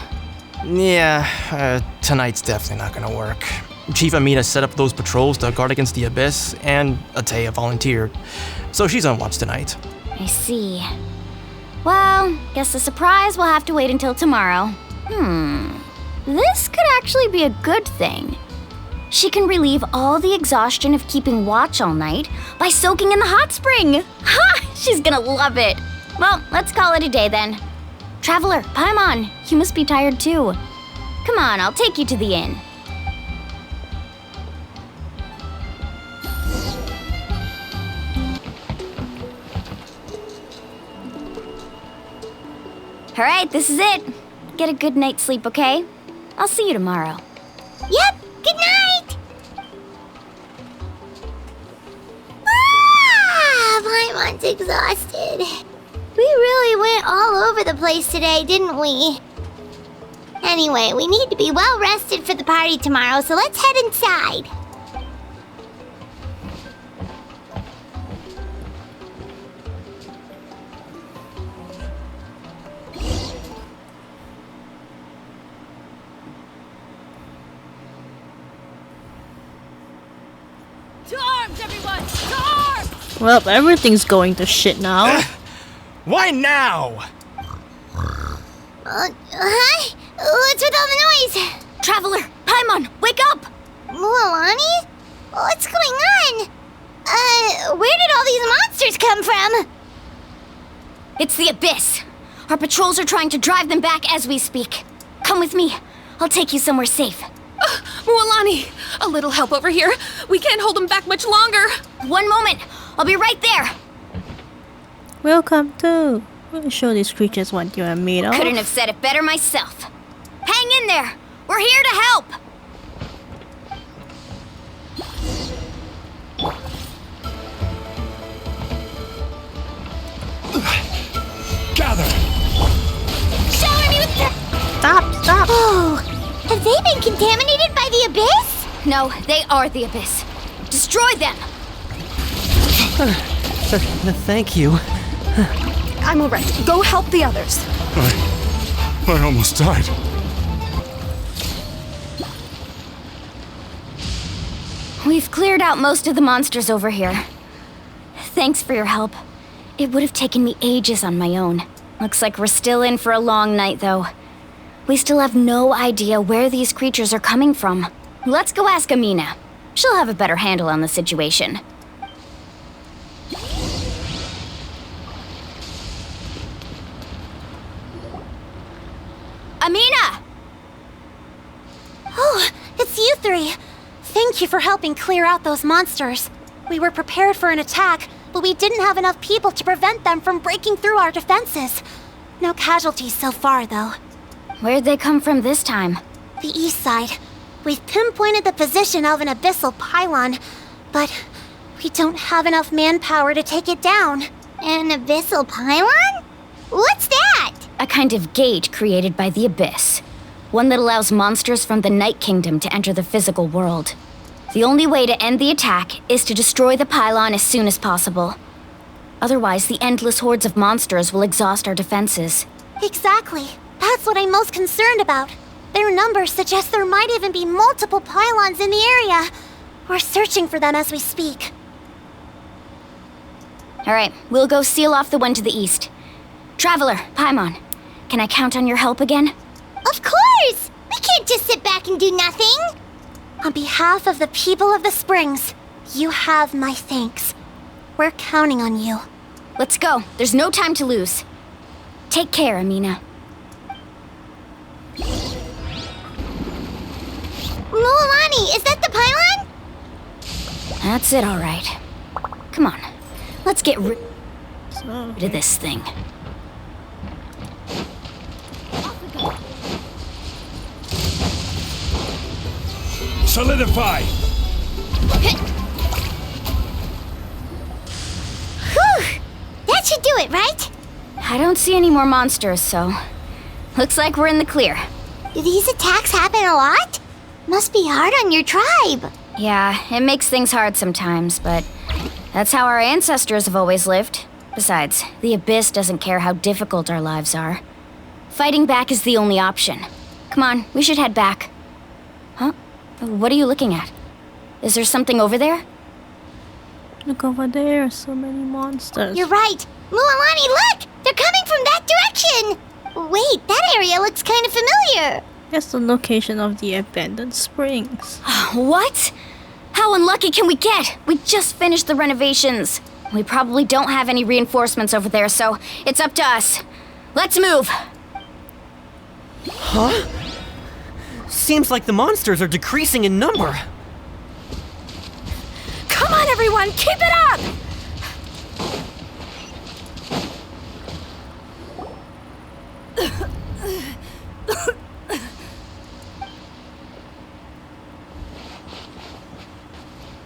Yeah, tonight's definitely not gonna work. Chief Amina set up those patrols to guard against the Abyss, and Atea volunteered. So she's on watch tonight. I see. Well, guess the surprise will have to wait until tomorrow. This could actually be a good thing. She can relieve all the exhaustion of keeping watch all night by soaking in the hot spring. Ha! She's gonna love it. Well, let's call it a day then. Traveler, Paimon, you must be tired too. Come on, I'll take you to the inn. All right, this is it. Get a good night's sleep, okay? I'll see you tomorrow. Yep, good night! Paimon's exhausted. We really went all over the place today, didn't we? Anyway, we need to be well rested for the party tomorrow, so let's head inside. To arms, everyone! To arms! Well, everything's going to shit now. Why now? Huh? What's with all the noise? Traveler, Paimon, wake up! Mualani? What's going on? Where did all these monsters come from? It's the Abyss. Our patrols are trying to drive them back as we speak. Come with me. I'll take you somewhere safe. Mualani, a little help over here. We can't hold them back much longer. One moment. I'll be right there. Welcome to. I'll show these creatures what you are made of. Couldn't have said it better myself. Hang in there. We're here to help. Gather! Shower me with the... Stop! Oh, have they been contaminated by the Abyss? No, they are the Abyss. Destroy them! Thank you. I'm alright. Go help the others. I almost died. We've cleared out most of the monsters over here. Thanks for your help. It would have taken me ages on my own. Looks like we're still in for a long night, though. We still have no idea where these creatures are coming from. Let's go ask Amina. She'll have a better handle on the situation. Amina! Oh, it's you three. Thank you for helping clear out those monsters. We were prepared for an attack, but we didn't have enough people to prevent them from breaking through our defenses. No casualties so far, though. Where'd they come from this time? The east side. We've pinpointed the position of an abyssal pylon, but we don't have enough manpower to take it down. An abyssal pylon? What's that? A kind of gate created by the Abyss. One that allows monsters from the Night Kingdom to enter the physical world. The only way to end the attack is to destroy the pylon as soon as possible. Otherwise, the endless hordes of monsters will exhaust our defenses. Exactly. That's what I'm most concerned about. Their numbers suggest there might even be multiple pylons in the area. We're searching for them as we speak. Alright, we'll go seal off the one to the east. Traveler, Paimon, can I count on your help again? Of course! We can't just sit back and do nothing! On behalf of the people of the Springs, you have my thanks. We're counting on you. Let's go. There's no time to lose. Take care, Amina. Mualani, is that the pylon? That's it, all right. Come on. Let's get rid of this thing. Solidify! Whew! That should do it, right? I don't see any more monsters, so... Looks like we're in the clear. Do these attacks happen a lot? Must be hard on your tribe. Yeah, it makes things hard sometimes, but... That's how our ancestors have always lived. Besides, the Abyss doesn't care how difficult our lives are. Fighting back is the only option. Come on, we should head back. Huh? What are you looking at? Is there something over there? Look over there, so many monsters. You're right. Mualani, look! They're coming from that direction! Wait, that area looks kind of familiar. That's the location of the abandoned springs. What? How unlucky can we get? We just finished the renovations. We probably don't have any reinforcements over there, so it's up to us. Let's move! Huh? Seems like the monsters are decreasing in number. Come on, everyone! Keep it up!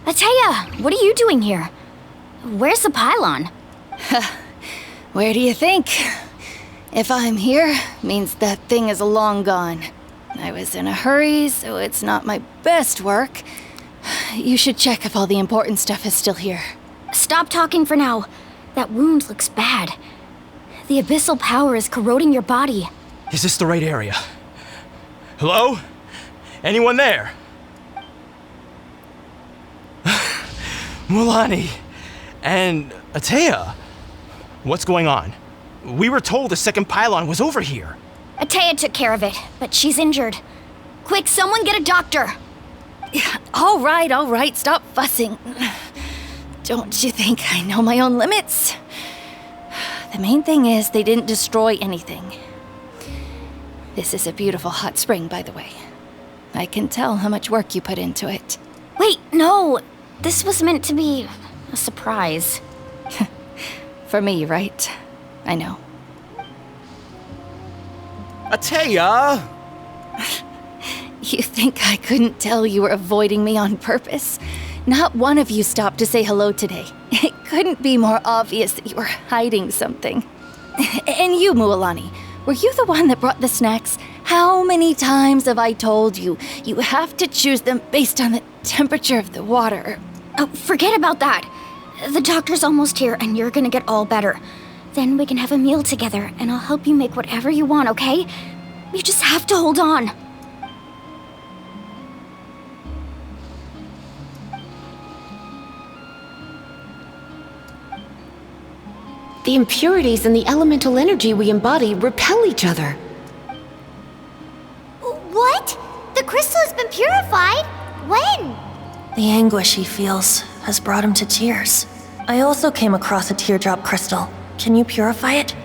Ateya, what are you doing here? Where's the pylon? Where do you think? If I'm here, means that thing is long gone. I was in a hurry, so it's not my best work. You should check if all the important stuff is still here. Stop talking for now. That wound looks bad. The abyssal power is corroding your body. Is this the right area? Hello? Anyone there? Mualani and Ateya. What's going on? We were told the second pylon was over here. Ateya took care of it, but she's injured. Quick, someone get a doctor! All right, stop fussing. Don't you think I know my own limits? The main thing is they didn't destroy anything. This is a beautiful hot spring, by the way. I can tell how much work you put into it. Wait, no! This was meant to be a surprise. For me, right? I know. Ateya! You think I couldn't tell you were avoiding me on purpose? Not one of you stopped to say hello today. It couldn't be more obvious that you were hiding something. And you, Mualani, were you the one that brought the snacks? How many times have I told you, you have to choose them based on the temperature of the water? Oh, forget about that. The doctor's almost here, and you're gonna get all better. Then we can have a meal together, and I'll help you make whatever you want, okay? You just have to hold on. The impurities and the elemental energy we embody repel each other. What? The crystal has been purified? When? The anguish he feels has brought him to tears. I also came across a teardrop crystal. Can you purify it?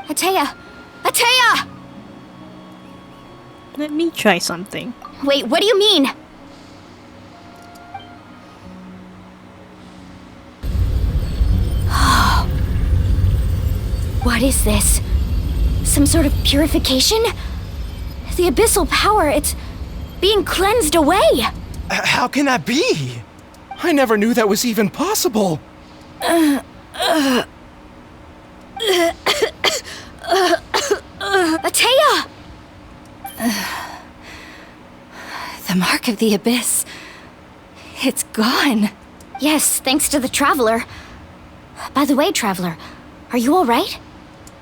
Atea! Atea! Let me try something. Wait, what do you mean? What is this? Some sort of purification? The abyssal power, it's being cleansed away! How can that be? I never knew that was even possible. Atea! The mark of the abyss. It's gone. Yes, thanks to the Traveler. By the way, Traveler, are you alright?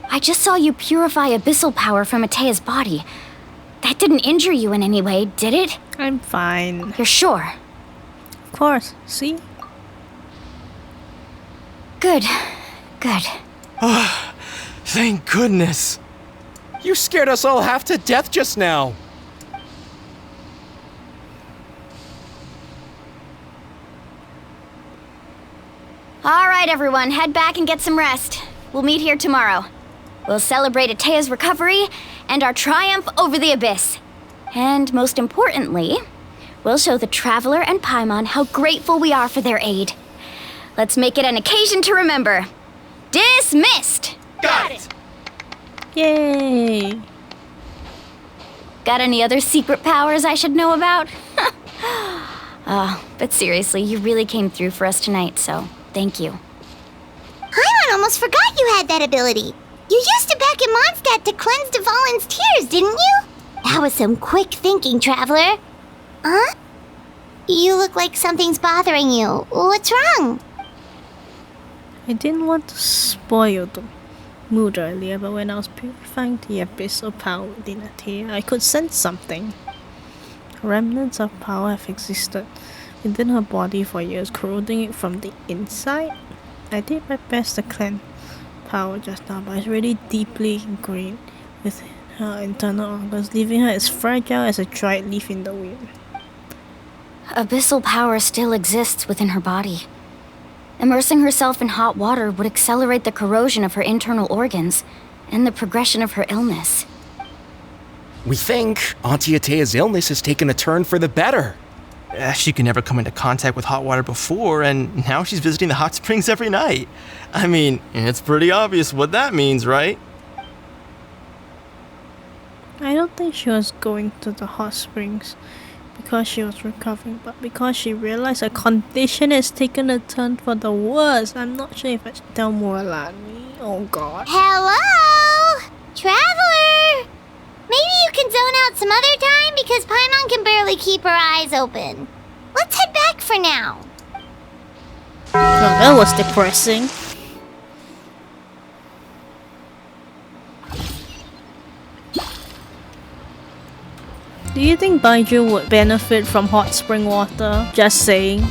I just saw you purify abyssal power from Atea's body. That didn't injure you in any way, did it? I'm fine. You're sure? Of course. See? Good. Good. Thank goodness. You scared us all half to death just now. Alright, everyone, head back and get some rest. We'll meet here tomorrow. We'll celebrate Atea's recovery and our triumph over the abyss. And most importantly, we'll show the Traveler and Paimon how grateful we are for their aid. Let's make it an occasion to remember. Dismissed! Got it! Yay! Got any other secret powers I should know about? But seriously, you really came through for us tonight, so thank you. Paimon almost forgot you had that ability. You used it back in Mondstadt to cleanse Dvalin's tears, didn't you? That was some quick thinking, Traveler. Huh? You look like something's bothering you. What's wrong? I didn't want to spoil the mood earlier, but when I was purifying the abyssal power within Atea, I could sense something. Remnants of power have existed within her body for years, corroding it from the inside. I did my best to cleanse power just now, but it's really deeply ingrained within her internal organs, leaving her as fragile as a dried leaf in the wind. Abyssal power still exists within her body. Immersing herself in hot water would accelerate the corrosion of her internal organs and the progression of her illness. We think Auntie Atea's illness has taken a turn for the better. She could never come into contact with hot water before, and now she's visiting the hot springs every night. I mean, it's pretty obvious what that means, right? I don't think she was going to the hot springs because she was recovering, but because she realized her condition has taken a turn for the worse. I'm not sure if I should tell Morlani. Oh god. Hello? Traveler! Maybe you can zone out some other time because Paimon can barely keep her eyes open. Let's head back for now. Oh, that was depressing. Do you think Baiju would benefit from hot spring water? Just saying.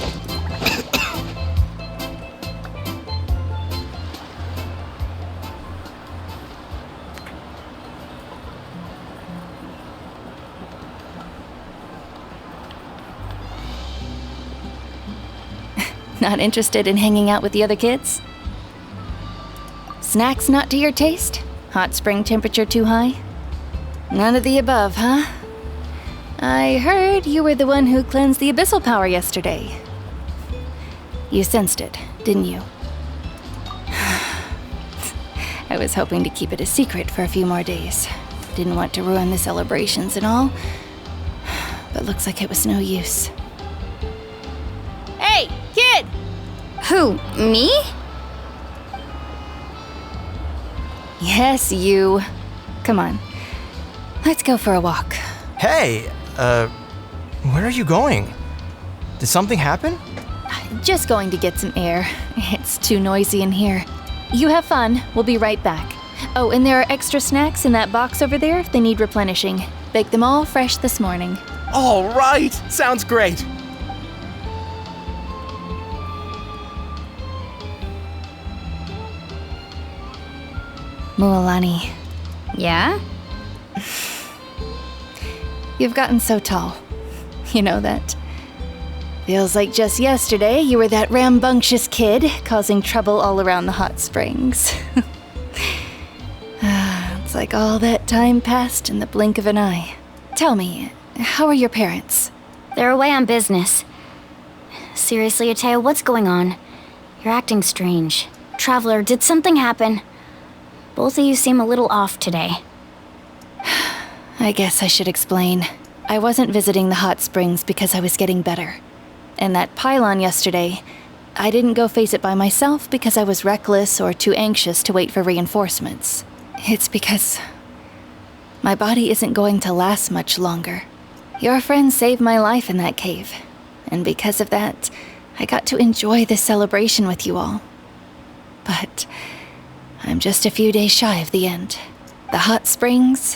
Not interested in hanging out with the other kids? Snacks not to your taste? Hot spring temperature too high? None of the above, huh? I heard you were the one who cleansed the abyssal power yesterday. You sensed it, didn't you? I was hoping to keep it a secret for a few more days. Didn't want to ruin the celebrations and all. But looks like it was no use. Hey, kid! Who, me? Yes, you. Come on. Let's go for a walk. Hey, where are you going? Did something happen? Just going to get some air. It's too noisy in here. You have fun. We'll be right back. Oh, and there are extra snacks in that box over there if they need replenishing. Baked them all fresh this morning. All right! Sounds great! Mualani. Yeah? You've gotten so tall. You know that. Feels like just yesterday you were that rambunctious kid causing trouble all around the hot springs. It's like all that time passed in the blink of an eye. Tell me, how are your parents? They're away on business. Seriously, Atea, what's going on? You're acting strange. Traveler, did something happen? Both of you seem a little off today. I guess I should explain. I wasn't visiting the hot springs because I was getting better. And that pylon yesterday, I didn't go face it by myself because I was reckless or too anxious to wait for reinforcements. It's because my body isn't going to last much longer. Your friend saved my life in that cave, and because of that, I got to enjoy this celebration with you all. But I'm just a few days shy of the end. The hot springs,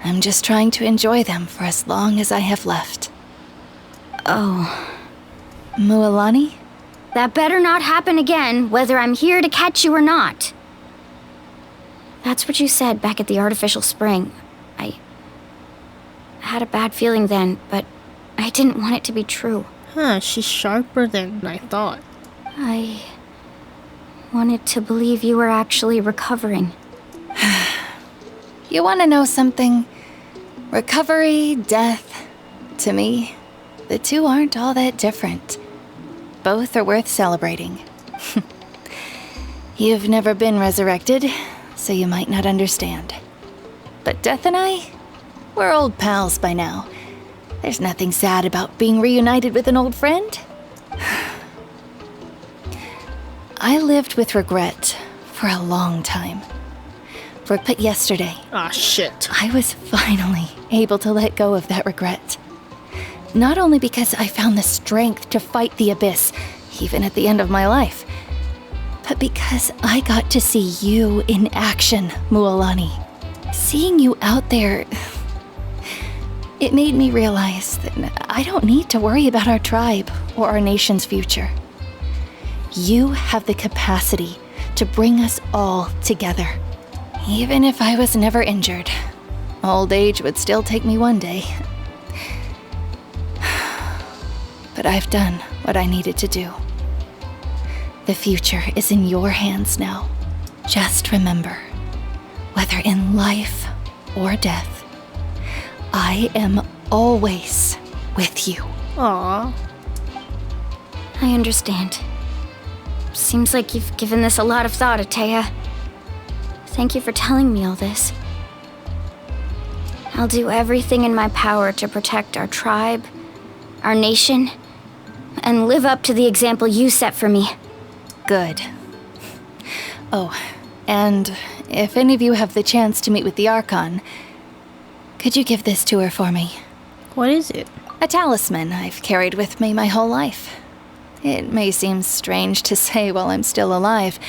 I'm just trying to enjoy them for as long as I have left. Oh. Mualani? That better not happen again, whether I'm here to catch you or not. That's what you said back at the artificial spring. I had a bad feeling then, but I didn't want it to be true. Huh, she's sharper than I thought. I wanted to believe you were actually recovering. You want to know something? Recovery, death, to me, the two aren't all that different. Both are worth celebrating. You've never been resurrected, so you might not understand. But Death and I, we're old pals by now. There's nothing sad about being reunited with an old friend. I lived with regret for a long time. But yesterday, shit. I was finally able to let go of that regret. Not only because I found the strength to fight the abyss, even at the end of my life, but because I got to see you in action, Mualani. Seeing you out there, it made me realize that I don't need to worry about our tribe or our nation's future. You have the capacity to bring us all together. Even if I was never injured, old age would still take me one day. But I've done what I needed to do. The future is in your hands now. Just remember, whether in life or death, I am always with you. Aww. I understand. Seems like you've given this a lot of thought, Atea. Thank you for telling me all this. I'll do everything in my power to protect our tribe, our nation, and live up to the example you set for me. Good. Oh, and if any of you have the chance to meet with the Archon, could you give this to her for me? What is it? A talisman I've carried with me my whole life. It may seem strange to say while I'm still alive,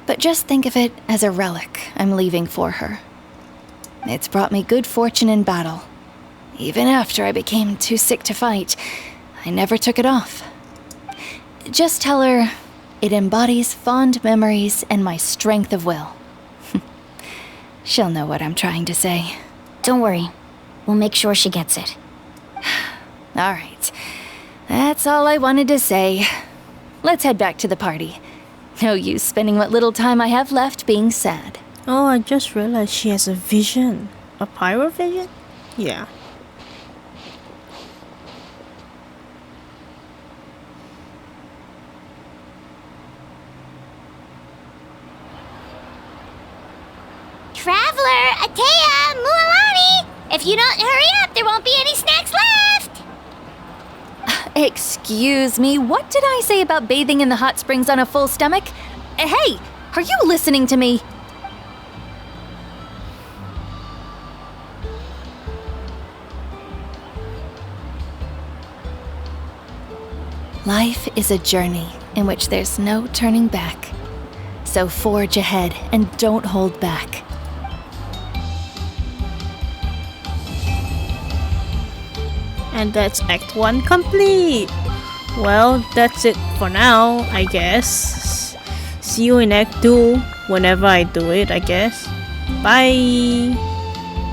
but just think of it as a relic I'm leaving for her. It's brought me good fortune in battle. Even after I became too sick to fight, I never took it off. Just tell her it embodies fond memories and my strength of will. She'll know what I'm trying to say. Don't worry. We'll make sure she gets it. All right. That's all I wanted to say. Let's head back to the party. No use spending what little time I have left being sad. Oh, I just realized she has a vision. A pyro vision? Yeah. Traveler, Atea, Mualani! If you don't hurry up, there won't be any snacks left! Excuse me, what did I say about bathing in the hot springs on a full stomach? Hey, are you listening to me? Life is a journey in which there's no turning back. So forge ahead and don't hold back. And that's Act 1 complete! Well, that's it for now, I guess. See you in Act 2 whenever I do it, I guess. Bye!